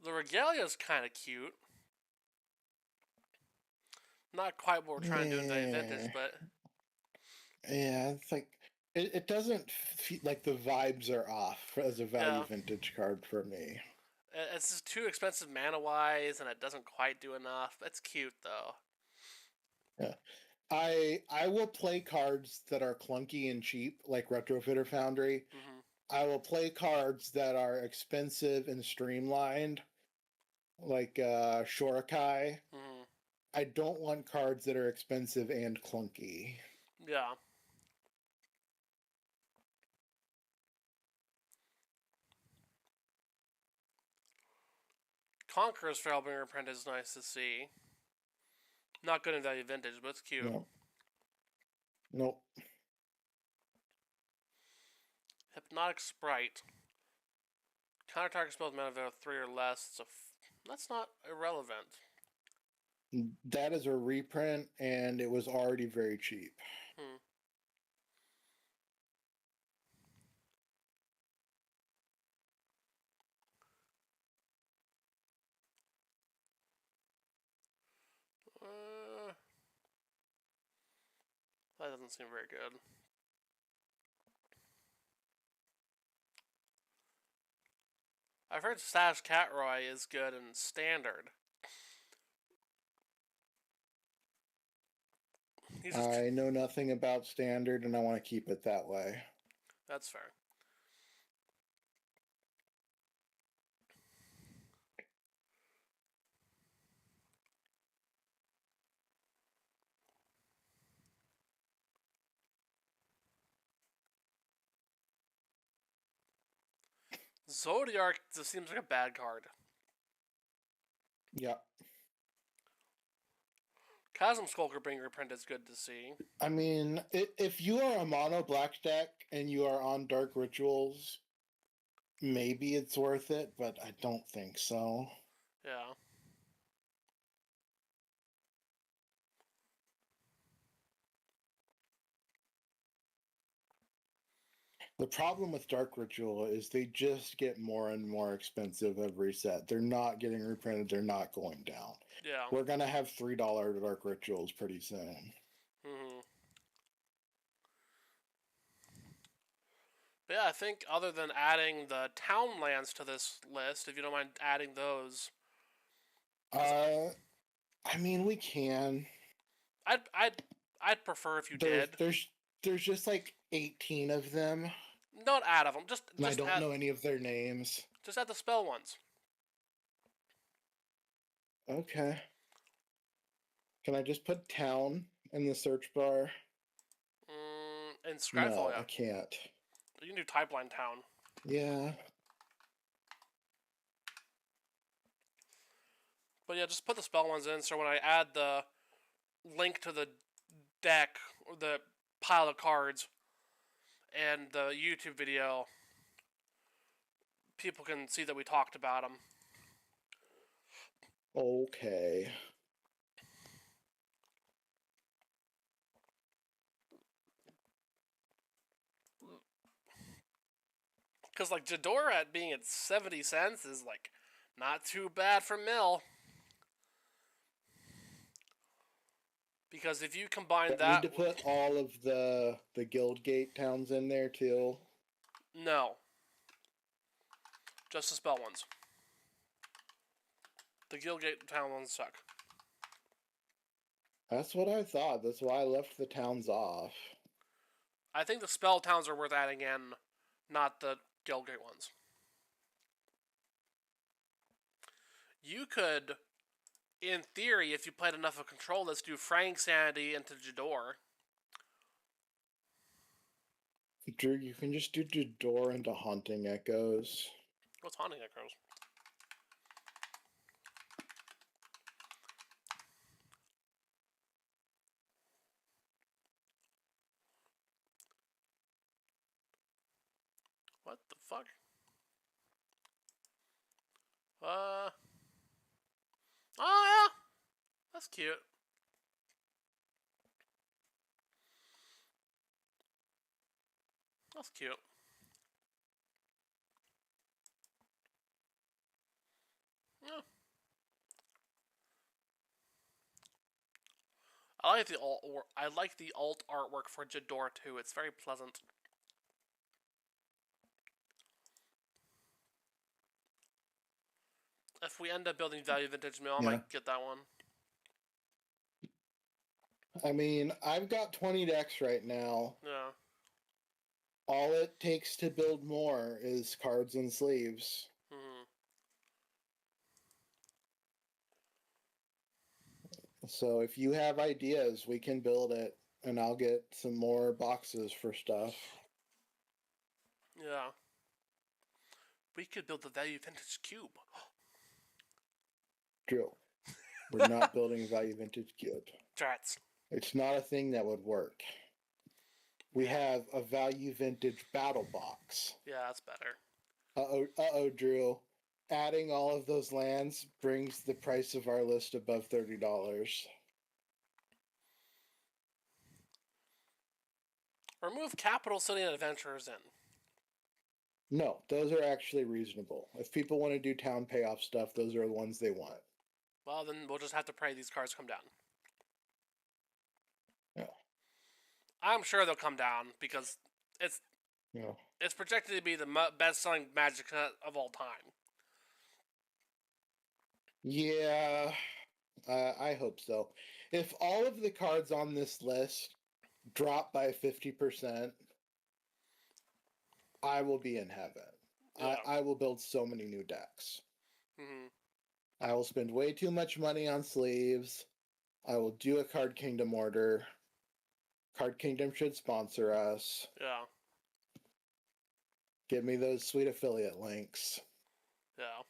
The Regalia is kind of cute. Not quite what we're trying to do in Value Vintage, but Yeah, it's like it doesn't feel like the vibes are off as a value yeah. vintage card for me. It's just too expensive mana wise, and it doesn't quite do enough. It's cute though. Yeah. I will play cards that are clunky and cheap, like Retrofitter Foundry. Mm-hmm. I will play cards that are expensive and streamlined, like Shorakai. Mm-hmm. I don't want cards that are expensive and clunky. Yeah. Conqueror's Feral being reprinted is nice to see. Not good in Value Vintage, but it's cute. No. Nope. Hypnotic Sprite. Counter target spells mana value 3 or less. So that's not irrelevant. That is a reprint, and it was already very cheap. Hmm. That doesn't seem very good. I've heard Stash Catroy is good in Standard. I know nothing about Standard, and I want to keep it that way. That's fair. Zodiark just seems like a bad card. Yeah. Chasm Skulker being reprinted is good to see. I mean, if you are a mono black deck and you are on Dark Rituals, maybe it's worth it, but I don't think so. Yeah. The problem with Dark Ritual is they just get more and more expensive every set. They're not getting reprinted, they're not going down. Yeah. We're going to have $3 Dark Rituals pretty soon. Mm-hmm. But yeah, I think other than adding the town lands to this list, if you don't mind adding those. I mean, we can. I'd prefer if you did. There's just like 18 of them. Don't add of them. And I don't know any of their names. Just add the spell ones. Okay. Can I just put town in the search bar? In Skyfall, No, yeah. I can't. You can do Typeline Town. Yeah. But yeah, just put the spell ones in, so when I add the link to the deck, or the pile of cards, and the YouTube video, people can see that we talked about them. Okay. Because, like, Jadora at being at 70 cents is, like, not too bad for mill. Because if you combine But that... need to put all of the Guildgate towns in there, too? No. Just the spell ones. The Guildgate town ones suck. That's what I thought. That's why I left the towns off. I think the spell towns are worth adding in, not the upscale great ones. You could, in theory, if you played enough of Control, let's do Frank Sanity into Jador. Drew, you can just do Jador into Haunting Echoes. What's Haunting Echoes? What the fuck? Oh yeah, that's cute. That's cute. Yeah. I like the alt artwork for Jador too. It's very pleasant. If we end up building Value Vintage Mill, I might get that one. I mean, I've got 20 decks right now. Yeah. All it takes to build more is cards and sleeves. Mm-hmm. So if you have ideas, we can build it, and I'll get some more boxes for stuff. Yeah. We could build the Value Vintage Cube. Drew, we're not building a Value Vintage Cube. Drats. It's not a thing that would work. We have a Value Vintage Battle Box. Yeah, that's better. Uh-oh, Drew. Adding all of those lands brings the price of our list above $30. Remove Capital City and Adventurers in. No, those are actually reasonable. If people want to do town payoff stuff, those are the ones they want. Well, then we'll just have to pray these cards come down. Yeah. I'm sure they'll come down because it's projected to be the best-selling Magic set of all time. Yeah, I hope so. If all of the cards on this list drop by 50%, I will be in heaven. Yeah. I will build so many new decks. Mm-hmm. I will spend way too much money on sleeves. I will do a Card Kingdom order. Card Kingdom should sponsor us. Yeah. Give me those sweet affiliate links. Yeah.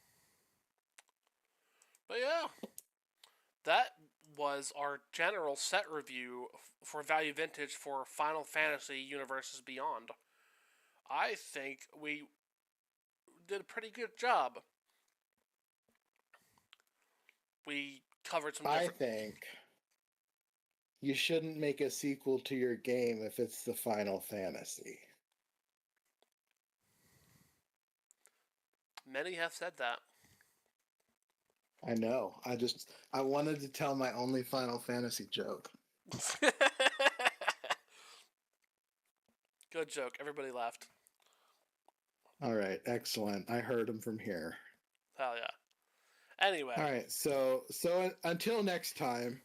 But yeah, that was our general set review for Value Vintage for Final Fantasy Universes Beyond. I think we did a pretty good job. We covered some different... I think you shouldn't make a sequel to your game if it's the Final Fantasy. Many have said that. I know. I wanted to tell my only Final Fantasy joke. Good joke. Everybody laughed. All right. Excellent. I heard him from here. Hell yeah. Anyway. All right. So until next time.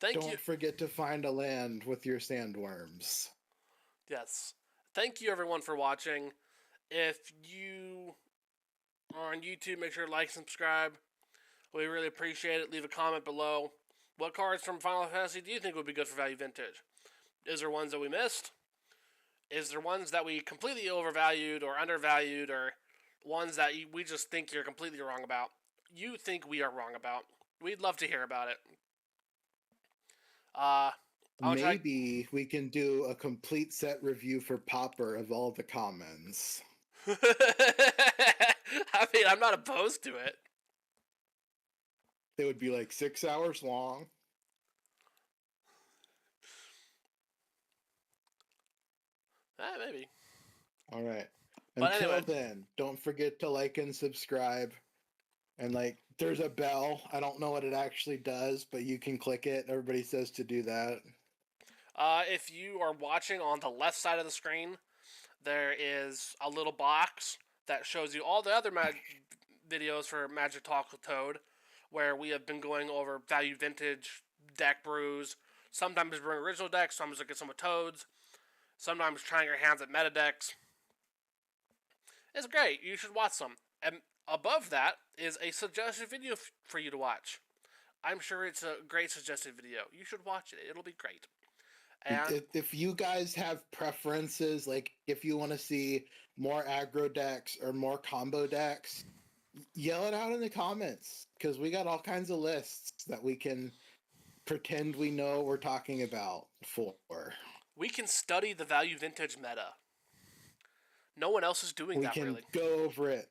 Don't forget to find a land with your sandworms. Yes. Thank you everyone for watching. If you are on YouTube, make sure to like and subscribe. We really appreciate it. Leave a comment below. What cards from Final Fantasy do you think would be good for Value Vintage? Is there ones that we missed? Is there ones that we completely overvalued or undervalued, or ones that we just think you're completely wrong about? You think we are wrong about? We'd love to hear about it. Maybe we can do a complete set review for Popper of all the commons. I mean, I'm not opposed to it. It would be like 6 hours long. Maybe. All right. But Until anyway. then, don't forget to like and subscribe. And there's a bell. I don't know what it actually does, but you can click it. Everybody says to do that. If you are watching on the left side of the screen, there is a little box that shows you all the other videos for Magic Talk with Toad, where we have been going over Value Vintage deck brews. Sometimes bring original decks, sometimes look at some of Toad's, sometimes trying your hands at meta decks. It's great. You should watch some. And above that is a suggested video for you to watch. I'm sure it's a great suggested video. You should watch it. It'll be great. And If you guys have preferences, like if you want to see more aggro decks or more combo decks, yell it out in the comments because we got all kinds of lists that we can pretend we know what we're talking about for. we can study the value vintage meta. No one else is doing We that, can really. go over it.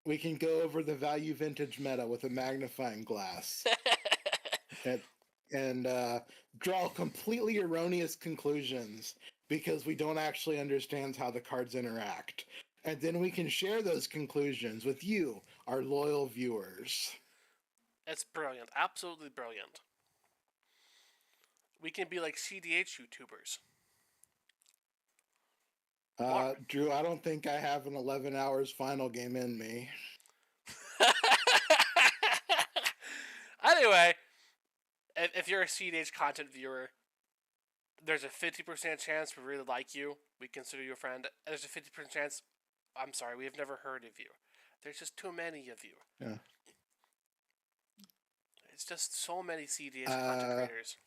We can go over the value vintage meta with a magnifying glass and draw completely erroneous conclusions because we don't actually understand how the cards interact. And then we can share those conclusions with you, our loyal viewers. It's brilliant. Absolutely brilliant. We can be like CDH YouTubers. Drew, I don't think I have an 11 hours final game in me. Anyway, if you're a CDH content viewer, there's a 50% chance we really like you. We consider you a friend. There's a 50% chance, I'm sorry, we have never heard of you. There's just too many of you. Yeah. It's just so many CDH content creators.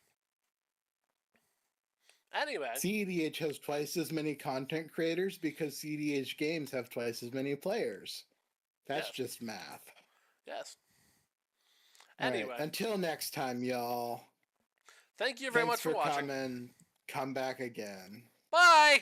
Anyway. CDH has twice as many content creators because CDH games have twice as many players. That's just math. Yes. Anyway. Right, until next time, y'all. Thank you very much for watching. Come back again. Bye!